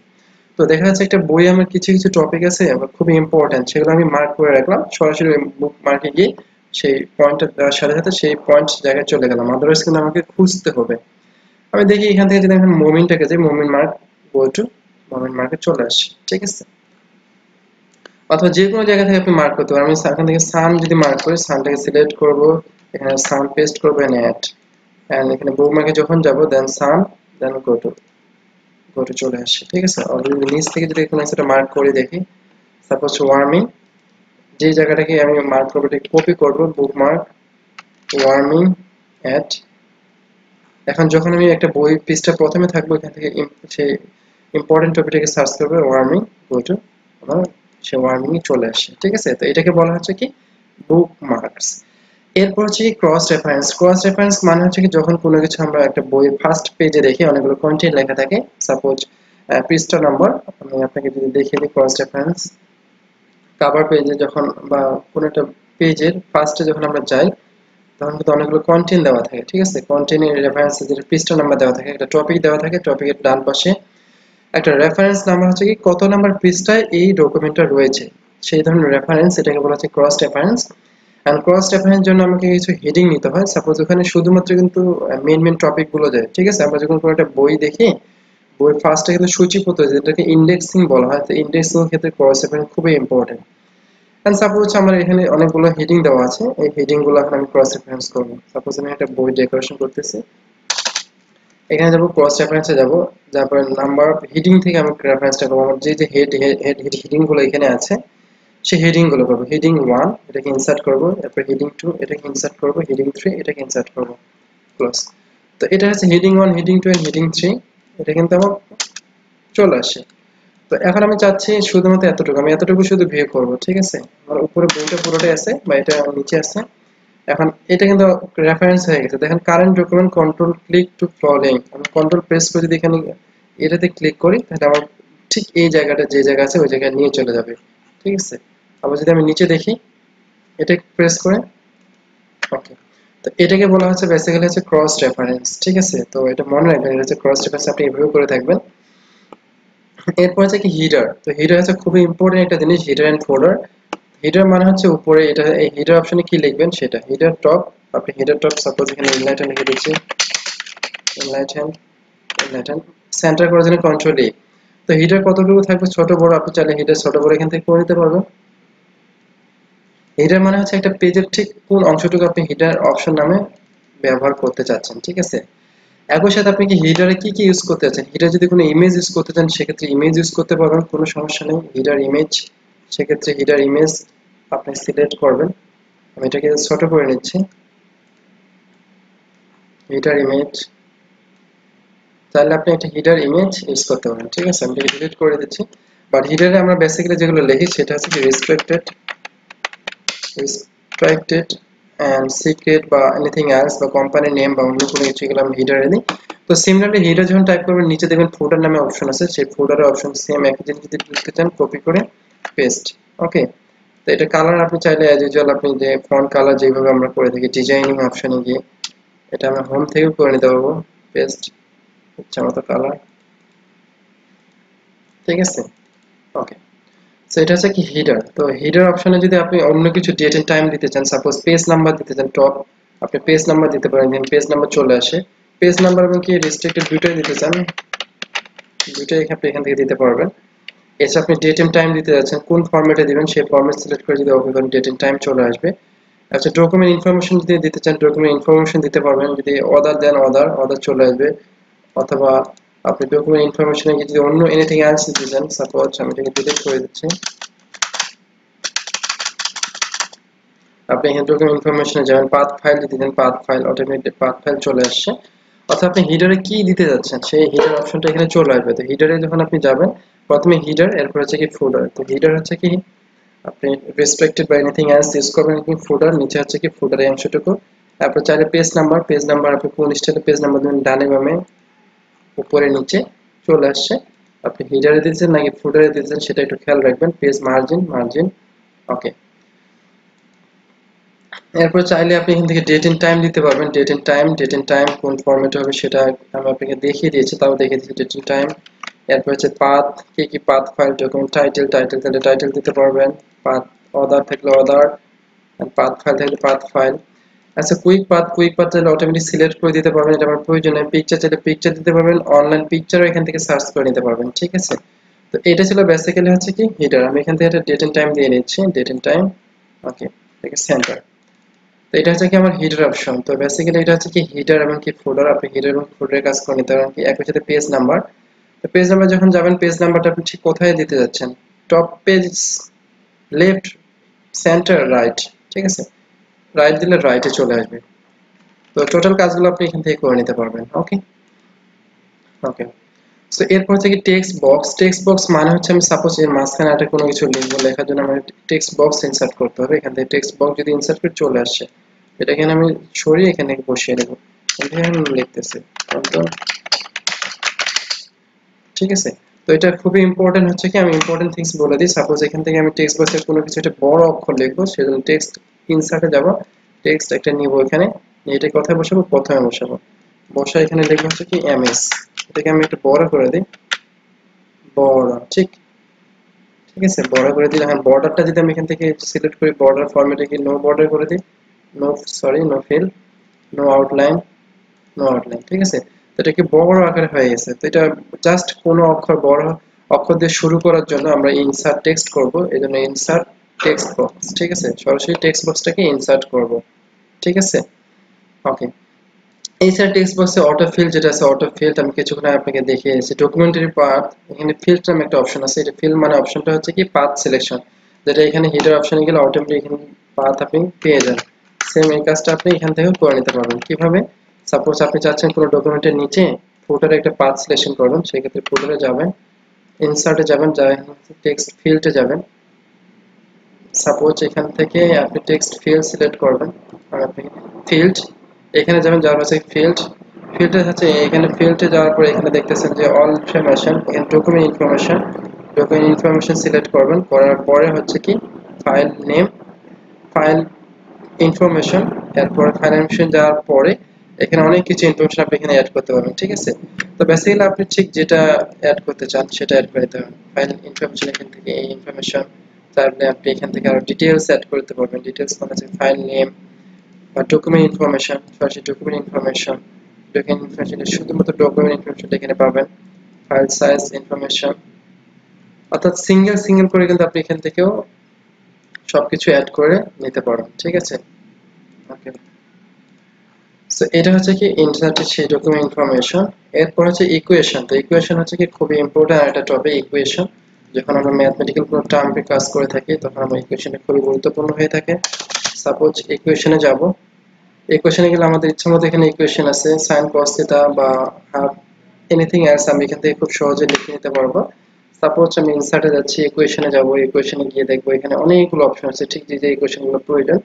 তো দেখা যাচ্ছে একটা বই আমার কিছু কিছু টপিক আছে খুবই ইম্পর্টেন্ট, সেগুলো আমি মার্ক করে রাখলাম, সরাসরি বুক মার্কে গিয়ে সেই পয়েন্টটা দেওয়ার সাথে সাথে সেই পয়েন্ট জায়গায় চলে গেলাম, আদারওয়াইজ কিন্তু আমাকে খুঁজতে হবে। আমি দেখি এখান থেকে যদি এখন মোমিনটাকে যাই, মোমিন মার্ক, গো টু, মোমিন মার্কে চলে আসি। ঠিক আছে, অথবা যে কোনো জায়গা থেকে আপনি মার্ক করতে পারেন। আমি এখান থেকে সান যদি মার্ক করি, সানটাকে সিলেক্ট করব, এখানে সান পেস্ট করব, এন্ড অ্যাড, এন্ড এখানে বুকমার্কে যখন যাব, দেন সান, দেন গো টু চলে আসে। ঠিক আছে, অলরেডি নিচ থেকে যদি কোনো একটা মার্ক করে দেখি, সাপোজ ওয়ার্মিং, যে জায়গাটাকে আমি মার্ক করব এটা কপি করব, বুকমার্ক, ওয়ার্মিং, অ্যাড। এখন যখন আমি একটা বই পৃষ্ঠা প্রথমে থাকবো, এখান থেকে সেই ইম্পর্টেন্ট টপিকটাকে সার্চ করবে, ওয়ার্মিং, গো টু, আমার সে ওয়ার্মিং চলে আসে। ঠিক আছে, তো এটাকে বলা হচ্ছে কি বুকমার্কস। এরপর হচ্ছে কি ক্রস রেফারেন্স। ক্রস রেফারেন্স মানে হচ্ছে কি যখন কোনো কিছু আমরা একটা বইয়ের ফার্স্ট পেজে দেখি অনেকগুলো কন্টেন্ট লেখা থাকে, সাপোজ পৃষ্ঠা নম্বর, আমি আপনাকে যদি দেখিয়ে দিই, ক্রস রেফারেন্স কভার পেজে যখন বা কোনো একটা পেজের ফার্স্টে যখন আমরা যাই, তখন কিন্তু অনেকগুলো কন্টেন্ট দেওয়া থাকে। ঠিক আছে, কন্টেন্টের রেফারেন্স, যেটা পৃষ্ঠা নাম্বার দেওয়া থাকে, একটা টপিক দেওয়া থাকে, টপিকের ডান পাশে একটা রেফারেন্স নাম্বার হচ্ছে কি কত নাম্বার পৃষ্ঠায় এই ডকুমেন্টটা রয়েছে, সেই ধরনের রেফারেন্স, এটাকে বলা হচ্ছে cross reference. And cross reference জন্য আমাকে কিছু হেডিং নিতে হয়। সাপোজ ওখানে শুধুমাত্র কিন্তু মেন টপিক গুলো দেয়। ঠিক আছে, আমরা যখন কোনো একটা বই দেখি, বইয়ের ফার্স্টে কিন্তু সূচিপত্র, যেটাকে ইন্ডেক্সিং বলা হয়, তো ইন্ডেক্সিং এর ক্ষেত্রে ক্রস রেফারেন্স খুবই ইম্পর্টেন্ট। এন্ড সাপোজ আমার এখানে অনেকগুলো হেডিং দেওয়া আছে, এই হেডিং গুলো এখন আমি ক্রস রেফারেন্স করবো। সাপোজ আমি একটা বই ডেকোরেশন করতেছি, এখানে যাবো, ক্রস রেফারেন্সে যাবো, তারপর নাম্বার অফ হেডিং থেকে আমি রেফারেন্সটা করবো, আমার যে যে হেডিং গুলো এখানে আছে সেই হেডিং গুলো করবো। হেডিং 1 এটাকে ইনসার্ট করবো, তারপর হেডিং 2 এটাকে ইনসার্ট করবো, হেডিং 3 এটাকে ইনসার্ট করবো, ক্লোজ। তো এটা হচ্ছে হেডিং 1, হেডিং 2 এন্ড হেডিং 3, এটা কিন্তু আমার চলে আসে। তো এখন আমি চাচ্ছি শুধুমাত্র এতটুকু, আমি এতটুকু শুধু ভিউ করবো। ঠিক আছে, আমার উপরে বইটা পুরোটাই আছে বা এটা নিচে আছে। এখন এটা কিন্তু রেফারেন্স হয়ে গেছে। দেখেন current document, control click to following, আমি কন্ট্রোল প্রেস করে যদি এখানে এটাতে ক্লিক করি, তাহলে আমার ঠিক এই জায়গাটা যে জায়গা আছে ওই জায়গায় নিয়ে চলে যাবে। ঠিক আছে, আবার যদি আমি নিচে দেখি, এটা প্রেস করে, ওকে, তো এটাকে বলা হচ্ছে বেসিক্যালি হচ্ছে ক্রস রেফারেন্স, ঠিক আছে। তো এটা মনে রাখবেন, এটা হচ্ছে ক্রস রেফারেন্স, আপনি এভাবে করে থাকবেন। এরপর হচ্ছে কি হিডার। তো হিডার হচ্ছে খুবই ইম্পর্টেন্ট একটা জিনিস, হিডার এন্ড ফোল্ডার। হিডার মানে হচ্ছে উপরে, এটা এই হিডার অপশনে কি লিখবেন সেটা হিডার টপ। আপনি হিডার টপ সাপোজ এখানে ইনলাইট লিখে দিচ্ছি, ইনলাইট হ্যান্ড, ইনলাইট হ্যান্ড সেন্টার করার জন্য কন্ট্রোল এ। তো হিডার কতটুকু থাকবে ছোট বড় আপনি চাইলে হিডার ছোট বড় এখান থেকে করে নিতে পারবেন। হিডার মানে হচ্ছে একটা পেজের ঠিক কোন অংশটুকু আপনি হিডার অপশন নামে ব্যবহার করতে চাচ্ছেন, ঠিক আছে। একই সাথে আপনি কি হিডারে কি কি ইউজ করতে চাচ্ছেন, হিডার যদি কোনো ইমেজ ইউজ করতে চান সেক্ষেত্রে ইমেজ ইউজ করতে পারবেন, কোনো সমস্যা নেই। হিডার ইমেজ, সেক্ষেত্রে হিডার ইমেজ আপনি সিলেক্ট করবেন। আমি এটাকে ছোট করে নিচ্ছি, হিডার ইমেজ। তাহলে আপনি একটা হিডার ইমেজ ইউজ করতে পারেন, ঠিক আছে। আমি এটাকে ডিলিট করে দিচ্ছি। বাট হিডারে আমরা বেসিক্যালি যেগুলো লিখি সেটা হচ্ছে কি রেসপেক্টেড, রেসপেক্টেড অ্যান্ড সিক্রেট বা এনিথিং এলস বা কোম্পানি নেম বা অন্য কোনো কিছু, এগুলো আমি হিডারে দিই। তো সিমিলারলি হিডার যখন টাইপ করবেন নিচে দেখবেন ফোল্ডার নামে অপশন আছে, সেই ফোল্ডারের অপশন সেম একই জিনিস যদি লিখতে চান কপি করে পেস্ট। ওকে। তো এটা কালার আপনি চাইলে অ্যাজ ইউজুয়াল আপনি যে ফন্ট কালার যেভাবে আমরা করে থাকি ডিজাইনিং অপশনে গিয়ে এটা আমরা হোম থেকেও করে নিতে পারবো, পেস্ট ইচ্ছা মতো কালার, ঠিক আছে। ওকে। সো এটা হচ্ছে কি হিডার। তো হিডার অপশনে যদি আপনি অন্য কিছু ডেট এন্ড টাইম দিতে চান, সাপোজ পেজ নাম্বার দিতে চান টপ, আপনি পেজ নাম্বার দিতে পারেন, দেন পেজ নাম্বার চলে আসে। পেজ নাম্বার এবং কি রেস্ট্রিক্টেড দুটোই দিতে চান, দুটোই আপনি এখান থেকে দিতে পারবেন। এছাড়া আপনি ডেট এন্ড টাইম দিতে যাচ্ছেন, কোন ফরম্যাটে দিবেন সেই ফরম্যাট সিলেক্ট করে যদি ওকে করেন ডেট এন্ড টাইম চলে আসবে। আচ্ছা, ডকুমেন্ট ইনফরমেশন যদি দিতে চান ডকুমেন্ট ইনফরমেশন দিতে পারবেন, যদি অদার দেন অদার, অদার চলে আসবে। অথবা আপনি ডকুমেন্ট ইনফরমেশনে গিয়ে যদি অন্য এনিথিং এলস দিতে চান, সাপোজ আমি এটাকে ডিলিট করে দিচ্ছি, আপনি এখানে ডকুমেন্ট ইনফরমেশনে যাবেন, পাথ ফাইল দিতে দেন, path file automatic path file চলে আসছে। অথবা আপনি হিডারে কি দিতে যাচ্ছেন সেই হিডার অপশনটা এখানে চলে আসবে। তো হিডারে যখন আপনি যাবেন প্রথমে হিডার, এরপর হচ্ছে কি ফোল্ডার। তো হিডার হচ্ছে কি আপনি রেসপেক্টেড বা এনিথিং এলস ইউজ করবেন, কি ফোল্ডার নিচে হচ্ছে কি ফোল্ডারের এই অংশটুকু। তারপর চাইলে পেজ নাম্বার, পেজ নাম্বার আপনি কোন স্টাইলে পেজ নাম্বার দেবেন, ডানে বামে উপরে নিচে চলে আসছে। আপনি হিডারে দিয়েছেন নাকি ফুটারে দিয়েছেন সেটা একটু খেয়াল রাখবেন। পেজ মার্জিন, মার্জিন, ওকে। এরপর চাইলে আপনি এখান থেকে ডেট এন্ড টাইম দিতে পারবেন, date and time, date and time কোন ফরম্যাটে হবে সেটা আমি আপনাকে দেখিয়ে দিয়েছি, তাও দেখিয়ে দিয়েছি ডেট এন্ড টাইম। এরপর হচ্ছে পাথ, কি কি path file, document title, title থাকলে টাইটেল দিতে পারবেন, পাথ অর্ডার থাকলে অর্ডার, পাথ ফাইল থাকলে পাথ ফাইল। আচ্ছা, কুইক পাথ, কুইক পাথ চাইলে অটোমেটিক সিলেক্ট করে দিতে পারবেন, এটা আমার প্রয়োজন নেই। পিকচার চাইলে পিকচার দিতে পারবেন, অনলাইন পিকচারও এখান থেকে সার্চ করে নিতে পারবেন, ঠিক আছে। তো এটা ছিল বেসিক্যালি হচ্ছে কি হিডার। আমি এখান থেকে একটা ডেট এন্ড টাইম দিয়ে নিচ্ছি, ডেট এন্ড টাইম, ওকে, এটাকে সেন্টার। তো এটা হচ্ছে কি আমার হিডার অপশন। তো বেসিক্যালি এটা হচ্ছে কি হিডার এবং কি ফোল্ডার, আপনি হিডার এবং ফোল্ডারের কাজ করে নিতে পারেন কি একই সাথে পেজ নাম্বার। তো পেজ নাম্বার যখন যাবেন পেজ নাম্বারটা আপনি ঠিক কোথায় দিতে যাচ্ছেন, top page, left, centre, right, ঠিক আছে। রাইট দিলে রাইটে চলে আসবে। তো টোটাল কাজগুলো আপনি এখান থেকে করে নিতে পারবেন, ওকে। ওকে। সো এরপর থেকে টেক্সট বক্স। টেক্সট বক্স মানে হচ্ছে আমি সাপোজ এর মাঝখানে একটা কোনো কিছু লিখবো, লেখার জন্য আমার টেক্সট বক্স ইনসার্ট করতে হবে। এখান থেকে টেক্সট বক্স যদি ইনসার্ট করে চলে আসছে, এটা এখানে আমি সরিয়ে এখানে বসিয়ে দেবো, এখানে আমি লিখতেছি একদম, ঠিক আছে। তো এটা খুবই ইম্পর্টেন্ট হচ্ছে কি আমি ইম্পর্টেন্ট থিংস বলে দিই। সাপোজ এখান থেকে আমি টেক্সট বক্সের কোনো কিছু একটা বড় অক্ষর লিখবো, সেজন্য টেক্সট ইনসার্টে যাব, টেক্সট একটা নিব এখানে, এটা কোথায় বসাবো, প্রথমে বসাবো, বসা এখানে লিখবো হচ্ছে কি এমএস। এটাকে আমি একটু বড় করে দিই, বড়, ঠিক, ঠিক আছে, বড় করে দিলে। হ্যাঁ, বর্ডারটা যদি আমি এখান থেকে সিলেক্ট করি, বর্ডার ফরম্যাটে কি নো বর্ডার করে দিই, no, sorry, no fill, no outline, no outline, ঠিক আছে। তো এটা কি বড় আকারে হয়ে গেছে। তো এটা জাস্ট কোনো অক্ষর বড় অক্ষর দিয়ে শুরু করার জন্য আমরা ইনসার্ট টেক্সট করব, এই জন্য ইনসার্ট টেক্সট বক্স, ঠিক আছে, সরাসরি টেক্সট বক্সটাকে ইনসার্ট করব, ঠিক আছে। ওকে। এছাড়া টেক্সট বক্সে অটো ফিল্ড যেটা আছে, অটো ফিল্ড আমি কিছুক্ষণ আগে আপনাকে দেখিয়েছি। ডকুমেন্টারি পাথ, এখানে ফিল্ড নামে একটা অপশন আছে, এটা ফিল্ড মানে অপশনটা হচ্ছে কি পাথ সিলেকশন, যেটা এখানে হিডার অপশনে গেলে অটোমেটিক এখানে পাথ আপনি পেয়ে যান। সেম এই কাজটা আপনি এখান থেকেও করে নিতে পারবেন। কিভাবে, সাপোজ আপনি চাচ্ছেন কোনো ডকুমেন্টের নিচে ফুটারে একটা পাথ সিলেকশন করবেন, সেক্ষেত্রে ফুটারে যাবেন, ইনসার্টে যাবেন, যা টেক্সট ফিল্ডে যাবেন। সাপোজ এখান থেকে আপনি টেক্সট ফিল্ড সিলেক্ট করবেন, আর আপনি ফিল্ড এখানে যাবেন, যাওয়ার পরে ফিল্ড, ফিল্ডে হচ্ছে এখানে ফিল্ডে যাওয়ার পরে এখানে দেখতেছেন যে অল ইনফরমেশন, এখানে document information, document information select করবেন, করার পরে হচ্ছে কি ফাইল নেম, ফাইল ইনফরমেশন, এরপরে ফাইনাল ইনফরমেশন যাওয়ার পরে এখানে অনেক কিছু ইনফরমেশন আপনি এখানে অ্যাড করতে পারবেন, ঠিক আছে। তো বেসিক্যালি আপনি ঠিক যেটা অ্যাড করতে চান সেটা অ্যাড করে দিতে হবে। ফাইনাল ইনফরমেশন এখান থেকে এই ইনফরমেশন, তারপরে আপনি এখান থেকে আরো ডিটেইলস অ্যাড করতে পারবেন। ডিটেইলস মানে হচ্ছে ফাইল নেম বা ডকুমেন্ট ইনফরমেশন, সরাসরি ডকুমেন্ট ইনফরমেশন। ডকুমেন্ট ইনফরমেশন শুধুমাত্র ডকুমেন্ট ইনফরমেশনটা এখানে পাবেন। ফাইল সাইজ ইনফরমেশন, অর্থাৎ সিঙ্গেল সিঙ্গেল করে কিন্তু আপনি এখান থেকেও সবকিছু অ্যাড করে নিতে পারবেন, ঠিক আছে। ওকে, সো এটা হচ্ছে কি ইনসার্টেড সেই ডকুমেন্ট ইনফরমেশন। এরপর হচ্ছে ইকুয়েশন। তো ইকুয়েশন হচ্ছে কি খুবই ইম্পর্টেন্ট একটা টপিক ইকুয়েশন। যখন আমরা ম্যাথমেটিক্যাল কোনো টার্মে কাজ করে থাকি তখন আমরা ইকুয়েশনটা খুবই গুরুত্বপূর্ণ হয়ে থাকে। সাপোজ ইকুয়েশনে যাব, ইকুয়েশনে গেলে আমাদের ইচ্ছা মতো এখানে ইকুয়েশন আছে sin cos থিটা বা হাফ এনিথিং এলস আমি এখান থেকে খুব সহজে লিখে নিতে পারবো। সাপোজ আমি ইনসার্টে যাচ্ছি, ইকুয়েশনে যাব, ইকুয়েশনে গিয়ে দেখবো এখানে অনেকগুলো অপশন আছে, ঠিক যে যে ইকুয়েশনগুলো প্রয়োজন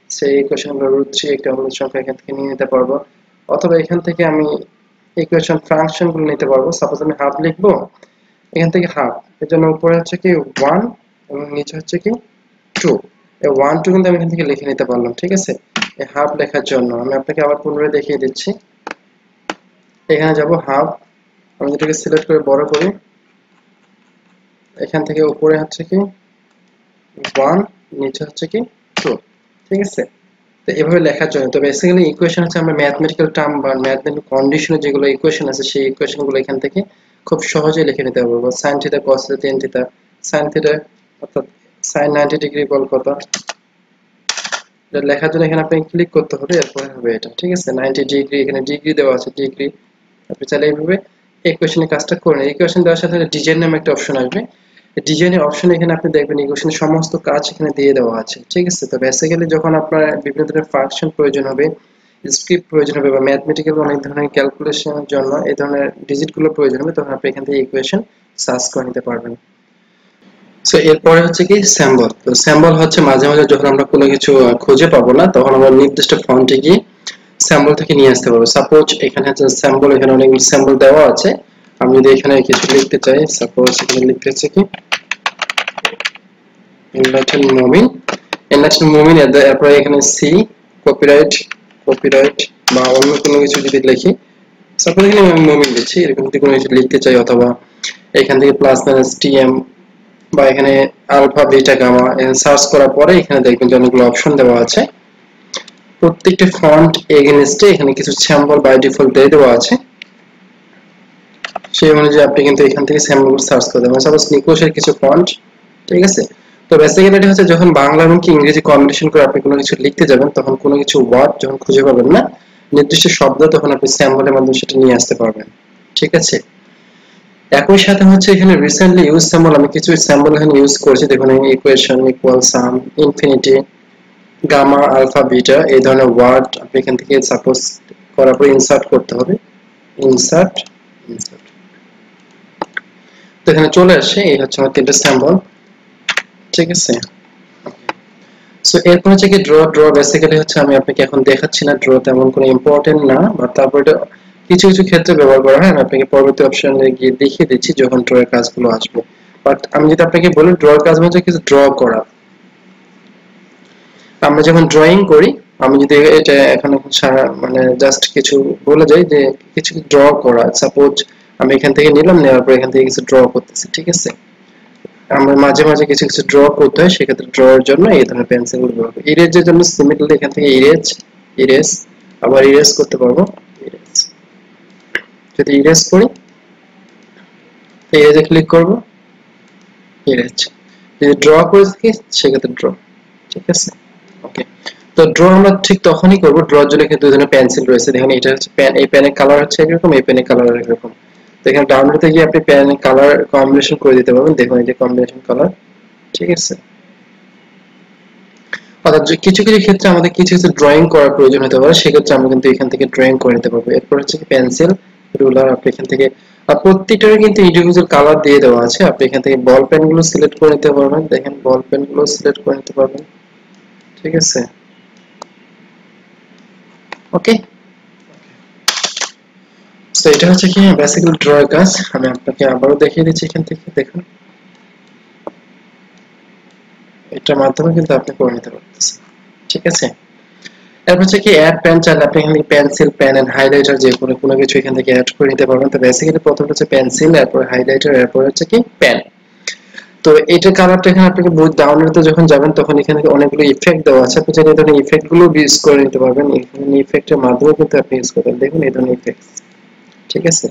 সেই ইকুয়েশনগুলো √3 একটা মূল সংখ্যা এখান থেকে নিয়ে নিতে পারবো। অথবা এখান থেকে আমি ইকুয়েশন ফাংশনগুলো নিতে পারবো। সাপোজ আমি হাফ লিখবো, এখান থেকে হাফ, এর জন্য উপরে হচ্ছে কি 1 এবং নিচে হচ্ছে কি 2। এই 1 2 কিন্তু আমি এখান থেকে লিখে নিতে পারলাম, ঠিক আছে। এই হাফ লেখার জন্য আমি আপনাকে আবার পুনরায় দেখিয়ে দিচ্ছি। এখানে যাব হাফ, আমি এটাকে সিলেক্ট করে বড় করি, এখান থেকে উপরে হচ্ছে কি 1, নিচে হচ্ছে কি 2, ঠিক আছে। তো এভাবে লেখার জন্য, তো বেসিক্যালি ইকুয়েশন হচ্ছে আমরা ম্যাথমেটিক্যাল টার্ম বা ম্যাথমেটিক্যাল কন্ডিশনে যেগুলো ইকুয়েশন আছে সেই ইকুয়েশনগুলো এখান থেকে খুব সহজেই লিখে নিতে পারবো। sin theta cos theta tan theta, sin theta অর্থাৎ sin 90 ডিগ্রি বল কত, এটা লেখার জন্য এখানে আপনাকে ক্লিক করতে হবে, এরপরে হবে এটা, ঠিক আছে। 90 ডিগ্রি, এখানে ডিগ্রি দেওয়া আছে, ডিগ্রি। আপনি চাইলে এইভাবে ইকুয়েশনের কাজটা করেন। ইকুয়েশন দেওয়ার সাথে ডিজাইন নামে একটা অপশন আসবে, ডিজাইনের অপশন এখানে আপনি দেখবেন ইকুয়েশনের সমস্ত কাজ এখানে দিয়ে দেওয়া আছে, ঠিক আছে। তো বেসিক্যালি যখন আপনার বিভিন্ন ধরনের ফাংশন প্রয়োজন হবে, স্ক্রিপ্ট প্রয়োজন হবে বা ম্যাথমেটিক্যাল অনেক ধরনের ক্যালকুলেশনের জন্য এই ধরনের ডিজিটগুলো প্রয়োজন হবে, তখন আপনি এখান থেকে ইকুয়েশন সার্চ করে নিতে পারবেন। সো এরপরে হচ্ছে কি স্যাম্বল। তো স্যাম্বল হচ্ছে মাঝে মাঝে যখন আমরা কোনো কিছু খুঁজে পাবো না তখন আমরা নির্দিষ্ট ফন্টে গিয়ে স্যাম্বল থেকে নিয়ে আসতে পারবো। সাপোজ এখানে হচ্ছে স্যাম্বল, এখানে অনেকগুলো স্যাম্বল দেওয়া আছে। আমি যদি এখানে কিছু লিখতে চাই, সাপোজ এখানে লিখতে হচ্ছে কি এনলাইটেন মুমিন, এনলাইটেন মুমিন, এরপরে এখানে সি কপিরাইট, কপিরাইট বা অন্য কোনো কিছু যদি লিখি, সাপোজ এখানে আমি মুমিন দিচ্ছি, এরকম যদি কোনো কিছু লিখতে চাই, অথবা এখান থেকে প্লাস মাইনাস টিএম বা এখানে আলফা বিটা গামা সার্চ করার পরে এখানে দেখবেন যে অনেকগুলো অপশন দেওয়া আছে। প্রত্যেকটা ফন্ট এগেইনস্টে এখানে কিছু স্যাম্পল বাই ডিফল্ট দিয়ে দেওয়া আছে, সেই অনুযায়ী আপনি কিন্তু এখান থেকে স্যাম্পল সার্চ করতে পারেন। সাপোজ নিকোসের কিছু ফন্ট, ঠিক আছে। তো বেসিক্যালি এটা হচ্ছে যখন বাংলা এবং ইংরেজি কম্বিনেশন করে আপনি কোনো কিছু লিখতে যাবেন তখন কোনো কিছু ওয়ার্ড যখন খুঁজে পাবেন না নির্দিষ্ট শব্দ, তখন আপনি স্যাম্পলের মাধ্যমে সেটা নিয়ে আসতে পারবেন, ঠিক আছে। একই সাথে হচ্ছে এখানে রিসেন্টলি ইউজ স্যাম্পল, আমি কিছু স্যাম্পল এখানে ইউজ করেছি। দেখুন ইকুয়েশন, ইকুয়াল, সাম, ইনফিনিটি, গামা, আলফা, বিটা, এই ধরনের ওয়ার্ড আপনি এখান থেকে সাপোজ করার পর ইনসার্ট করতে হবে, ইনসার্ট, ইনসার্ট, তো এখানে চলে আসে। এই হচ্ছে আমার তিনটা স্যাম্পল, ঠিক আছে। সো এরপর হচ্ছে কি ড্র। ড্র বেসিক্যালি হচ্ছে আমি আপনাকে এখন দেখাচ্ছি না, ড্র তেমন কোনো ইম্পর্টেন্ট না, বাট তারপর এটা কিছু কিছু ক্ষেত্রে ব্যবহার করা হয়। আমি আপনাকে পরবর্তী অপশনে গিয়ে দেখিয়ে দিচ্ছি যখন ড্র এর কাজগুলো আসবে। বাট আমি যদি আপনাকে বলি ড্র এর কাজ মানে কিছু ড্র করা, আমরা যখন ড্রয়িং করি, আমি যদি এটা এখন মানে জাস্ট কিছু বলে যাই যে কিছু ড্র করা, সাপোজ আমি এখান থেকে নিলাম, নেওয়ার পর এখান থেকে কিছু ড্র করতেছি, ঠিক আছে। আমরা মাঝে মাঝে কিছু কিছু ড্র করতে হয়, সেক্ষেত্রে ড্র এর জন্য এই ধরনের পেন্সিল গুলো ব্যবহার করি। ইরেজের জন্য সিমিলারলি এখান থেকে ইরেজ, ইরেজ, আবার ইরেজ করতে পারবো, ইরেজ। যদি ইরেজ করি, ইরেজে ক্লিক করব, ইরেজ। যদি ড্র করে থাকি সেক্ষেত্রে ড্র, ঠিক আছে। ওকে, তো ড্র আমরা ঠিক তখনই করব, ড্রর জন্য কিন্তু দুই ধরনের পেন্সিল রয়েছে। দেখুন এটা হচ্ছে পেন, এই পেনের কালার হচ্ছে এরকম, এই পেনের কালার এরকম। তো এখানে ডাউনলোডে গিয়ে আপনি পেনের কালার কম্বিনেশন করে দিতে পারবেন। দেখুন এই যে কম্বিনেশন কালার, ঠিক আছে। অর্থাৎ কিছু কিছু ক্ষেত্রে আমাদের কিছু কিছু ড্রয়িং করার প্রয়োজন হতে পারে, সেক্ষেত্রে আমরা কিন্তু এখান থেকে ড্রয়িং করে নিতে পারবো। এরপর হচ্ছে পেন্সিল, রুলার, আপনি এখান থেকে আর প্রত্যেকটারই কিন্তু ইন্ডিভিজুয়াল কালার দিয়ে দেওয়া আছে। আপনি এখান থেকে বল পেন গুলো সিলেক্ট করে নিতে পারবেন। দেখেন বল পেন গুলো সিলেক্ট করে নিতে পারবেন, ঠিক আছে। ওকে, তো এটা হচ্ছে কি বেসিক্যালি ড্র এর কাজ। আমি আপনাকে আবারও দেখিয়ে দিচ্ছি এখান থেকে, দেখুন এটার মাধ্যমে কিন্তু আপনি করে নিতে পারতেছেন, ঠিক আছে। এরপর হচ্ছে কি অ্যাড পেন, চাইলে আপনি এখানে পেন্সিল, পেন এন্ড হাইলাইটার যে কোনো কিছু এখান থেকে অ্যাড করে নিতে পারবেন। তো বেসিক্যালি প্রথমটা হচ্ছে পেন্সিল, এরপর হাইলাইটার, এরপর হচ্ছে কি পেন। তো এটার কালারটা এখানে আপনাকে বুথ ডাউনলোডে যখন যাবেন তখন এখানে অনেকগুলো ইফেক্ট দেওয়া আছে, আপনি চাইলে এই ধরনের ইফেক্ট গুলো ইউজ করে নিতে পারবেন। এখানে ইফেক্টের মাধ্যমে কিন্তু আপনি ইউজ করবেন, দেখুন এই ধরনের ইফেক্ট, ঠিক আছে।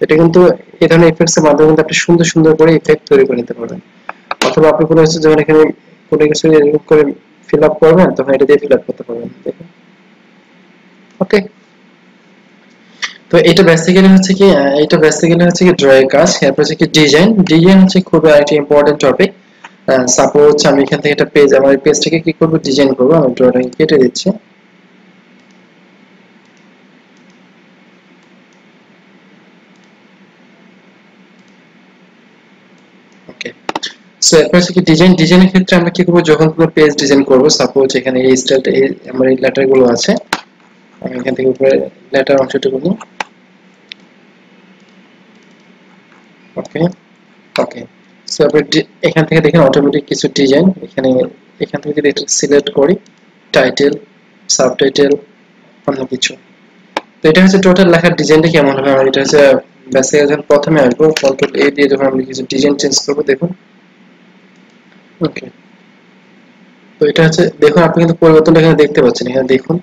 এটা কিন্তু এই ধরনের ইফেক্টস এর মাধ্যমে কিন্তু আপনি সুন্দর সুন্দর করে ইফেক্ট তৈরি করে নিতে পারবেন। অথবা আপনি কোনো কিছু যখন এখানে কোনো কিছু এরকম করে ফিল আপ করবেন তখন এটা দিয়ে ফিল আপ করতে পারবেন, দেখুন। ওকে, তো এটা বেসিক্যালি হচ্ছে কি ড্রয়ের কাজ। এরপর হচ্ছে কি ডিজাইন। ডিজাইন হচ্ছে খুব একটা ইম্পর্টেন্ট টপিক। সাপোজ আমি এখান থেকে একটা পেজ, আমার এই পেজটাকে কি করব, ডিজাইন করব। আমি ড্রটাকে কেটে দিচ্ছি। ওকে, সো এরপর হচ্ছে কি ডিজাইনের ক্ষেত্রে আমরা কি করব, যখন কোনো পেজ ডিজাইন করব, সাপোজ এখানে এই স্টাইলটা, এই আমার এই লেটার গুলো আছে, আমি এখান থেকে উপরে লেটার অংশটুকু নিই। ওকে, ওকে, সো এখান থেকে দেখেন অটোমেটিক কিছু ডিজাইন এখান থেকে যদি এটা সিলেক্ট করি, টাইটেল, সাবটাইটেল, অন্য কিছু। তো এটা হচ্ছে টোটাল লেখার ডিজাইনটা কেমন হবে। আমরা এটা হচ্ছে বেসিক্যালি যখন প্রথমে আসবো, কন্ট্রোল এ দিয়ে যখন আমরা কিছু ডিজাইন চেঞ্জ করবো, দেখুন। ওকে, তো এটা হচ্ছে, দেখুন আপনি কিন্তু পরিবর্তনটা এখানে দেখতে পাচ্ছেন, এখানে দেখুন।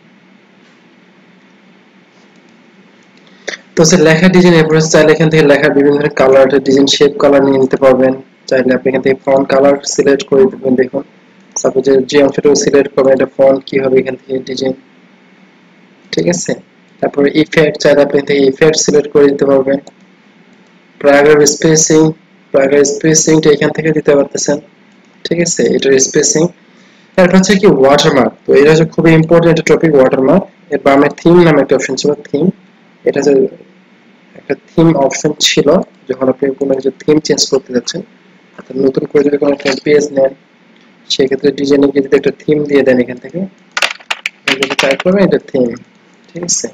তো হচ্ছে লেখার ডিজাইন, এরপর চাইলে এখান থেকে লেখার বিভিন্ন ধরনের কালার, ডিজাইন, শেপ, কালার নিয়ে নিতে পারবেন। চাইলে আপনি এখান থেকে ফন্ট কালার সিলেক্ট করে দিবেন, দেখুন। সাপোজ যে অংশটুকু সিলেক্ট করবেন, এটা ফন্ট কি হবে, এখান থেকে ডিজাইন, ঠিক আছে। তারপরে ইফেক্ট, চাইলে আপনি এখান থেকে ইফেক্ট সিলেক্ট করে দিতে পারবেন। প্যারাগ্রাফ স্পেসিংটা এখান থেকে দিতে পারতেছেন, ঠিক আছে, এটার স্পেসিং। তারপর হচ্ছে কি ওয়াটারমার্ক। তো এটা হচ্ছে খুবই ইম্পর্টেন্ট একটা টপিক, ওয়াটারমার্ক। এর বামে থিম নামে একটা অপশন ছিল, থিম। এটা যে একটা থিম অপশন ছিল, যখন আপনি কোনো কিছু থিম চেঞ্জ করতে যাচ্ছেন, অর্থাৎ নতুন করে যদি কোনো একটা পেজ নেন, সেক্ষেত্রে ডিজাইনে গিয়ে যদি একটা থিম দিয়ে দেন, এখান থেকে যদি টাইপ করবেন এটা থিম, ঠিক আছে।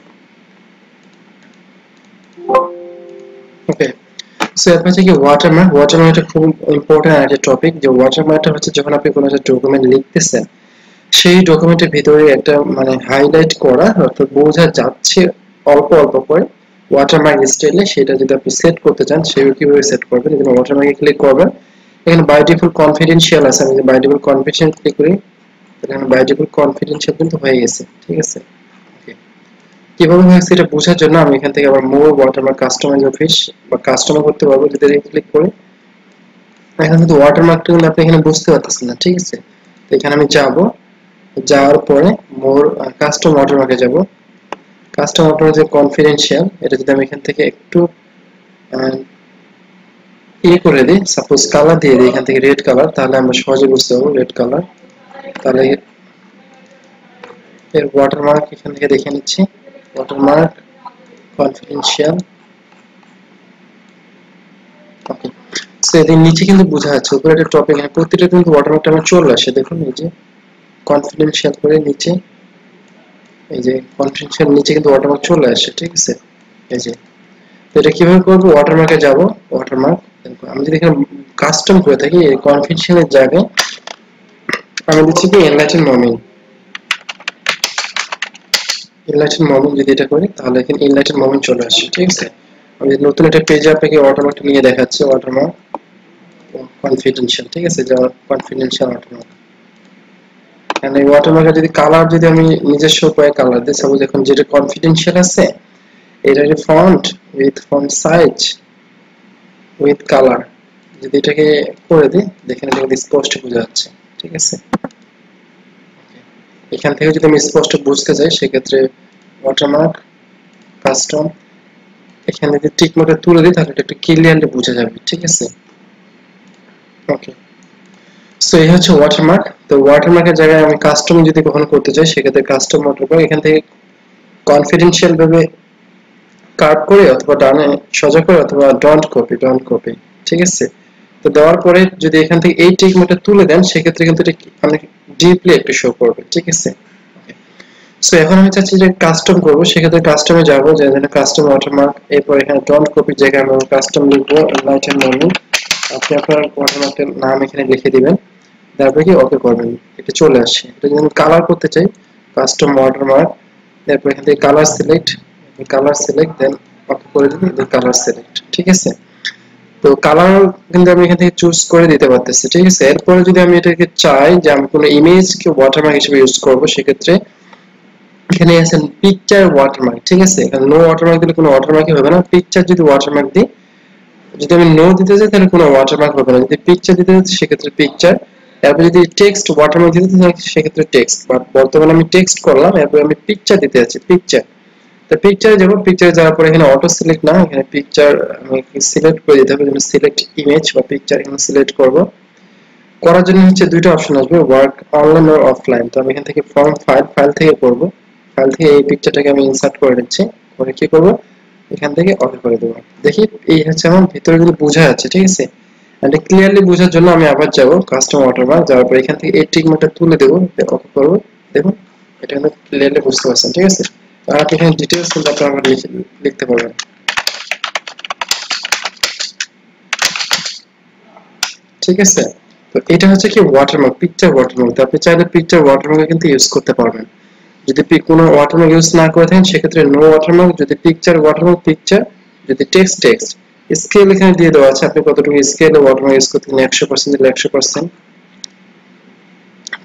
ওকে, সো এরপর হচ্ছে কি ওয়াটারমার্ক। ওয়াটারমার্কটা খুব ইম্পর্টেন্ট একটা টপিক। যে ওয়াটারমার্কটা হচ্ছে যখন আপনি কোনো একটা ডকুমেন্ট লিখতেছেন, সেই ডকুমেন্টের ভিতরে একটা মানে হাইলাইট করা, অর্থাৎ বোঝা যাচ্ছে অল্প অল্প করে ওয়াটারমার্ক স্টাইলে, সেটা যদি আপনি সেট করতে চান, সেটা কিভাবে সেট করবেন। এখানে ওয়াটারমার্কে ক্লিক করবেন, এখানে বাই ডিফল্ট কনফিডেন্সিয়াল আছে, আমি বাই ডিফল্ট কনফিডেন্সিয়াল ক্লিক করি, এখানে বাই ডিফল্ট কনফিডেন্সিয়াল কিন্তু হয়ে গেছে, ঠিক আছে। ওকে, কিভাবে হয়েছে এটা বোঝার জন্য আমি এখান থেকে আবার মোর ওয়াটারমার্ক কাস্টমাইজ অফিস বা কাস্টমার করতে পারবো, যদি ক্লিক করি। এখন কিন্তু ওয়াটারমার্কটা কিন্তু আপনি এখানে বুঝতে পারতেছেন না, ঠিক আছে। তো এখানে আমি যাওয়ার পরে মোর কাস্টম ওয়াটারমার্কে যাব। কাস্টম ওয়াটারমার্ক যে কনফিডেন্সিয়াল, এটা যদি আমি এখান থেকে একটু করে দিই, সাপোজ কালার দিয়ে দিই এখান থেকে রেড কালার, তাহলে আমরা সহজে বুঝতে পারবো রেড কালার। তাহলে এর ওয়াটারমার্ক এখান থেকে দেখে নিচ্ছি, ওয়াটারমার্ক কনফিডেন্সিয়াল। ওকে, সো এদের নিচে কিন্তু বোঝা যাচ্ছে উপরে একটা টপিক, এখানে প্রতিটা কিন্তু ওয়াটারমার্কটা আমার চলে আসে, দেখুন এই যে কনফিডেন্সিয়াল করে নিচে, এই যে কনফিডেন্সিয়াল নিচে কিন্তু ওয়াটারমার্ক চলে আসে, ঠিক আছে। এই যে, তো এটা কিভাবে করবো, ওয়াটারমার্কে যাব, ওয়াটারমার্ক আমি যদি এখানে কাস্টম করে থাকি, এই কনফিডেন্সিয়ালের জায়গায় আমি দিচ্ছি কি এনলাইটেন মোমেন্ট যদি এটা করি, তাহলে এখানে এনলাইটেন মোমেন্ট চলে আসছে, ঠিক আছে। আমি নতুন একটা পেজে আপনাকে ওয়াটারমার্ক নিয়ে দেখাচ্ছি, ওয়াটারমার্ক কনফিডেন্সিয়াল, ঠিক আছে, যা কনফিডেন্সিয়াল ওয়াটারমার্ক। এন্ড এই ওয়াটারমার্কের যদি কালার যদি আমি নিজস্ব উপায়ে কালার দিই, সাপোজ এখন যেটা কনফিডেন্সিয়াল আছে, এটার font with font size with colour যদি এটাকে করে দিই, দেখেন এটা কিন্তু স্পষ্ট বোঝা যাচ্ছে, ঠিক আছে। এখান থেকে যদি আমি স্পষ্ট বুঝতে চাই, সেক্ষেত্রে ওয়াটারমার্ক কাস্টম, এখানে যদি টিক মার্কটা তুলে দিই, তাহলে এটা একটু ক্লিয়ারলি বোঝা যাবে, ঠিক আছে। ওকে, সো এই হচ্ছে ওয়াটারমার্ক। তো ওয়াটারমার্কের জায়গায় আমি কাস্টম যদি কখনো করতে চাই, সেক্ষেত্রে কাস্টম ওয়াটারমার্ক এখান থেকে কনফিডেন্সিয়াল ভাবে কার্ভ করে, অথবা ডানে সোজা করে, অথবা ডন্ট কপি, ঠিক আছে। তো দেওয়ার পরে যদি এখান থেকে এই টিক মার্কটা তুলে দেন, সেক্ষেত্রে কিন্তু এটা অনেক ডিপলি একটু শো করবে, ঠিক আছে। সো এখন আমি চাচ্ছি যে কাস্টম করব, সেক্ষেত্রে কাস্টমে যাব, যে এখানে কাস্টম ওয়াটারমার্ক, এরপর এখানে ডন্ট কপি জায়গায় আমি কাস্টম লিখবো এনলাইটেন মোমেন্ট। আপনি আপনার ওয়াটারমার্কের নাম এখানে লিখে দিবেন, তারপরে কি ওকে করবেন, এটা চলে আসে। এটা যদি আমি কালার করতে চাই, কাস্টম ওয়াটারমার্ক, এরপর এখান থেকে কালার সিলেক্ট দেন ওকে করে দিন, কালার সিলেক্ট। ঠিক আছে, তো কালার কিন্তু আমি এখান থেকে চুজ করে দিতে পারতেছি। ঠিক আছে, এরপরে যদি আমি এটাকে চাই যে আমি কোনো ইমেজকে ওয়াটারমার্ক হিসেবে ইউজ করব, সেক্ষেত্রে এখানে আছে পিকচার ওয়াটারমার্ক। ঠিক আছে, এখানে নো ওয়াটারমার্ক দিলে কোনো ওয়াটারমার্কই হবে না। পিকচার যদি ওয়াটারমার্ক দিই, যদি আমি নো দিতে চাই তাহলে কোনো ওয়াটারমার্ক হবে না। যদি পিকচার দিতে চাই সেক্ষেত্রে পিকচার, এরপর যদি টেক্সট ওয়াটারমার্ক দিতে চাই সেক্ষেত্রে টেক্সট। বাট বর্তমানে আমি টেক্সট করলাম, এরপর আমি পিকচার দিতে যাচ্ছি, পিকচার। তো পিকচারে যাব, পিকচারে যাওয়ার পর এখানে অটো সিলেক্ট না, এখানে পিকচার আমি সিলেক্ট করে দিতে হবে। সিলেক্ট ইমেজ বা পিকচার এখানে সিলেক্ট করব। করার জন্য হচ্ছে দুইটা অপশন আসবে, ওয়ার্ক অনলাইন আর অফলাইন। তো আমি এখান থেকে ফ্রম ফাইল থেকে করব। ফাইল থেকে এই পিকচারটাকে আমি ইনসার্ট করে নিচ্ছি, করে কি করব, এখান থেকে ওকে করে দেবো। দেখি এই হচ্ছে আমার ভিতরে কিন্তু বোঝা যাচ্ছে। ঠিক আছে, এটা ক্লিয়ারলি বোঝার জন্য আমি আবার যাব কাস্টম ওয়াটারমার্ক, যাওয়ার পর এখান থেকে এই টিক মার্কটা তুলে দেবো, ওকে করব। দেখুন এটা কিন্তু ক্লিয়ারলি বুঝতে পারছেন। ঠিক আছে, আর আপনি এখানে ডিটেইলস কিন্তু আপনারা লিখতে পারবেন। ঠিক আছে, তো এটা হচ্ছে কি ওয়াটারমার্ক, পিকচার ওয়াটারমার্ক। আপনি চাইলে পিকচার ওয়াটারমার্ক কিন্তু ইউজ করতে পারবেন। যদি কোনো ওয়াটারমার্ক ইউজ না করে থাকেন সেক্ষেত্রে নো ওয়াটারমার্ক, যদি পিকচার ওয়াটারমার্ক পিকচার, যদি টেক্সট। স্কেল এখানে দিয়ে দেওয়া আছে, আপনি কতটুকু স্কেলে ওয়াটারমার্ক ইউজ করতে 100% দিলে 100%।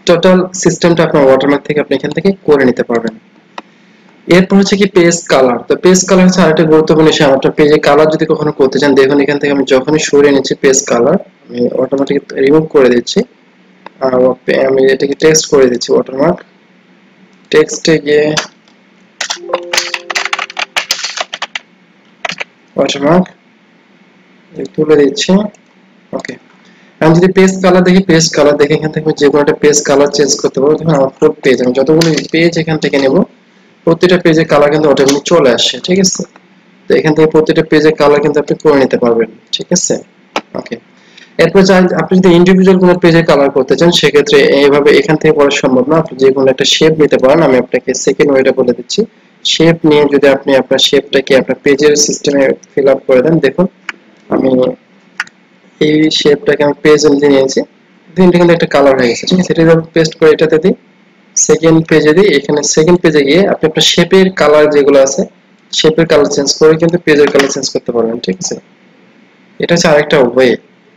টোটাল সিস্টেমটা আপনার ওয়াটারমার্ক থেকে আপনি এখান থেকে করে নিতে পারবেন। এরপর হচ্ছে কি পেজ কালার। তো পেজ কালার হচ্ছে আরেকটা গুরুত্বপূর্ণ বিষয়। আপনার পেজে কালার যদি কখনো করতে চান, দেখুন এখান থেকে আমি যখনই সরিয়ে নিচ্ছি পেজ কালার, আমি অটোমেটিক রিমুভ করে দিচ্ছি। আর আমি এটাকে টেক্সট করে দিচ্ছি, ওয়াটারমার্ক টেক্সটে গিয়ে ওয়াটারমার্ক তুলে দিচ্ছি। ওকে, আমি যদি পেজ কালার দেখি, পেজ কালার দেখে এখান থেকে যে কোনো একটা পেজ কালার চেঞ্জ করতে পারবো। দেখুন আমার ফুল পেজ, আমি যতগুলো পেজ এখান থেকে নেব প্রতিটা পেজের কালার কিন্তু অটোমেটিক চলে আসে। ঠিক আছে, তো এখান থেকে প্রতিটা পেজের কালার কিন্তু আপনি করে নিতে পারবেন। ঠিক আছে, ওকে। এরপর আপনি যদি ইন্ডিভিজুয়াল কোনো পেজে কালার করতে চান সেক্ষেত্রে এইভাবে এখান থেকে করা সম্ভব না, আপনি যে কোনো একটা শেপ নিতে পারেন। আমি আপনাকে সেকেন্ড ওয়েটা বলে দিচ্ছি। শেপ নিয়ে যদি আপনি আপনার শেপটাকে আপনার পেজের সিস্টেমে ফিল আপ করে দেন, দেখুন আমি এই শেপটাকে আমি পেজ মধ্যে নিয়েছি, দেন এখানে একটা কালার হয়ে গেছে। ঠিক আছে, এটা পেস্ট করে এটাতে দিই, সেকেন্ড পেজে দিই। এখানে সেকেন্ড পেজে গিয়ে আপনি আপনার শেপের কালার যেগুলো আছে শেপের কালার চেঞ্জ করে কিন্তু পেজের কালার চেঞ্জ করতে পারবেন। ঠিক আছে, এটা হচ্ছে আরেকটা ওয়ে,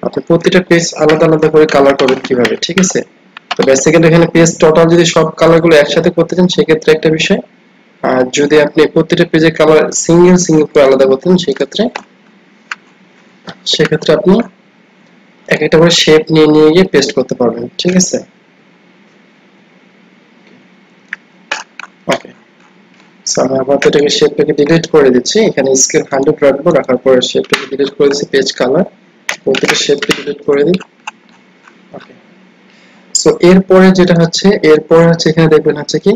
আপনি প্রতিটা পেজ আলাদা আলাদা করে কালার করবেন কিভাবে। ঠিক আছে, তো বেসিক্যালি এখানে পেজ টোটাল যদি সব কালারগুলো একসাথে করতে চান সেক্ষেত্রে একটা বিষয়, আর যদি আপনি প্রতিটা পেজের কালার সিঙ্গেল করে আলাদা করতেন সেক্ষেত্রে আপনি এক একটা করে শেপ নিয়ে গিয়ে পেস্ট করতে পারবেন। ঠিক আছে, ওকে। সো আমি আপাতত এটাকে শেপটাকে ডিলিট করে দিচ্ছি, এখানে স্কেল 100 রাখবো, রাখার পরে শেপটাকে ডিলিট করে দিচ্ছি, পেজ কালার প্রতিটা শেপকে ডিলিট করে দিই। ওকে, সো এরপরে যেটা হচ্ছে, এখানে দেখবেন হচ্ছে কি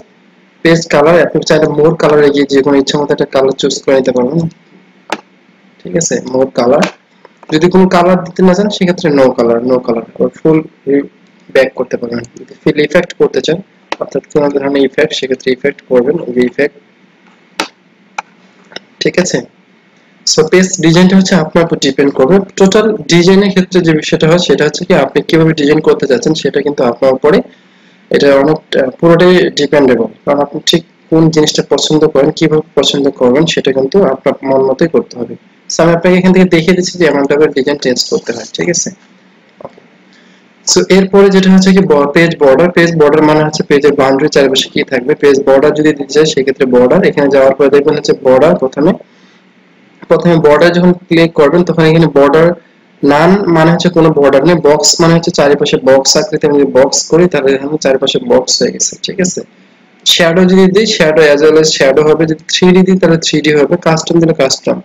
পেজ কালার। আপনি চাইলে মোর কালারে গিয়ে যে কোনো ইচ্ছা মতো একটা কালার চুজ করে নিতে পারবেন। ঠিক আছে, মোর কালার। যদি কোনো কালার দিতে না চান সেক্ষেত্রে নো কালার ফুল ব্যাক করতে পারবেন। যদি ফিল ইফেক্ট করতে চান, অর্থাৎ কোনো ধরনের ইফেক্ট, সেক্ষেত্রে ইফেক্ট করবেন, ওই ইফেক্ট। ঠিক আছে, সো পেজ ডিজাইনটা হচ্ছে আপনার উপর ডিপেন্ড করবে। টোটাল ডিজাইনের ক্ষেত্রে যে বিষয়টা হয় সেটা হচ্ছে কি আপনি কিভাবে ডিজাইন করতে চাচ্ছেন সেটা কিন্তু আপনার উপরে, এটা অনেক পুরোটাই ডিপেন্ডেবল। কারণ আপনি ঠিক কোন জিনিসটা পছন্দ করেন, কিভাবে পছন্দ করবেন সেটা কিন্তু আপনার মন মতোই করতে হবে। সো আমি আপনাকে এখান থেকে দেখিয়ে দিচ্ছি যে এমনটা করে ডিজাইন চেঞ্জ করতে হয়। ঠিক আছে, সো এরপরে যেটা হচ্ছে কি পেজ বর্ডার মানে হচ্ছে পেজের বাউন্ডারি চারপাশে কি থাকবে। পেজ বর্ডার যদি দিতে চাই সেক্ষেত্রে বর্ডার, এখানে যাওয়ার পরে দেখবেন হচ্ছে বর্ডার। প্রথমে বর্ডার যখন ক্লিক করবেন তখন এখানে বর্ডার নান মানে হচ্ছে কোনো বর্ডার নেই, বক্স মানে হচ্ছে চারিপাশে বক্স আকৃতি। আমি যদি বক্স করি তাহলে এখানে চারিপাশে বক্স হয়ে গেছে। ঠিক আছে, শ্যাডো যদি দিই shadow as well as shadow হবে, যদি 3D দিই তাহলে 3D হবে, কাস্টম দিলে কাস্টম।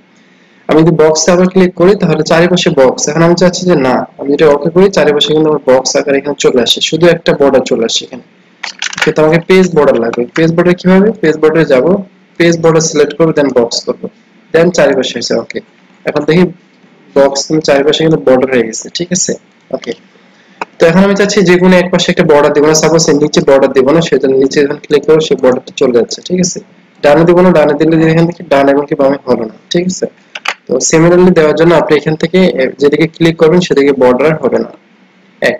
আমি যদি বক্সে আবার ক্লিক করি তাহলে চারিপাশে বক্স। এখন আমি চাচ্ছি যে না, আমি যেটা ওকে করি চারিপাশে কিন্তু আমার বক্স আকার এখানে চলে আসে, শুধু একটা বর্ডার চলে আসে এখানে। তো আমাকে পেজ বর্ডার লাগবে। পেজ বর্ডার কিভাবে, পেজ বর্ডারে যাব, পেজ বর্ডার সিলেক্ট করব, দেন বক্স করব, দেন চারিপাশে হয়েছে। ওকে, এখন দেখি বক্স কিন্তু চারিপাশে কিন্তু বর্ডার হয়ে গেছে। ঠিক আছে, ওকে। তো এখন আমি চাচ্ছি যে কোনো এক পাশে একটা বর্ডার দিব না, সাপোজ নিচে বর্ডার দিব না, সেজন্য নিচে যখন ক্লিক করব সেই বর্ডারটা চলে যাচ্ছে। ঠিক আছে, ডানে দিব না, ডানে দিলে এখান থেকে ডান এবং কি বামে হলো না। ঠিক আছে, তো সিমিলারলি দেওয়ার জন্য আপনি এখান থেকে যেদিকে ক্লিক করবেন সেদিকে বর্ডার হবে না। এক,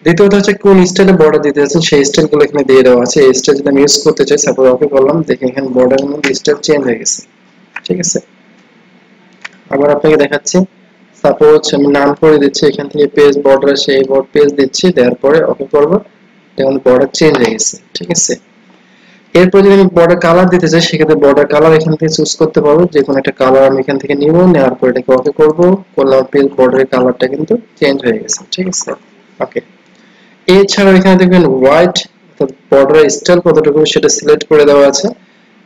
দ্বিতীয়ত হচ্ছে কোন স্টাইলে বর্ডার দিতে যাচ্ছেন সেই স্টাইলগুলো এখানে দিয়ে দেওয়া আছে। এই স্টাইল যদি আমি ইউজ করতে চাই, সাপোজ ওকে করলাম, দেখেন এখানে বর্ডারের মধ্যে স্টাইল চেঞ্জ হয়ে গেছে। ঠিক আছে, আবার আপনাকে দেখাচ্ছি। সাপোজ আমি নাম করে দিচ্ছি, এখান থেকে পেজ বর্ডার আসে, এই পেজ দিচ্ছি, দেওয়ার পরে ওকে করবো, দেখুন বর্ডার চেঞ্জ হয়ে গেছে। ঠিক আছে, এরপর যদি আমি বর্ডার কালার দিতে চাই, সেক্ষেত্রে বর্ডার কালার এখান থেকে চুজ করতে পারবো, যে কোনো একটা কালার আমি এখান থেকে নিব, নেওয়ার পর এটাকে ওকে করবো, করলাম পেজ বর্ডারের কালারটা কিন্তু চেঞ্জ হয়ে গেছে। ঠিক আছে, ওকে। এছাড়াও এখানে দেখবেন হোয়াইট অর্থাৎ বর্ডার স্টাইল কতটুকু সেটা সিলেক্ট করে দেওয়া আছে।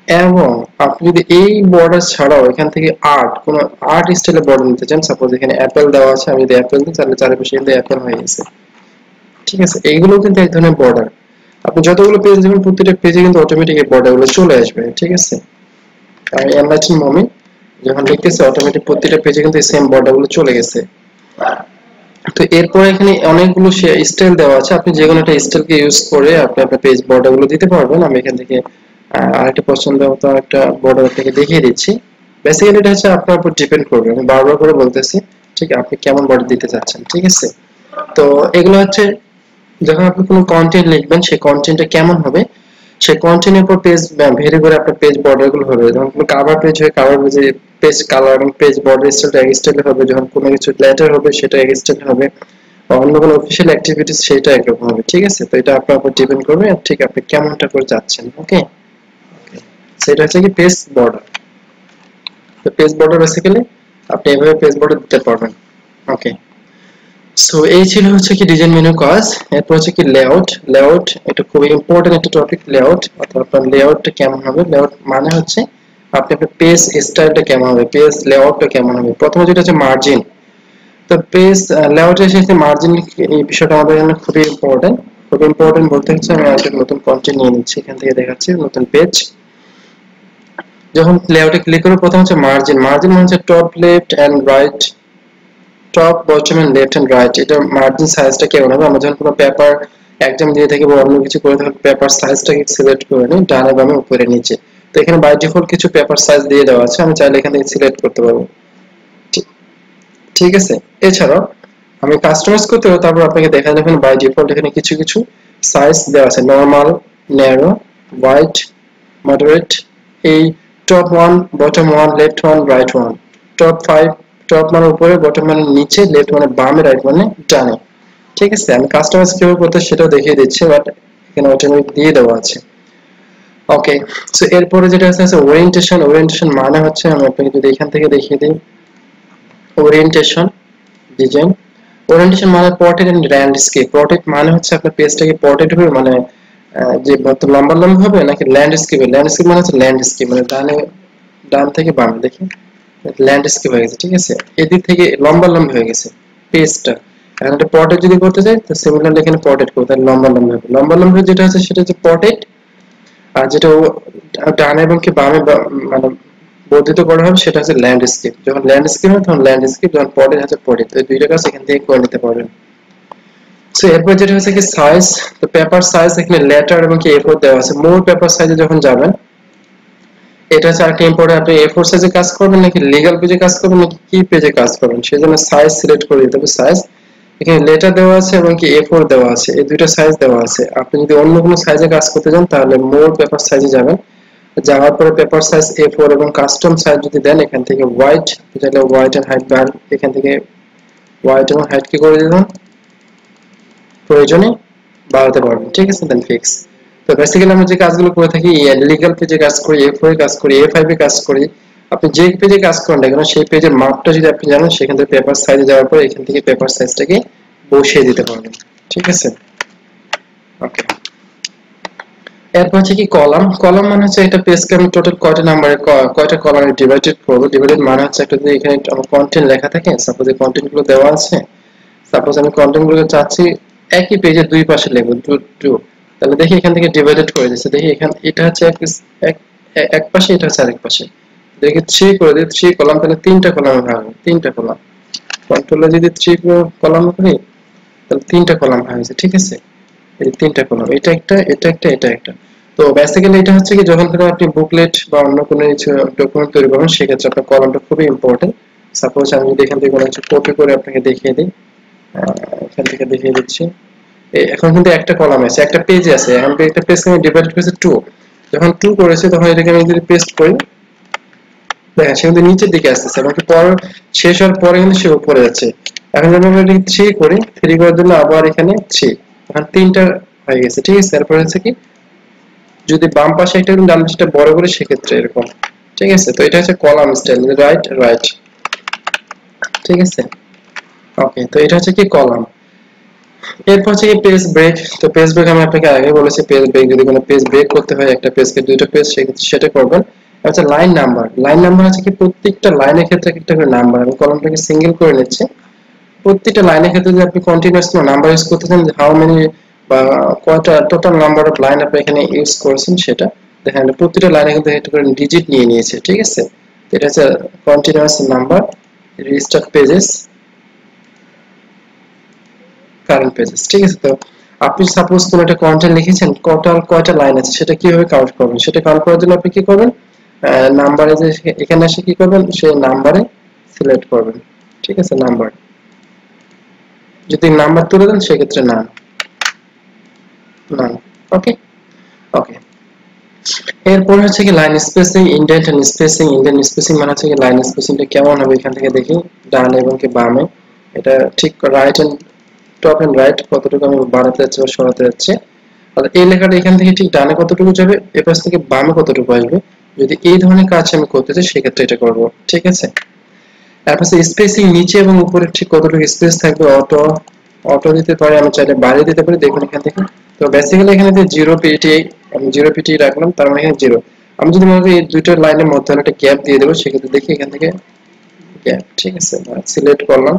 এবং আপনি যদি এই বর্ডার ছাড়াও এখান থেকে কোন আর্ট স্টাইলে বর্ডার নিতে চান, সাপোজ এখানে অ্যাপেল দেওয়া আছে, আমি যদি অ্যাপেল দিই তাহলে চারিপাশে কিন্তু অ্যাপেল হয়ে গেছে। ঠিক আছে, এইগুলো কিন্তু এক ধরনের বর্ডার। আপনি যতগুলো পেজ দেবেন প্রত্যেকটা পেজে কিন্তু অটোমেটিক এই বর্ডার গুলো চলে আসবে। ঠিক আছে, আমি এনলাইটেন মমি যখন লিখতেছি অটোমেটিক প্রত্যেকটা পেজে কিন্তু সেম বর্ডার গুলো চলে গেছে। তো এরপর এখানে অনেকগুলো স্টাইল দেওয়া আছে, আপনি যে কোনো একটা স্টাইলকে ইউজ করে আপনি আপনার পেজ বর্ডার গুলো দিতে পারবেন। আমি এখান থেকে আরেকটা পছন্দ মতো একটা বর্ডার আপনাকে দেখিয়ে দিচ্ছি। বেসিক্যালি এটা হচ্ছে আপনার উপর ডিপেন্ড করবে, আমি বারবার করে বলতেছি, ঠিক আপনি কেমন বর্ডার দিতে চাচ্ছেন। ঠিক আছে, তো এগুলো হচ্ছে যখন আপনি কোনো কন্টেন্ট লিখবেন সেই কন্টেন্টটা কেমন হবে সেই কন্টেন্টের উপর পেজ ভেরি করে আপনার পেজ বর্ডার গুলো হবে। যখন কোনো কাভার পেজ হয় কাভার পেজে পেজ কালার এবং পেজ বর্ডার স্টাইলটা এক স্টাইলে হবে, যখন কোনো কিছু লেটার হবে সেটা এক স্টাইলে হবে, বা অন্য কোনো অফিসিয়াল অ্যাক্টিভিটিস সেটা একরকম হবে। ঠিক আছে, তো এটা আপনার উপর ডিপেন্ড করবে ঠিক আপনি কেমনটা করে যাচ্ছেন। ওকে, সেটা হচ্ছে কি পেজ বর্ডার। তো পেজ বর্ডার বেসিক্যালি আপনি এভাবে পেজ বর্ডার দিতে পারবেন। ওকে, সো এই ছিল হচ্ছে কি ডিজাইন মেনু কাজ। এরপর হচ্ছে কি লেআউট। লেআউট এটা খুবই ইম্পর্টেন্ট একটা টপিক। লেআউট অর্থাৎ আপনার লেআউটটা কেমন হবে। লেআউট মানে হচ্ছে আপনি আপনার পেজ স্টাইলটা কেমন হবে, পেজ লেআউটটা কেমন হবে। প্রথমে যেটা হচ্ছে মার্জিন। তো পেজ লেআউটের সাথে মার্জিন এই বিষয়টা আমাদের জন্য খুবই ইম্পর্টেন্ট। খুবই ইম্পর্টেন্ট বলতে হচ্ছে আমি একটা নতুন কন্টেন্ট নিয়ে নিচ্ছি, এখান থেকে দেখাচ্ছি নতুন পেজ। যখন লেআউটে ক্লিক করব প্রথম হচ্ছে মার্জিন। মার্জিন মানে হচ্ছে top left and right, top bottom and left and right, এটা মার্জিন সাইজটা কেমন হবে। আমরা যখন কোনো পেপার একদম দিয়ে থাকি বা অন্য কিছু করে থাকি পেপার সাইজটাকে সিলেক্ট করে নিই ডানে বামে উপরে নিচে। তো এখানে বাই ডিফল্ট কিছু পেপার সাইজ দিয়ে দেওয়া আছে, আমি চাইলে এখান থেকে সিলেক্ট করতে পারবো। ঠিক আছে, এছাড়াও আমি কাস্টমাইজ করতে পারবো। তারপর আপনাকে দেখা যাবেন বাই ডিফল্ট এখানে কিছু কিছু সাইজ দেওয়া আছে, নরমাল, ন্যারো, ওয়াইড, মডারেট, এই top one, bottom one, left one, right one, top five, top মানে উপরে, বটম মানে নিচে, লেফট মানে বামে, রাইট মানে ডানে। ঠিক আছে, আমি কাস্টমাইজ কিভাবে করতে সেটাও দেখিয়ে দিচ্ছি, বাট এখানে অটোমেটিক দিয়ে দেওয়া আছে। ওকে, সো এরপরে যেটা আছে ওরিয়েন্টেশন। ওরিয়েন্টেশন মানে হচ্ছে আমি আপনাকে যদি এখান থেকে দেখিয়ে দিই, ওরিয়েন্টেশন ডিজাইন। ওরিয়েন্টেশন মানে পোর্ট্রেট এন্ড ল্যান্ডস্কেপ। পোর্ট্রেট মানে হচ্ছে আপনার পেজটাকে পোর্ট্রেট হবে মানে যে লম্বা লম্বা হবে, নাকি ল্যান্ডস্কেপে। ল্যান্ডস্কেপ মানে হচ্ছে ল্যান্ডস্কেপ মানে ডান থেকে বাম দেখি ল্যান্ডস্কেপ হয়ে গেছে। ঠিক আছে, এদিক থেকে লম্বা লম্বা হয়ে গেছে পেজটা। এখন একটা পোর্ট্রেট যদি করতে চাই তো সিমিলারলি এখানে পোর্ট্রেট করতে হয়, লম্বা লম্বা হবে। লম্বা লম্বা যেটা আছে সেটা হচ্ছে পোর্ট্রেট, আর যেটা ডান এবং কি বামে মানে বর্ধিত করা হবে সেটা হচ্ছে ল্যান্ডস্কেপ। যখন ল্যান্ডস্কেপ হয় তখন ল্যান্ডস্কেপ, যখন পোর্ট্রেট হচ্ছে পোর্ট্রেট। তো এই দুইটা কাজ এখান থেকে করে নিতে পারবেন। সো এরপর যেটা হচ্ছে কি সাইজ। তো পেপার সাইজ এখানে লেটার এবং কি A4 দেওয়া আছে। মোর পেপার সাইজে যখন যাবেন এটা হচ্ছে আরেকটা ইম্পর্টেন্ট, আপনি A4 সাইজে কাজ করবেন নাকি লিগ্যাল পেজে কাজ করবেন নাকি কি পেজে কাজ করবেন সেজন্য সাইজ সিলেক্ট করে দিতে হবে। সাইজ এখানে লেটার দেওয়া আছে এবং কি A4 দেওয়া আছে, এই দুইটা সাইজ দেওয়া আছে। আপনি যদি অন্য কোনো সাইজে কাজ করতে চান তাহলে মোর পেপার সাইজে যাবেন, যাওয়ার পরে পেপার সাইজ A4 এবং কাস্টম সাইজ যদি দেন এখান থেকে হোয়াইট, তাহলে হোয়াইট এন্ড হাইট বার এখান থেকে হোয়াইট এবং হাইট কি করে দিলাম, প্রয়োজনে বাড়াতে পারবেন। ঠিক আছে, দেন ফিক্স। তো বেসিক্যালি আমরা যে কাজগুলো করে থাকি লিগ্যাল পেজে কাজ করি, A4 এ কাজ করি, A5 এ কাজ করি, আপনি যে পেজে কাজ করেন না কেন সেই পেজের মাপটা যদি আপনি জানেন সেখান থেকে পেপার সাইজে যাওয়ার পর এখান থেকে পেপার সাইজটাকে বসিয়ে দিতে পারবেন। ঠিক আছে, ওকে। এরপর হচ্ছে কি কলাম। কলাম মানে হচ্ছে একটা পেজকে আমি টোটাল কয়টা নাম্বারে কয়টা কলামে ডিভাইডেড করব। ডিভাইডেড মানে হচ্ছে একটা যদি এখানে আমার কন্টেন্ট লেখা থাকে, সাপোজ এই কন্টেন্ট গুলো দেওয়া আছে, সাপোজ আমি কন্টেন্ট গুলো চাচ্ছি একই পেজে দুই পাশে লিখব টু, তাহলে দেখি এখান থেকে ডিভাইডেড করে দিচ্ছে। দেখি এখানে এটা হচ্ছে এক এক পাশে, এটা হচ্ছে আরেক পাশে। দেখি 3 করে দিই, 3 কলাম, তাহলে তিনটা কলামে ভাগ হবে, তিনটা কলাম। কন্ট্রোলে যদি 3 কলাম করি তাহলে তিনটা কলাম হয়েছে। ঠিক আছে, এই তিনটা কলাম, এটা একটা, এটা একটা, এটা একটা। তো বেসিক্যালি এটা হচ্ছে কি যখন ধরো আপনি বুকলেট বা অন্য কোনো কিছু ডকুমেন্ট তৈরি করবেন সেক্ষেত্রে আপনার কলামটা খুবই ইম্পর্টেন্ট। সাপোজ আমি যদি এখান থেকে কোনো কিছু কপি করে আপনাকে দেখিয়ে দিই, এখান থেকে দেখিয়ে দিচ্ছি। এখন কিন্তু একটা কলাম আছে, একটা পেজে আছে, এখন একটা পেজ আমি ডিভাইড করেছি 2, যখন 2 করেছে তখন এটাকে আমি যদি পেস্ট করি, দেখেন সে কিন্তু নিচের দিকে আসতেছে এবং পর শেষ হওয়ার পরে কিন্তু সে উপরে যাচ্ছে। এখন যদি আমরা এটাকে 3 করি, 3 করার জন্য আবার এখানে 3, এখন 3টা হয়ে গেছে, ঠিক আছে। এরপর হচ্ছে কি যদি বাম পাশে একটা ডান পাশটা বড় করে সেক্ষেত্রে এরকম, ঠিক আছে। তো এটা হচ্ছে কলাম স্টাইল, রাইট রাইট, ঠিক আছে। ওকে, তো এটা হচ্ছে কি কলাম। এরপর হচ্ছে কি পেজ ব্রেক। তো পেজ ব্রেক আমি আপনাকে আগে বলেছি, পেজ ব্রেক যদি কোনো পেজ ব্রেক করতে হয় একটা পেজকে দুটো পেজ সেটা করবেন। আচ্ছা, লাইন নাম্বার। লাইন নাম্বার হচ্ছে কি প্রত্যেকটা লাইনের ক্ষেত্রে একটা করে নাম্বার, আমি কলামটাকে সিঙ্গেল করে নিচ্ছি। প্রত্যেকটা লাইনের ক্ষেত্রে যদি আপনি কন্টিনিউয়াস নাম্বার ইউজ করতে চান, হাউ মেনি বা কয়টা টোটাল নাম্বার অফ লাইন আপনি এখানে ইউজ করেছেন সেটা দেখেন, প্রত্যেকটা লাইনে কিন্তু একটা করে ডিজিট নিয়ে নিয়েছে, ঠিক আছে। তো এটা হচ্ছে continuous number, restart pages, current pages, ঠিক আছে। তো আপনি সাপোজ কোন একটা কন্টেন্ট লিখেছেন, টোটাল কয়টা লাইন আছে সেটা কিভাবে কাউন্ট করবেন, সেটা কাউন্ট করার জন্য আপনি কি করবেন, নাম্বারে যে এখানে এসে কি করবেন, সেই নাম্বারে সিলেক্ট করবেন, ঠিক আছে। নাম্বার যদি নাম্বার তুলে দেন সেক্ষেত্রে না না, ওকে ওকে। এরপর হচ্ছে কি line spacing, indent and spacing. Indent spacing মানে হচ্ছে কি লাইন স্পেসিংটা কেমন হবে, এখান থেকে দেখি ডান এবং কি বামে, এটা ঠিক right and top and right কতটুকু আমি বাড়াতে যাচ্ছি বা সরাতে যাচ্ছি। আর এই লেখাটা এখান থেকে ঠিক ডানে কতটুকু যাবে, এ পাশ থেকে বামে কতটুকু আসবে, যদি এই ধরনের কাজ আমি করতে চাই সেক্ষেত্রে এটা করব, ঠিক আছে। তারপর স্পেসিং, নিচে এবং উপরে ঠিক কতটুকু স্পেস থাকবে, অটো অটো দিতে পারি, আমি চাইলে বাড়িয়ে দিতে পারি, দেখুন এখান থেকে। তো বেসিক্যালি এখানে যে 0 পিটি, আমি 0 পিটি রাখলাম, তার মানে এখানে 0। আমি যদি মনে করি এই দুইটা লাইনের মধ্যে একটা গ্যাপ দিয়ে দেবো, সেক্ষেত্রে দেখি এখান থেকে গ্যাপ, ঠিক আছে, সিলেক্ট করলাম,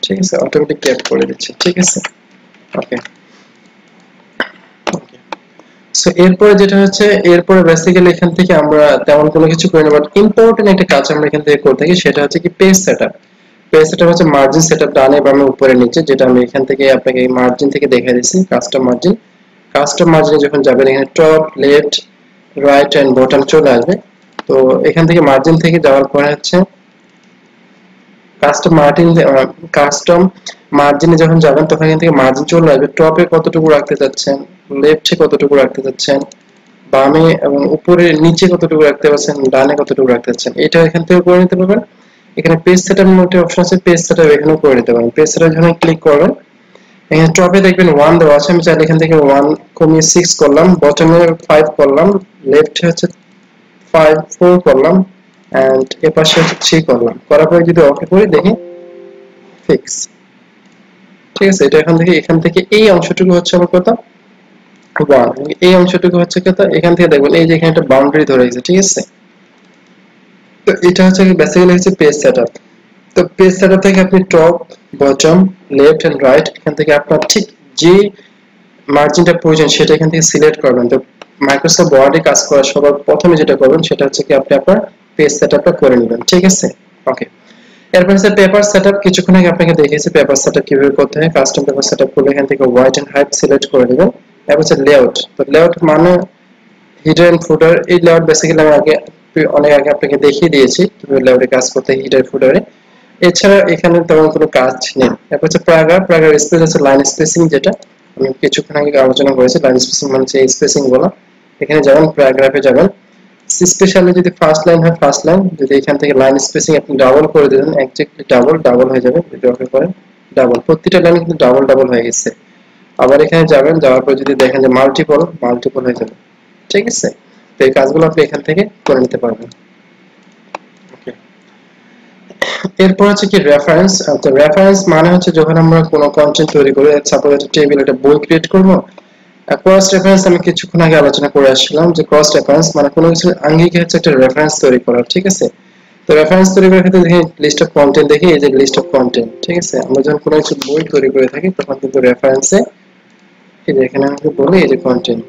ঠিক আছে, অটোমেটিক গ্যাপ করে দিচ্ছে, ঠিক আছে। ওকে ওকে। সো এরপরে যেটা হচ্ছে, এরপরে বেসিক্যালি এখান থেকে আমরা তেমন কোনো কিছু করি না, বাট ইম্পর্টেন্ট একটা কাজ আমরা এখান থেকে করে থাকি, সেটা হচ্ছে কি পেজ সেটআপ। পেজ সেটআপ হচ্ছে মার্জিন সেটআপ, ডানে বামে উপরে নিচে, যেটা আমি এখান থেকে আপনাকে এই মার্জিন থেকে দেখিয়ে দিচ্ছি। কাস্টম মার্জিন, কাস্টম মার্জিনে যখন যাবেন এখানে top left right and bottom চলে আসবে। তো এখান থেকে মার্জিন থেকে যাওয়ার পরে হচ্ছে কাস্টম মার্জিনে যখন যাবেন তখন এখান থেকে মার্জিন চলে আসবে, টপে কতটুকু রাখতে চাচ্ছেন, লেফটে কতটুকু রাখতে চাচ্ছেন, বামে এবং উপরে নিচে কতটুকু রাখতে পারছেন, ডানে কতটুকু রাখতে চাচ্ছেন, এটা এখান থেকে করে নিতে পারবেন। এখানে পেজ সেটআপ নামে একটা অপশন আছে, পেজ সেটআপ এখানেও করে নিতে পারেন। পেজ সেটআপ যখন ক্লিক করবেন এখানে টপে দেখবেন 1 দেওয়া আছে, আমি চাইলে এখান থেকে 1 কমিয়ে 6 করলাম, বটমে 5 করলাম, লেফটে হচ্ছে 4 করলাম, এন্ড এ পাশে হচ্ছে 3 করলাম। করার পরে যদি ওকে করি দেখি ফিক্স, ঠিক আছে। এটা এখান থেকে এই অংশটুকু হচ্ছে আমার কত 1, এই অংশটুকু হচ্ছে কত, এখান থেকে দেখবেন এই যে এখানে একটা বাউন্ডারি ধরে গেছে, ঠিক আছে। তো এটা হচ্ছে বেসিক্যালি হচ্ছে পেজ সেটআপ। তো পেজ সেটআপ থেকে আপনি top bottom left and right এখান থেকে আপনার ঠিক যে মার্জিনটা প্রয়োজন সেটা এখান থেকে সিলেক্ট করবেন। তো মাইক্রোসফট ওয়ার্ডে কাজ করার সবার প্রথমে যেটা করবেন সেটা হচ্ছে কি আপনি আপনার পেজ সেটআপটা করে নেবেন, ঠিক আছে। ওকে। এরপর হচ্ছে পেপার সেটআপ, কিছুক্ষণ আগে আপনাকে দেখিয়েছি পেপার সেটআপ কিভাবে করতে হয়। কাস্টম পেপার সেটআপ করলে এখান থেকে হোয়াইট এন্ড হাইট সিলেক্ট করে দিবেন। এরপর হচ্ছে লেআউট। তো লেআউট মানে হিডার এন্ড ফুটার, এই লেআউট বেসিক্যালি আমি অনেক আগে আপনাকে দেখিয়ে দিয়েছি কিভাবে লেআউটে কাজ করতে হয় হিডার ফুটারে। এছাড়া এখানে তেমন কোনো কাজ নেই। এরপর হচ্ছে প্যারাগ্রাফ স্পেস আছে, লাইন স্পেসিং, যেটা আমি কিছুক্ষণ আগে আলোচনা করেছি। লাইন স্পেসিং মানে হচ্ছে এই স্পেসিং গুলো, এখানে যাবেন প্যারাগ্রাফে যাবেন, স্পেশালি যদি ফার্স্ট লাইন হয় ফার্স্ট লাইন, যদি এখান থেকে লাইন স্পেসিং আপনি ডাবল করে দেন, এক্স্যাক্টলি ডাবল হয়ে যাবে, যদি ওকে করেন ডাবল, প্রত্যেকটা লাইন কিন্তু ডাবল হয়ে গেছে। আবার এখানে যাবেন, যাওয়ার পর যদি দেখেন যে মাল্টিপল হয়ে যাবে, ঠিক আছে। তো এই কাজগুলো আপনি এখান থেকে করে নিতে পারবেন। ওকে। এরপর হচ্ছে কি রেফারেন্স। তো রেফারেন্স মানে হচ্ছে যখন আমরা কোনো কন্টেন্ট তৈরি করি, সাপোজ একটা টেবিল একটা বই ক্রিয়েট করব, ক্রস রেফারেন্স আমি কিছুক্ষণ আগে আলোচনা করে আসছিলাম যে ক্রস রেফারেন্স মানে কোনো কিছুর আঙ্গিকে হচ্ছে একটা রেফারেন্স তৈরি করা, ঠিক আছে। তো রেফারেন্স তৈরি করার ক্ষেত্রে দেখি লিস্ট অফ কন্টেন্ট, দেখি এই যে লিস্ট অফ কন্টেন্ট, ঠিক আছে। আমরা যখন কোনো কিছু বই তৈরি করে থাকি তখন কিন্তু রেফারেন্সে এই যে এখানে আমি বলি এই যে content,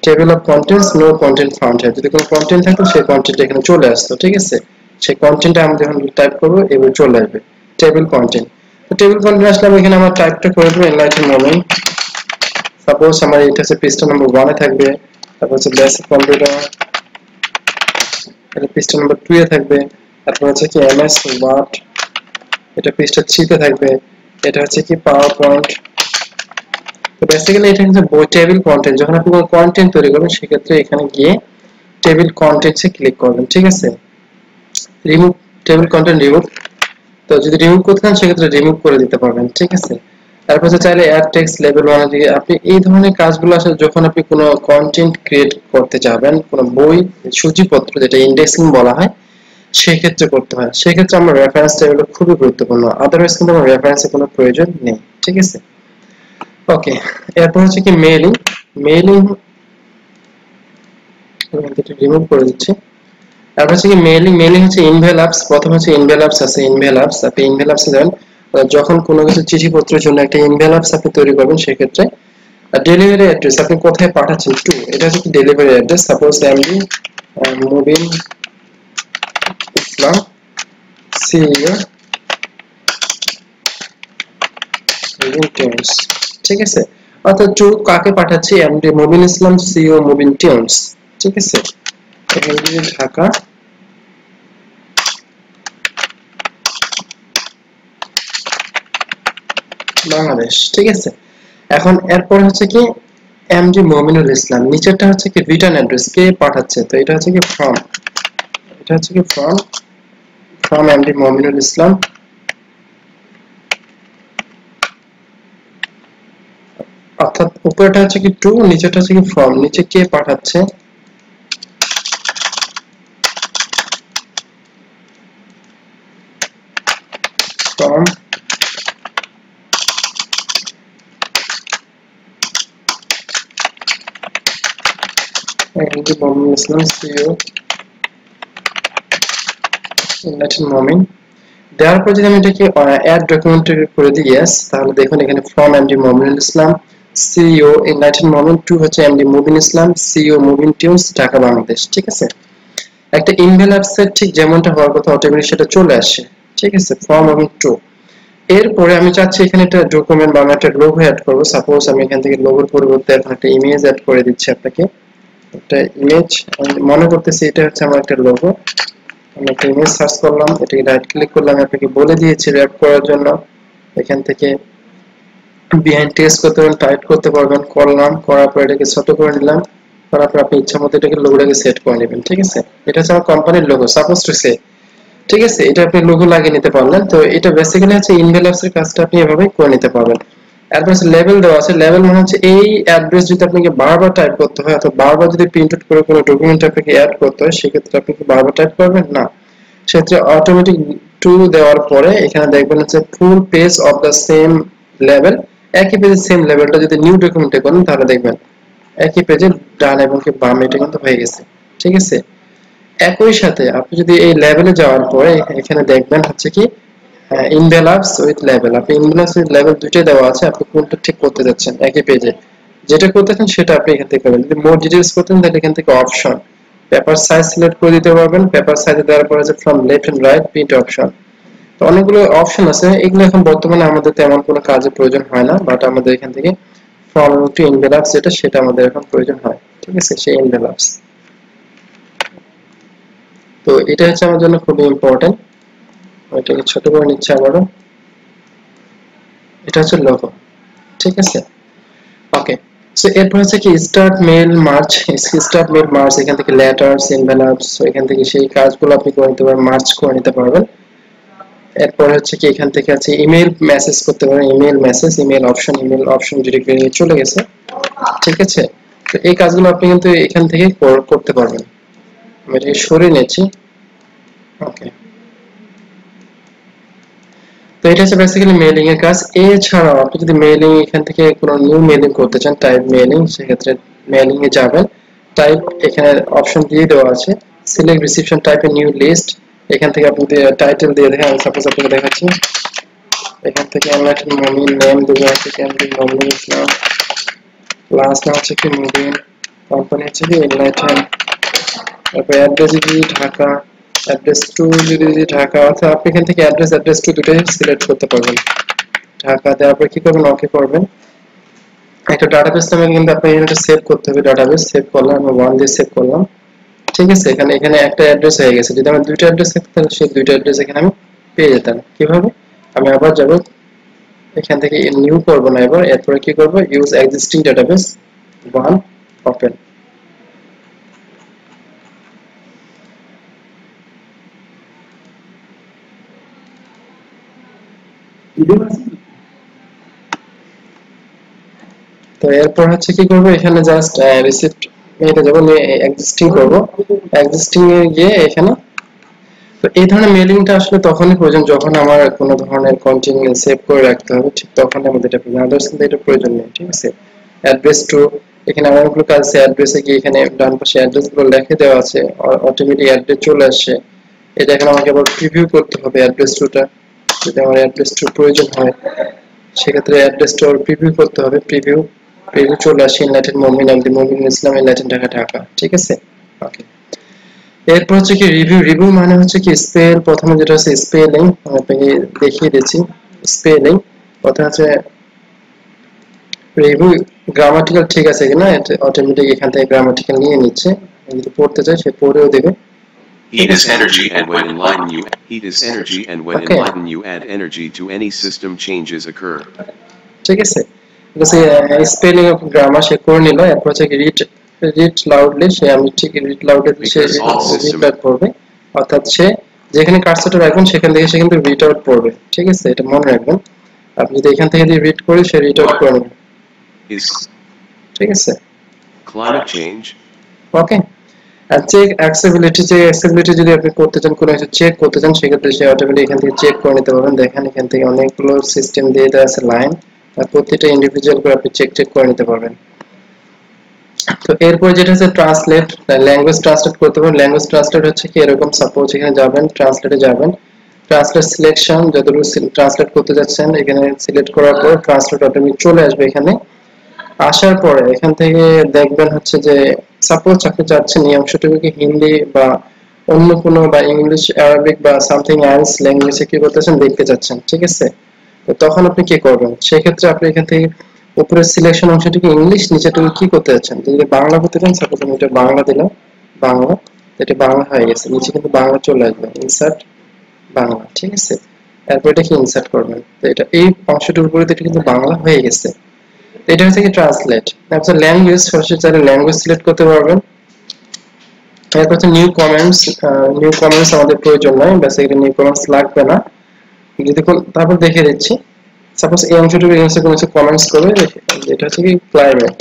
table of contents, no content found here, যদি কোনো কন্টেন্ট থাকতো সেই কন্টেন্ট এখানে চলে আসতো, ঠিক আছে। সেই কন্টেন্টটা আমি যখন টাইপ করব এবার চলে আসবে টেবিল কন্টেন্ট। তো টেবিল কন্টেন্ট আসলে আমি এখানে আমার টাইপটা করে দেবো এনলাইটেন মোমেন্ট। সাপোজ আমার এটা হচ্ছে পৃষ্ঠা নম্বর 1 এ থাকবে, তারপর হচ্ছে বেসিক কম্পিউটার, এটা পৃষ্ঠা নম্বর 2 এ থাকবে, তারপর হচ্ছে কি এমএস ওয়ার্ড, এটা পৃষ্ঠা 3 তে থাকবে, এটা হচ্ছে কি পাওয়ার পয়েন্ট, তো বেসিক্যালি এটা হচ্ছে টেবিল কন্টেন্ট। যখন আপনি কোনো কন্টেন্ট তৈরি করবেন সেক্ষেত্রে এখানে গিয়ে টেবিল কন্টেন্টসে ক্লিক করবেন, ঠিক আছে। রিমুভ টেবিল কন্টেন্ট রিমুভ, তো যদি রিমুভ করতে চান সেক্ষেত্রে রিমুভ করে দিতে পারবেন, ঠিক আছে। তারপর চাইলে অ্যাড টেক্সট লেভেল ওয়ানে দিকে আপনি এই ধরনের কাজগুলো আসলে যখন আপনি কোনো কন্টেন্ট ক্রিয়েট করতে যাবেন, কোনো বই সূচিপত্র যেটা ইন্ডেক্সিং বলা হয়, সেক্ষেত্রে করতে হয়। সেক্ষেত্রে আমার রেফারেন্স টেবিল খুবই গুরুত্বপূর্ণ, আদারওয়াইজ কিন্তু আমার রেফারেন্সের কোনো প্রয়োজন নেই, ঠিক আছে। ওকে, এরপর হচ্ছে কি মেইলিং। মেইলিং রিমুভ করে দিচ্ছি। তারপর হচ্ছে কি মেইলিং। মেইলিং হচ্ছে ইনভেলাপস। প্রথম হচ্ছে ইনভেলাপস আছে, ইনভেলাপস আপনি ইনভেলাপসে যাবেন। যখন কোনো কিছু চিঠিপত্রের জন্য একটা ইনভেলাপস আপনি তৈরি করবেন সেক্ষেত্রে ডেলিভারি অ্যাড্রেস আপনি কোথায় পাঠাচ্ছেন টু, এটা হচ্ছে কি delivery address. Suppose MD Mubin ইসলাম সিইও মুবিন টিউনস, ঠিক আছে। অর্থাৎ টু কাকে পাঠাচ্ছি, এমডি মুবিন ইসলাম সিইও মুবিন টিউনস, ঠিক আছে। এখানে ঢাকা বাংলাদেশ, ঠিক আছে। এখন এরপর হচ্ছে কি এমডি মুমিনুল ইসলাম, নিচেরটা হচ্ছে কি রিটার্ন অ্যাড্রেস, কে পাঠাচ্ছে, তো এটা হচ্ছে কি ফ্রম, এটা হচ্ছে কি ফ্রম এমডি মুমিনুল ইসলাম। অর্থাৎ উপরেটা হচ্ছে কি টু, নিচেরটা হচ্ছে কি ফ্রম, নিচে কে পাঠাচ্ছে, from MD Mominul Islam CEO United মুমিন। দেওয়ার পর যদি আমি এটাকে অ্যাড ডকুমেন্টে করে দিই ইয়েস, তাহলে দেখুন এখানে from MD Mominul Islam CEO United মুমিন, টু হচ্ছে এমডি মুবিন ইসলাম সিইও মুবিন টিউনস ঢাকা বাংলাদেশ, ঠিক আছে। একটা ইনভেলাপসের ঠিক যেমনটা হওয়ার কথা অটোমেটিক সেটা চলে আসে, ঠিক আছে, ফ্রম এবং টু। এরপরে আমি চাচ্ছি এখানে একটা ডকুমেন্ট বা আমি একটা লোগো অ্যাড করবো। সাপোজ আমি এখান থেকে লোগোর পরিবর্তে এখন একটা ইমেজ অ্যাড করে দিচ্ছি আপনাকে। একটা ইমেজ মনে করতেছি এটা হচ্ছে আমার একটা লোগো। আমি একটা ইমেজ সার্চ করলাম, এটাকে রাইট ক্লিক করলাম, আপনাকে বলে দিয়েছি র‍্যাপ করার জন্য। এখান থেকে বিহাইন্ড টেক্সট করতে পারবেন, টাইপ করতে পারবেন, করলাম, করার পর এটাকে ছোট করে নিলাম, করার পর আপনি ইচ্ছা মতো এটাকে লোগোটাকে সেট করে নেবেন, ঠিক আছে। এটা হচ্ছে আমার কোম্পানির লোগো, সাপোজ টু সে, ঠিক আছে। এটা আপনি লোগো লাগিয়ে নিতে পারলেন। তো এটা বেসিক্যালি হচ্ছে ইনভেলাপস এর কাজটা আপনি এভাবে করে নিতে পারবেন। এরপর লেভেল দেওয়া আছে। লেভেল মানে হচ্ছে এই অ্যাড্রেস যদি আপনাকে বারবার টাইপ করতে হয় অথবা বারবার যদি প্রিন্ট আউট করে কোনো ডকুমেন্ট আপনাকে অ্যাড করতে হয় সেক্ষেত্রে আপনি কি বারবার টাইপ করবেন না, সেক্ষেত্রে অটোমেটিক টু দেওয়ার পরে এখানে দেখবেন হচ্ছে full page of the same level. একই পেজে সেম লেভেলটা যদি নিউ ডকুমেন্টে করেন তাহলে দেখবেন একই পেজে ডান এবং কি বাম এটা কিন্তু হয়ে গেছে, ঠিক আছে। একই সাথে আপনি যদি এই লেভেলে যাওয়ার পরে এখানে দেখবেন হচ্ছে কি ইনভেলাপস উইথ লেভেল, আপনি ইনভেলাপস উইথ লেভেল দুইটাই দেওয়া আছে, আপনি কোনটা ঠিক করতে যাচ্ছেন একই পেজে যেটা করতে চান সেটা আপনি এখান থেকে করবেন। যদি মোর ডিটেইলস করতেন তাহলে এখান থেকে অপশন পেপার সাইজ সিলেক্ট করে দিতে পারবেন। পেপার সাইজে দেওয়ার পরে আছে from left and right print option. তো অনেকগুলো অপশন আছে, এগুলো এখন বর্তমানে আমাদের তেমন কোনো কাজে প্রয়োজন হয় না, বাট আমাদের এখান থেকে ফ্রম টু ইনভেলাপস যেটা সেটা আমাদের এখন প্রয়োজন হয়, ঠিক আছে, সেই ইনভেলাপস। তো এটা হচ্ছে আমার জন্য খুবই ইম্পর্টেন্ট। এটাকে ছোট করে নিচ্ছে আবারও, এটা হচ্ছে লোগো, ঠিক আছে। ওকে, সো এরপর হচ্ছে কি start mail merge. Start mail merge এখান থেকে লেটারস এনভেলপস, এখান থেকে সেই কাজগুলো আপনি করে নিতে পারবেন, মার্চ করে নিতে পারবেন। এরপর হচ্ছে কি এখান থেকে আছে ইমেল মেসেজ করতে পারেন, email message, email option directly চলে গেছে, ঠিক আছে। তো এই কাজগুলো আপনি কিন্তু এখান থেকে করতে পারবেন। আমি এটাকে সরিয়ে নিচ্ছি। ওকে, তো এটা হচ্ছে বেসিক্যালি মেইলিং এর কাজ। এছাড়াও আপনি যদি মেইলিং এখান থেকে কোনো নিউ মেইলিং করতে চান, টাইপ মেইলিং, সেক্ষেত্রে মেইলিং এ যাবেন, টাইপ এখানে অপশন দিয়ে দেওয়া আছে, select reception type a new list. এখান থেকে আপনি টাইটেল দিয়ে দেখেন, আমি সাপোজ আপনাকে দেখাচ্ছি, এখান থেকে এনলাইটেন মুমিন, নেম দেবো হচ্ছে এমডি মুমিন ইসলাম, লাস্ট নাম হচ্ছে কি মুবিন, কোম্পানি হচ্ছে কি এনলাইটেন, তারপর অ্যাড্রেস যদি ঢাকা, অ্যাড্রেস টু যদি ঢাকা, অর্থাৎ আপনি এখান থেকে অ্যাড্রেস টু দুটোই সিলেক্ট করতে পারবেন। ঢাকা দেওয়ার পর কি করবেন, ওকে করবেন। একটা ডাটাবেস নামে কিন্তু আপনি এটা সেভ করতে হবে, ডাটাবেস সেভ করলাম, আমি 1 দিয়ে সেভ করলাম, ঠিক আছে। এখানে এখানে একটা অ্যাড্রেস হয়ে গেছে। যদি আমার দুইটা অ্যাড্রেস থাকতো তাহলে সেই দুইটা অ্যাড্রেস এখানে আমি পেয়ে যেতাম। কিভাবে, আমি আবার যাব এখান থেকে নিউ করব না, এরপরে কি করব, ইউজ এক্সিস্টিং ডেটাবেস 1 ওপেন। তো এরপর হচ্ছে কি করব, এখানে জাস্ট রিসিপ্ট এটা যাব, নিয়ে এক্সিস্টিং করব, এক্সিস্টিং এ গিয়ে এখানে। তো এই ধরনের মেলিংটা আসলে তখনই প্রয়োজন যখন আমার কোনো ধরনের কন্টিনিউ সেভ করে রাখতে হবে, ঠিক তখন আমাদের এটা প্রয়োজন, আদার্স কিন্তু এটা প্রয়োজন নেই। ঠিক আছে, অ্যাড্রেস টু, এখানে অনেকগুলো কাজ আছে, অ্যাড্রেসে গিয়ে এখানে ডান পাশে অ্যাড্রেস গুলো লিখে দেওয়া আছে, অটোমেটিক অ্যাড্রেস চলে আসে। এটা এখন আমাকে আবার প্রিভিউ করতে হবে অ্যাড্রেস টুটা, যদি আমার অ্যাড্রেস টু প্রয়োজন হয় সেক্ষেত্রে অ্যাড্রেস টু প্রিভিউ করতে হবে, প্রিভিউ প্রিভিউ চলে আসে, ইনলাইটেড মুমিন আব্দুল মুমিন ইসলাম, ইনলাইটেড ঢাকা ঢাকা। ঠিক আছে, ওকে। এরপর হচ্ছে কি রিভিউ, রিভিউ মানে হচ্ছে কি স্পেল, প্রথমে যেটা হচ্ছে স্পেলিং, আমি আপনাকে দেখিয়ে দিচ্ছি স্পেলিং। কথা হচ্ছে রিভিউ গ্রামাটিক্যাল ঠিক আছে কিনা, এটা অটোমেটিক এখান থেকে গ্রামাটিক্যাল নিয়ে নিচ্ছে, যদি পড়তে চাই সে পড়েও দেবে। Heat is energy, and when enlighten you add energy to any system changes occur. ঠিক আছে, স্পেলিং অফ গ্রামার সে করে নিল। এরপর হচ্ছে রিড, রিড লাউডলি, সে আমি ঠিক রিড লাউডলি সে রিড আউট করবে, অর্থাৎ সে যেখানে কার্সরটা রাখবেন সেখান থেকে সে কিন্তু রিড আউট করবে। ঠিক আছে, এটা মনে রাখবেন, আপনি যদি এখান থেকে রিড করি সে রিড আউট করে নেবে। ঠিক আছে, climate change, ওকে। আর চেক অ্যাক্সেসিবিলিটি, চেক অ্যাক্সেসিবিলিটি যদি আপনি করতে চান, কোনো কিছু চেক করতে চান, সেক্ষেত্রে সে অটোমেটিক এখান থেকে চেক করে নিতে পারবেন। দেখেন এখান থেকে অনেকগুলো সিস্টেম দিয়ে দেওয়া আছে লাইন, আর প্রত্যেকটা ইন্ডিভিজুয়াল করে আপনি চেক করে নিতে পারবেন। তো এরপর যেটা হচ্ছে ট্রান্সলেট, ল্যাঙ্গুয়েজ ট্রান্সলেট করতে পারবেন। ল্যাঙ্গুয়েজ ট্রান্সলেট হচ্ছে কি এরকম, সাপোজ এখানে যাবেন, ট্রান্সলেটে যাবেন, ট্রান্সলেট সিলেকশন, যতটুকু ট্রান্সলেট করতে যাচ্ছেন এখানে সিলেক্ট করার পর ট্রান্সলেট অটোমেটিক চলে আসবে। এখানে আসার পরে এখান থেকে দেখবেন হচ্ছে যে সাপোজ আপনি চাচ্ছেন এই অংশটুকুকে হিন্দি বা অন্য কোনো বা ইংলিশ, আরবিক বা সামথিং এলস ল্যাঙ্গুয়েজে কি করতেছেন দেখতে চাচ্ছেন। ঠিক আছে, তো তখন আপনি কি করবেন, সেক্ষেত্রে আপনি এখান থেকে উপরের সিলেকশন অংশটিকে ইংলিশ, নিচেটুকু কি করতে যাচ্ছেন, যদি বাংলা করতে চান, সাপোজ আমি এটা বাংলা দিলাম, বাংলা, এটা বাংলা হয়ে গেছে, নিচে কিন্তু বাংলা চলে আসবে, ইনসার্ট বাংলা। ঠিক আছে, এরপর এটাকে ইনসার্ট করবেন, তো এটা এই অংশটির উপরে এটা কিন্তু বাংলা হয়ে গেছে। এটা হচ্ছে কি ট্রান্সলেট। তারপর ল্যাঙ্গুয়েজ, সরাসরি চাইলে ল্যাঙ্গুয়েজ সিলেক্ট করতে পারবেন। এরপর হচ্ছে নিউ কমেন্টস, নিউ কমেন্টস আমাদের প্রয়োজন নয়, বেসিক্যালি নিউ কমেন্টস লাগবে না। যদি তারপর দেখে দিচ্ছি, সাপোজ এই অংশটুকু এখানে কোনো কিছু কমেন্টস করবে, এটা হচ্ছে কি ক্লাইমেট,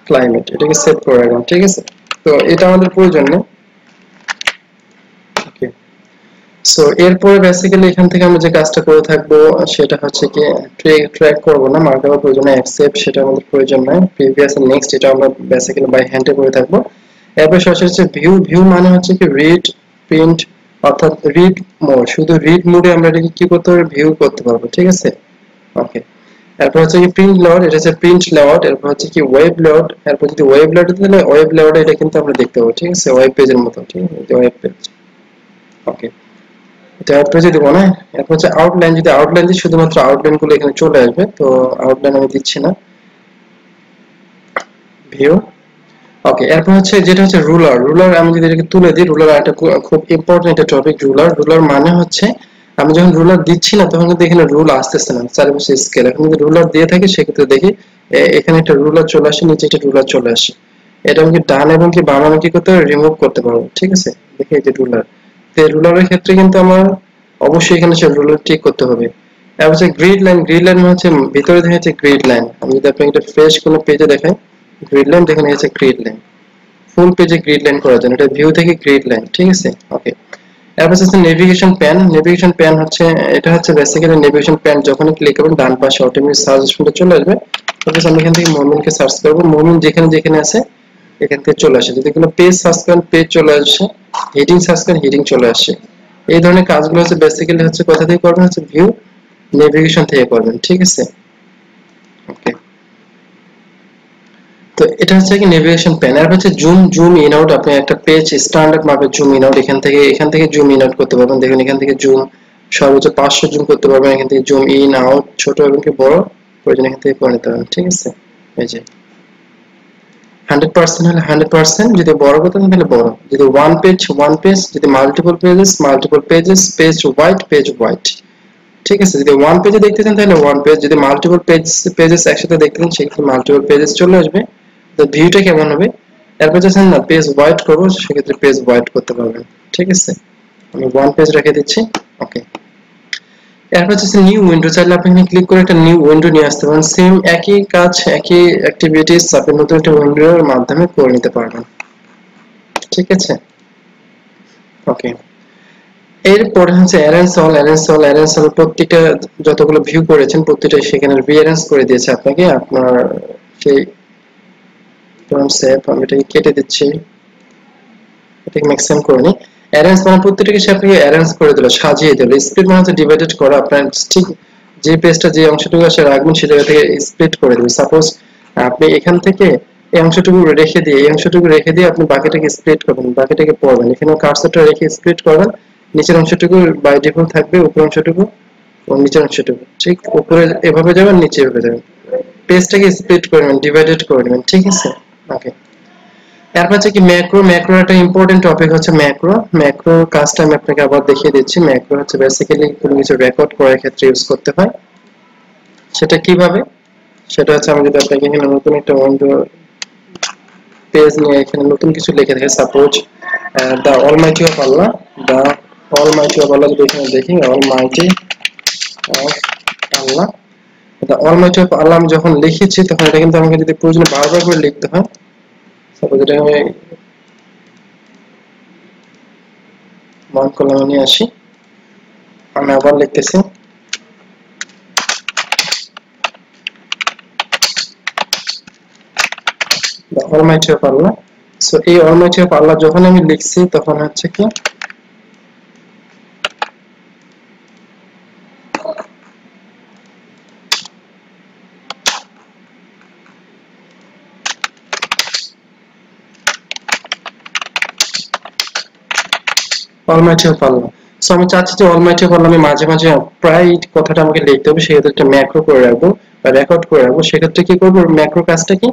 ক্লাইমেট এটাকে সেভ করে রাখলাম। ঠিক আছে, তো এটা আমাদের প্রয়োজন নেই। ওকে, সো এরপরে বেসিক্যালি এখান থেকে আমরা যে কাজটা করে থাকবো সেটা হচ্ছে কি ট্র্যাক করব না, মার্কআপ প্রয়োজন, অ্যাকসেপ্ট সেটা আমাদের প্রয়োজন নাই, প্রিভিয়াস আর নেক্সট এটা আমরা বেসিক্যালি বাই হ্যান্ডে করে থাকবো। এরপর সরাসরি হচ্ছে ভিউ, ভিউ মানে হচ্ছে কি রিড, প্রিন্ট, অর্থাৎ রিড মোড, শুধু রিড মোডে আমরা এটাকে কি করতে পারবো, ভিউ করতে পারবো। ঠিক আছে, ওকে। এরপর হচ্ছে কি প্রিন্ট লেআউট, এটা হচ্ছে প্রিন্ট লেআউট। এরপর হচ্ছে কি ওয়েব লেআউট, এরপর যদি ওয়েব লেআউট দিলে ওয়েব লেআউট এটা কিন্তু আমরা দেখতে পাবো। ঠিক আছে, ওয়েব পেজের মতো, ঠিক আছে, ওয়েব পেজ। ওকে, এটা ওয়েব পেজে দিব না। এরপর হচ্ছে আউটলাইন, যদি আউটলাইন দিই শুধুমাত্র আউটলাইন গুলো এখানে চলে আসবে, তো আউটলাইন আমি দিচ্ছি না, ভিউ। ওকে, এরপর হচ্ছে যেটা হচ্ছে রুলার, রুলার আমি যদি এটাকে তুলে দিই, রুলার একটা খুব ইম্পর্টেন্ট একটা টপিক। রুলার, রুলার মানে হচ্ছে আমি যখন রুলার দিচ্ছি না তখন কিন্তু এখানে রুল আসতেছে না, চারিপাশে স্কেল। এখন যদি রুলার দিয়ে থাকি সেক্ষেত্রে দেখি এখানে একটা রুলার চলে আসে, নিচে একটা রুলার চলে আসে। এটা আমি ডান এবং কি বাম আমি কি করতে পারবো, রিমুভ করতে পারবো। ঠিক আছে, দেখি এই যে রুলার, তো রুলারের ক্ষেত্রে কিন্তু আমার অবশ্যই এখানে সে রুলার ঠিক করতে হবে। এবার হচ্ছে গ্রিড লাইন, গ্রিড লাইন হচ্ছে ভিতরে দেখা যাচ্ছে গ্রিড লাইন। আমি যদি আপনাকে একটা ফ্রেশ কোনো পেজে দেখাই, গ্রিড লাইন দেখেন হচ্ছে গ্রিড লাইন, ফুল পেজে গ্রিড লাইন করার জন্য এটা ভিউ থেকে গ্রিড লাইন। ঠিক আছে, ওকে। এরপর হচ্ছে নেভিগেশন প্যান, নেভিগেশন প্যান হচ্ছে এটা হচ্ছে বেসিক্যালি নেভিগেশন প্যান, যখনই ক্লিক করবেন ডান পাশে অটোমেটিক সাজেশনটা চলে আসবে। তারপর আমি এখান থেকে মুমিনকে সার্চ করব, মুমিন যেখানে যেখানে আছে এখান থেকে চলে আসে। যদি কোনো পেজ সার্চ করেন পেজ চলে আসে, হেডিং সার্চ করেন হেডিং চলে আসে। এই ধরনের কাজগুলো হচ্ছে বেসিক্যালি হচ্ছে কোথা থেকে করবেন, হচ্ছে ভিউ নেভিগেশন থেকে করবেন। ঠিক আছে, ওকে। তো এটা হচ্ছে কি নেভিগেশন প্যান। আর হচ্ছে জুম, জুম ইন আউট, আপনি একটা পেজ স্ট্যান্ডার্ড মাপে জুম ইন আউট এখান থেকে জুম ইন আউট করতে পারবেন। দেখুন এখান থেকে জুম সর্বোচ্চ 500 জুম করতে পারবেন, এখান থেকে জুম ইন আউট ছোট এবং কি বড় প্রয়োজন এখান থেকে করে নিতে পারবেন। ঠিক আছে, এই যে 100% হলে 100%, যদি বড় করতে চান তাহলে বড়, যদি ওয়ান পেজ, যদি multiple pages, page white, page white. ঠিক আছে, যদি ওয়ান পেজে দেখতে চান তাহলে ওয়ান পেজ, যদি মাল্টিপল পেজেস একসাথে দেখতে চান সেক্ষেত্রে মাল্টিপল পেজেস চলে আসবে। তো ভিউটা কেমন হবে, এরপর যখন না পেজ হোয়াইট করবো সেক্ষেত্রে পেজ হোয়াইট করতে পারবেন। ঠিক আছে, আমি ওয়ান পেজ রেখে দিচ্ছি। ওকে, এরপর হচ্ছে নিউ উইন্ডো, চাইলে আপনি এখানে ক্লিক করে একটা নিউ উইন্ডো নিয়ে আসতে পারেন। সেম একই কাজ একই অ্যাক্টিভিটিস আপনি নতুন একটা উইন্ডোর মাধ্যমে করে নিতে পারবেন। ঠিক আছে, ওকে। এরপরে হচ্ছে অ্যারেঞ্জ অল প্রত্যেকটা যতগুলো ভিউ করেছেন প্রত্যেকটা সেখানে রিঅ্যারেঞ্জ করে দিয়েছে আপনাকে আপনার সেই সেভ। আমি এটাকে কেটে দিচ্ছি, এটাকে ম্যাক্সিমাম করে নিই। অ্যারেঞ্জ মানে প্রত্যেকটাকে সে আপনাকে অ্যারেঞ্জ করে দিল, সাজিয়ে দিল। স্প্লিট মানে হচ্ছে ডিভাইডেড করা, আপনার ঠিক যে পেজটা যে অংশটুকু আসে রাখবেন সেটা থেকে স্প্লিট করে দেবে। সাপোজ আপনি এখান থেকে এই অংশটুকু রেখে দিয়ে এই অংশটুকু রেখে দিয়ে আপনি বাকিটাকে স্প্লিট করবেন, বাকিটাকে পড়বেন, এখানে কার্সরটা রেখে স্প্লিট করবেন। নিচের অংশটুকু বাই ডিফল্ট থাকবে, উপরের অংশটুকু ও নিচের অংশটুকু ঠিক উপরে এভাবে যাবেন, নিচে এভাবে যাবেন, পেজটাকে স্প্লিট করবেন, ডিভাইডেড করে নেবেন। ঠিক আছে, ওকে। এরপর হচ্ছে কি ম্যাক্রো, ম্যাক্রো একটা ইম্পর্টেন্ট টপিক হচ্ছে ম্যাক্রো। ম্যাক্রো কাজটা আমি আপনাকে আবার দেখিয়ে দিচ্ছি। ম্যাক্রো হচ্ছে বেসিক্যালি কোনো কিছু রেকর্ড করার ক্ষেত্রে ইউজ করতে হয়। সেটা কিভাবে, সেটা হচ্ছে আমি যদি আপনাকে এখানে নতুন একটা উইন্ডো পেজ নিয়ে এখানে নতুন কিছু লিখে দেখি, suppose the almighty of Allah, the almighty of Allah, যদি এখানে দেখি almighty of Allah, the almighty of Allah আমি যখন লিখেছি তখন এটা কিন্তু আমাকে যদি প্রয়োজনে বারবার করে লিখতে হয়। সাপোজ এটা আমি ওয়ান কলামে নিয়ে আসি, আমি আবার লিখতেছি the almighty of Allah। So এই almighty of Allah যখন আমি লিখছি তখন হচ্ছে কি almighty of Allah। সো আমি চাচ্ছি যে almighty of Allah আমি মাঝে মাঝে প্রায় কথাটা আমাকে লিখতে হবে, সেক্ষেত্রে একটা ম্যাক্রো করে রাখবো বা রেকর্ড করে রাখবো। সেক্ষেত্রে কি করবো, ম্যাক্রো কাজটা কি,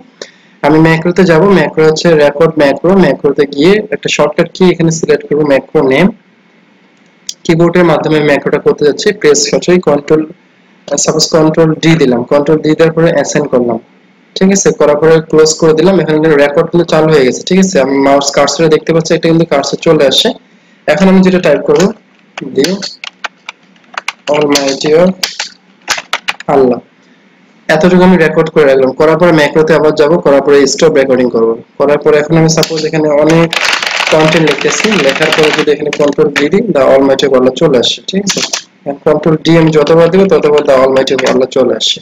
আমি ম্যাক্রোতে যাব, ম্যাক্রো হচ্ছে রেকর্ড ম্যাক্রো, ম্যাক্রোতে গিয়ে একটা শর্টকাট কি এখানে সিলেক্ট করবো ম্যাক্রো নেম, কিবোর্ডের মাধ্যমে ম্যাক্রোটা করতে যাচ্ছি, প্রেস সরাসরি কন্ট্রোল, সাপোজ কন্ট্রোল ডি দিলাম, কন্ট্রোল ডি দেওয়ার পরে অ্যাসাইন করলাম। ঠিক আছে, করার পরে ক্লোজ করে দিলাম। এখানে কিন্তু রেকর্ড কিন্তু চালু হয়ে গেছে। ঠিক আছে, আমি মাউস কার্সরে দেখতে পাচ্ছি একটা কিন্তু কার্সর চলে আসে। এখন আমি যেটা টাইপ করব, দি অলমাইটি অফ আল্লাহ, এতটুকু আমি রেকর্ড করে রাখলাম। করার পরে ম্যাক্রোতে আবার যাব, করার পরে স্টপ রেকর্ডিং করব। করার পরে এখন আমি সাপোজ এখানে অনেক কন্টেন্ট লিখতেছি, লেখার পরে যদি এখানে কন্ট্রোল ডি দিই, দা অলমাইটি অফ আল্লাহ চলে আসছে। ঠিক আছে, কন্ট্রোল ডি আমি যতবার দেব ততবার দা অলমাইটি অফ আল্লাহ চলে আসছে।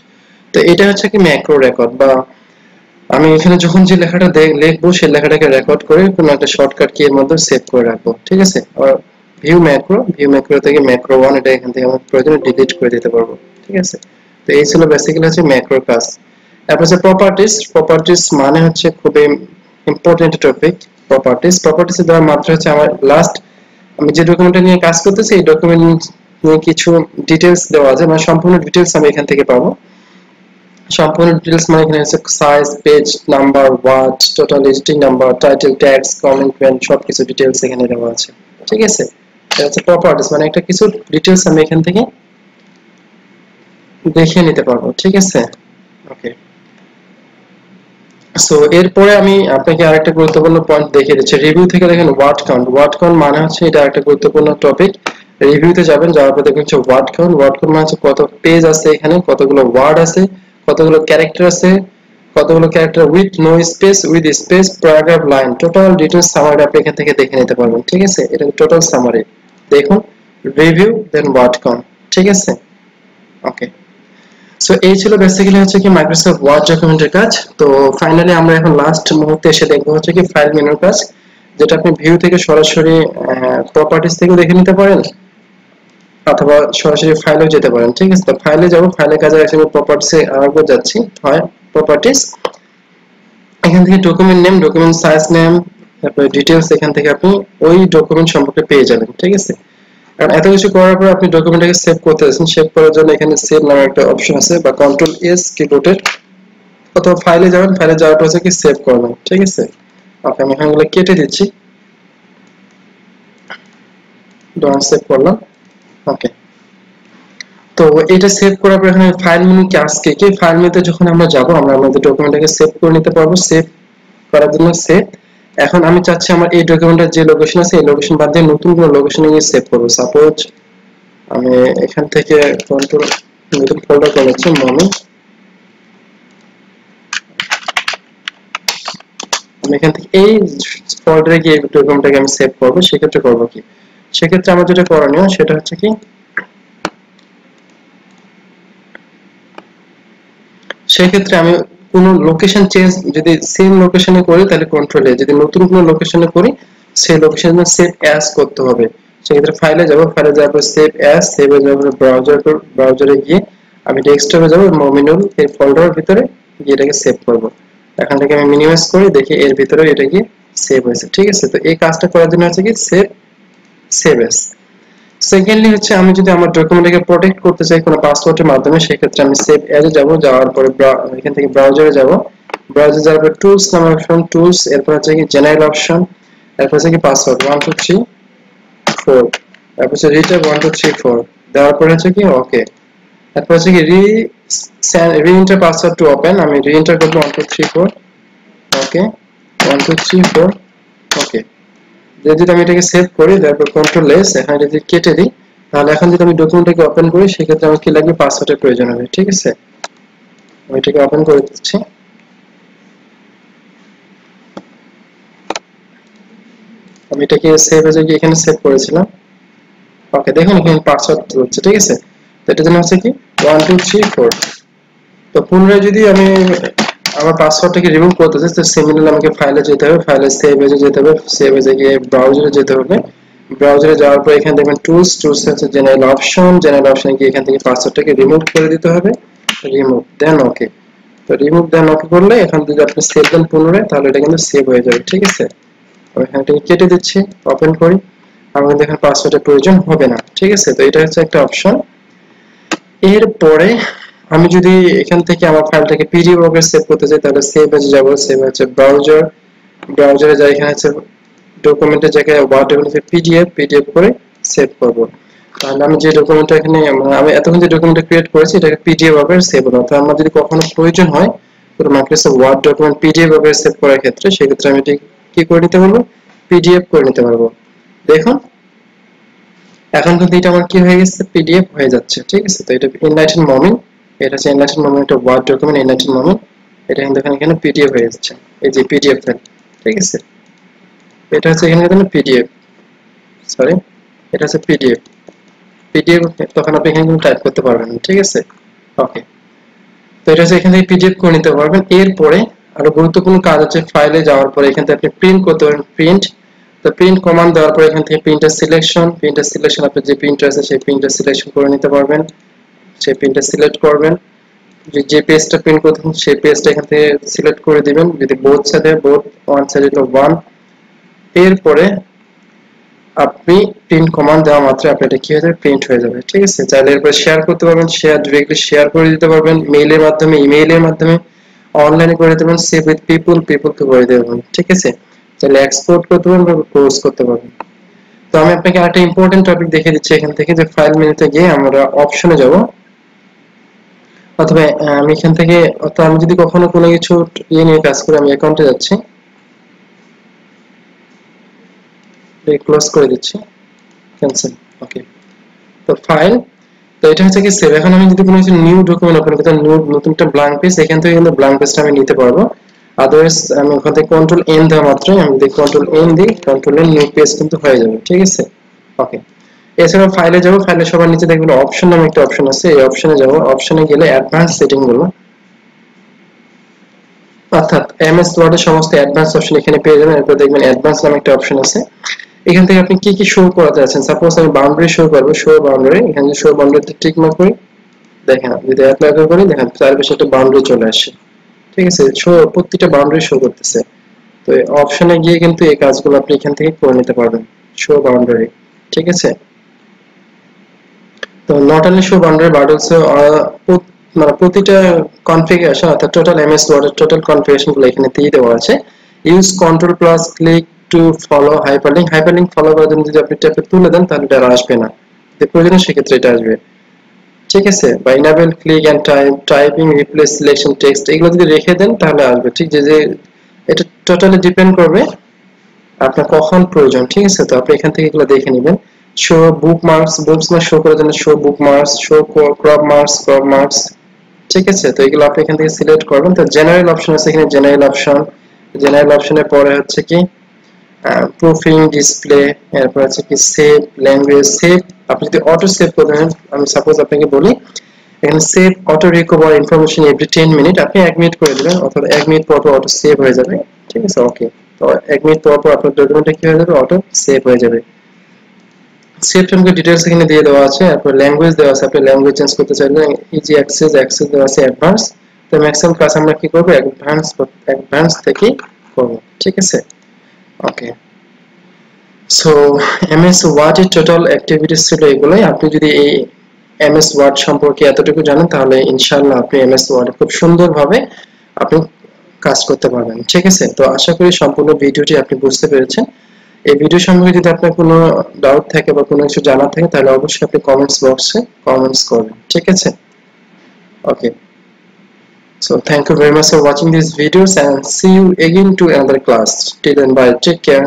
তো এটা হচ্ছে কি ম্যাক্রো রেকর্ড, বা আমি এখানে যখন যে লেখাটা লিখবো সেই লেখাটাকে রেকর্ড করে কোনো একটা শর্টকাট কি এর মধ্যে সেভ করে রাখবো। ঠিক আছে, আর ভিউ ম্যাক্রো, ভিউ ম্যাক্রো থেকে ম্যাক্রো ওয়ান এটা এখান থেকে আমার প্রয়োজনে ডিলিট করে দিতে পারবো। ঠিক আছে, তো এই ছিল বেসিক্যালি হচ্ছে ম্যাক্রো কাজ। তারপর হচ্ছে প্রপার্টিজ, প্রপার্টিজ মানে হচ্ছে খুবই ইম্পর্টেন্ট টপিক। প্রপার্টিজ দেওয়ার মাত্র হচ্ছে আমার লাস্ট আমি যে ডকুমেন্টটা নিয়ে কাজ করতেছি এই ডকুমেন্ট নিয়ে কিছু ডিটেলস দেওয়া আছে, মানে সম্পূর্ণ ডিটেলস আমি এখান থেকে পাবো। সম্পূর্ণ ডিটেইলস মানে এখানে আছে size, page number, word, total editing number, title, tags, comment সবকিছু ডিটেইলস এখানে দেওয়া আছে। ঠিক আছে, এটা হচ্ছে প্রপার্টিজ, মানে একটা কিছু ডিটেইলস আমি এখান থেকে দেখে নিতে পারবো। ঠিক আছে, ওকে। সো এরপরে আমি আপনাকে আরেকটা গুরুত্বপূর্ণ পয়েন্ট দেখিয়ে দিচ্ছি। রিভিউ থেকে দেখেন ওয়ার্ড কাউন্ট, ওয়ার্ড কাউন্ট মানে হচ্ছে এটা একটা গুরুত্বপূর্ণ টপিক। রিভিউতে যাবেন, যাওয়ার পর দেখবেন হচ্ছে ওয়ার্ড কাউন্ট, ওয়ার্ড কাউন্ট মানে হচ্ছে কত পেজ আছে, এখানে কতগুলো ওয়ার্ড আছে, কতগুলো ক্যারেক্টার আছে, কতগুলো character with no space, with space, paragraph, line, total details summary আপনি এখান থেকে দেখে নিতে পারবেন। ঠিক আছে, এটা টোটাল সামারি দেখুন, রিভিউ দেন ওয়ার্ড কাউন্ট। ঠিক আছে, ওকে। সো এই ছিল বেসিক্যালি হচ্ছে কি মাইক্রোসফট ওয়ার্ড ডকুমেন্টের কাজ। তো ফাইনালি আমরা এখন লাস্ট মুহূর্তে এসে দেখবো হচ্ছে কি ফাইল মেনুর কাজ, যেটা আপনি ভিউ থেকে সরাসরি প্রপার্টিজ থেকে দেখে নিতে পারেন অথবা সরাসরি ফাইলেও যেতে পারেন। ঠিক আছে, তো ফাইলে যাব, ফাইলে কাজে আসলে প্রপার্টিসে আরেকবার যাচ্ছি, হয় প্রপার্টিজ, এখান থেকে document name, document size name, তারপরে ডিটেইলস, এখান থেকে আপনি ওই ডকুমেন্ট সম্পর্কে পেয়ে যাবেন। ঠিক আছে, কারণ এত কিছু করার পর আপনি ডকুমেন্টটাকে সেভ করতে যাচ্ছেন, সেভ করার জন্য এখানে সেভ নামে একটা অপশন আছে, বা কন্ট্রোল এস কিবোর্ডের, অথবা ফাইলে যাবেন, ফাইলে যাওয়ার পর হচ্ছে কি সেভ করবেন। ঠিক আছে, ওকে, আমি এখানে কেটে দিচ্ছি, ডন সেভ করলাম। ওকে, তো এটা সেভ করার পর এখানে ফাইল মেনু কাজকে কি ফাইল মেনুতে যখন আমরা যাব আমরা আমাদের ডকুমেন্টটাকে সেভ করে নিতে পারবো সেভ করার জন্য সেভ এখন আমি চাচ্ছি আমার এই ডকুমেন্টের যে লোকেশন আছে এই লোকেশন বাদ দিয়ে নতুন কোনো লোকেশনে গিয়ে সেভ করব সাপোজ আমি এখান থেকে কন্ট্রোল নতুন ফোল্ডার করেছি মমি আমি এখান থেকে এই ফোল্ডারে গিয়ে ডকুমেন্টটাকে আমি সেভ করব সেক্ষেত্রে করব কি সেক্ষেত্রে আমার যেটা করণীয় সেটা হচ্ছে কি সেক্ষেত্রে আমি কোন লোকেশন চেঞ্জ যদি সেম লোকেশনে করি তাহলে কন্ট্রোল এ যদি নতুন কোনো লোকেশনে করি সেই লোকেশনে সেভ অ্যাজ করতে হবে সেক্ষেত্রে ফাইলে যাব ফাইলে যাওয়ার পর সেভ অ্যাজ সেভ এ যাওয়ার পর ব্রাউজারে গিয়ে আমি ডেস্কটপে যাব মমিনুল এই ফোল্ডারের ভিতরে গিয়ে এটাকে সেভ করব এখন থেকে আমি মিনিমাইজ করি দেখি এর ভিতরে এটা গিয়ে সেভ হয়েছে ঠিক আছে তো এই কাজটা করার জন্য হচ্ছে কি সেভ অ্যাজ সেকেন্ডলি হচ্ছে আমি যদি আমার ডকুমেন্টটাকে প্রোটেক্ট করতে চাই কোনো পাসওয়ার্ডের মাধ্যমে সেক্ষেত্রে আমি সেভ অ্যাজ এ যাব যাওয়ার পরে এখান থেকে ব্রাউজারে যাব ব্রাউজারে যাওয়ার পর টুলস নামের অপশন টুলস এরপর হচ্ছে কি জেনারেল অপশন এরপর হচ্ছে কি পাসওয়ার্ড 1 2 3 4 তারপর হচ্ছে রিটাইপ 1 2 3 4 দেওয়ার পরে হচ্ছে কি ওকে তারপর হচ্ছে কি রি-এন্টার পাসওয়ার্ড টু ওপেন আমি রি-এন্টার করব 1 2 3 4 ওকে 1 2 3 4 ওকে যদি আমি এটাকে সেভ করি তারপর কন্ট্রোল এস এখানে যদি কেটে দিই তাহলে এখন যদি আমি ডকুমেন্টটাকে ওপেন করি সেক্ষেত্রে আমার কি লাগবে পাসওয়ার্ডের প্রয়োজন হবে ঠিক আছে আমি এটাকে ওপেন করে দিচ্ছি আমি এটাকে সেভ এজে গিয়ে এখানে সেভ করেছিলাম ওকে দেখুন এখানে পাসওয়ার্ড হচ্ছে ঠিক আছে তো এটার জন্য হচ্ছে কি 1 2 3 4 তো পুনরায় যদি আমি আমার পাসওয়ার্ডটাকে রিমুভ করতে চাই তো সিমিলারলি আমাকে ফাইলে যেতে হবে ফাইলে সেভ এজে যেতে হবে সেভ এজে গিয়ে ব্রাউজারে যেতে হবে ব্রাউজারে যাওয়ার পর এখানে দেখবেন টুলস হচ্ছে জেনারেল অপশনে গিয়ে এখান থেকে পাসওয়ার্ডটাকে রিমুভ করে দিতে হবে রিমুভ দেন ওকে তো রিমুভ দেন ওকে করলে এখন যদি আপনি সেভ দেন পুনরায় তাহলে এটা কিন্তু সেভ হয়ে যাবে ঠিক আছে আমি এখান থেকে কেটে দিচ্ছি ওপেন করি আমার দেখেন পাসওয়ার্ডের প্রয়োজন হবে না ঠিক আছে তো এটা হচ্ছে একটা অপশন এরপরে আমি যদি এখান থেকে আমার ফাইলটাকে পিডিএফ রূপে সেভ করতে চাই তাহলে সেভ এজে যাব সেভ হচ্ছে ব্রাউজারে যাই এখানে হচ্ছে ডকুমেন্টের জায়গায় ওয়ার্ড ডকুমেন্টে পিডিএফ করে সেভ করব তাহলে আমি যে ডকুমেন্টটা এখানে আমি এতক্ষণ যে ডকুমেন্টটা ক্রিয়েট করেছি এটাকে পিডিএফ রূপে সেভ করব তো আমার যদি কখনো প্রয়োজন হয় পুরো মাইক্রোসফট ওয়ার্ড ডকুমেন্ট পিডিএফ রূপে সেভ করার ক্ষেত্রে সেক্ষেত্রে আমি এটি কি করে নিতে পারবো পিডিএফ করে নিতে পারবো দেখুন এখন কিন্তু এটা আমার কি হয়ে গেছে পিডিএফ হয়ে যাচ্ছে ঠিক আছে তো এটা এনলাইটেন মমিন এটা হচ্ছে এনলাইটেন মমিন একটা ওয়ার্ড ডকুমেন্ট এনলাইটেন মমিন এটা কিন্তু এখানে পিডিএফ হয়ে যাচ্ছে এই যে পিডিএফ ফাইল ঠিক আছে এটা হচ্ছে এখানে কিন্তু পিডিএফ সরি এটা হচ্ছে পিডিএফ তখন আপনি এখানে টাইপ করতে পারবেন ঠিক আছে ওকে তো এটা হচ্ছে এখান থেকে পিডিএফ করে নিতে পারবেন এরপরে আরো গুরুত্বপূর্ণ কাজ আছে ফাইলে যাওয়ার পরে এখান থেকে আপনি প্রিন্ট করতে পারবেন প্রিন্ট তো প্রিন্ট কমান্ড দেওয়ার পর এখান থেকে প্রিন্টার সিলেকশন আপনি যে প্রিন্টার আছে সেই প্রিন্টার সিলেকশন করে নিতে পারবেন সেই প্রিন্টার সিলেক্ট করবেন যে পেজটা প্রিন্ট করতে সেই পেজটা এখান থেকে সিলেক্ট করে দিবেন যদি বোথ সাইডে বোথ ওয়ান সাইডে তো ওয়ান এরপরে আপনি প্রিন্ট কমান্ড দেওয়া মাত্র আপনার এটা কি হয়ে যাবে প্রিন্ট হয়ে যাবে ঠিক আছে চাইলে এরপর শেয়ার করতে পারবেন ডিরেক্টলি শেয়ার করে দিতে পারবেন মেইলের মাধ্যমে ইমেইলের মাধ্যমে অনলাইনে করে দিতে পারবেন সেভ উইথ পিপলকে করে দেবেন ঠিক আছে তাহলে এক্সপোর্ট করতে পারবেন বা ক্লোজ করতে পারবেন তো আমি আপনাকে আরেকটা ইম্পর্টেন্ট টপিক দেখিয়ে দিচ্ছি এখান থেকে যে ফাইল মেনুতে গিয়ে আমরা অপশনে যাব অথবা আমি এখান থেকে অথবা আমি যদি কখনো কোনো কিছু নিয়ে কাজ করি আমি অ্যাকাউন্টে যাচ্ছি ক্লোজ করে দিচ্ছি ক্যান্সেল ওকে তো ফাইল তো এটা হচ্ছে কি সেভ এখন আমি যদি কোনো কিছু নিউ ডকুমেন্ট ওপেন করি তাহলে নতুনটা ব্ল্যাঙ্ক পেজ এখান থেকে কিন্তু ব্ল্যাঙ্ক পেজটা আমি নিতে পারবো আদারওয়াইজ আমি ওখান থেকে কন্ট্রোল এন দেওয়া মাত্রই আমি যদি কন্ট্রোল এন দিই কন্ট্রোল এন নিউ পেজ কিন্তু হয়ে যাবে ঠিক আছে ওকে এছাড়া ফাইলে যাব ফাইলে সবার নিচে দেখবেন অপশন নামে একটা অপশন আছে এই অপশনে যাব অপশনে গেলে অ্যাডভান্স সেটিং গুলো অর্থাৎ এমএস ওয়ার্ডের সমস্ত অ্যাডভান্স অপশন এখানে পেয়ে যাবেন এরপর দেখবেন অ্যাডভান্স নামে একটা অপশন আছে এখান থেকে আপনি কি কি শো করাতে যাচ্ছেন সাপোজ আমি বাউন্ডারি শো করব শো বাউন্ডারি এখানে শো বাউন্ডারিতে টিক মার্ক করি দেখেন যদি অ্যাপ্লাই করি দেখেন চারপাশে একটা বাউন্ডারি চলে আসে ঠিক আছে শো প্রত্যেকটা বাউন্ডারি শো করতেছে তো এই অপশনে গিয়ে কিন্তু এই কাজগুলো আপনি এখান থেকে করে নিতে পারবেন শো বাউন্ডারি ঠিক আছে তো not only show boundary but also মানে প্রতিটা কনফিগারেশন অর্থাৎ টোটাল এমএস ওয়ার্ডের টোটাল কনফিগারেশন গুলো এখানে দিয়ে দেওয়া আছে use control plus click to follow hyperlink follow করার জন্য যদি আপনি ট্যাপে তুলে দেন তাহলে এটা আসবে না যদি প্রয়োজন সেক্ষেত্রে এটা আসবে ঠিক আছে, বা enable click and typing replace selection text এগুলো যদি রেখে দেন তাহলে আসবে। ঠিক যে এটা টোটালি ডিপেন্ড করবে আপনার কখন প্রয়োজন। ঠিক আছে, তো আপনি এখান থেকে এগুলো দেখে নেবেন। শো বুকমার্কস, বুকমার্কস শো করার জন্য show bookmarks, show crop marks. ঠিক আছে, তো এগুলো আপনি এখান থেকে সিলেক্ট করবেন। তো জেনারেল অপশন আছে এখানে, জেনারেল অপশনের পরে হচ্ছে কি প্রুফিং ডিসপ্লে, এরপর আছে কি সেভ ল্যাঙ্গুয়েজ সেভ। আপনি যদি অটো সেভ করেন, আমি সাপোজ আপনাকে বলি এখানে save auto recover information every 10 minute, আপনি 1 মিনিট করে দিবেন, অথবা 1 মিনিট পর পর অটো সেভ হয়ে যাবে। ঠিক আছে, ওকে। তো 1 মিনিট পর পর আপনার ডকুমেন্টটা কি হয়ে যাবে, অটো সেভ হয়ে যাবে। সেভ টাইমকে ডিটেইলস এখানে দিয়ে দেওয়া আছে, তারপর ল্যাঙ্গুয়েজ দেওয়া আছে, আপনি ল্যাঙ্গুয়েজ চেঞ্জ করতে চাইলে ইজি অ্যাক্সেস দেওয়া আছে, অ্যাডভান্স। তো ম্যাক্সিমাম ক্লাস আমরা কি করব, অ্যাডভান্স থেকে করব। ঠিক আছে, ওকে। সো এমএস ওয়ার্ডের টোটাল অ্যাক্টিভিটিস ছিল এগুলোই। আপনি যদি এই এমএস ওয়ার্ড সম্পর্কে এতটুকু জানেন তাহলে ইনশাআল্লাহ আপনি এমএস ওয়ার্ডে খুব সুন্দরভাবে আপনি কাজ করতে পারবেন। ঠিক আছে, তো আশা করি সম্পূর্ণ ভিডিওটি আপনি বুঝতে পেরেছেন। এই ভিডিও সম্পর্কে যদি আপনার কোনো ডাউট থাকে বা কোনো কিছু জানার থাকে তাহলে অবশ্যই আপনি কমেন্টস বক্সে কমেন্টস করবেন। ঠিক আছে, ওকে। So thank you very much for watching these videos and see you again to another class. Till then, bye. Take care.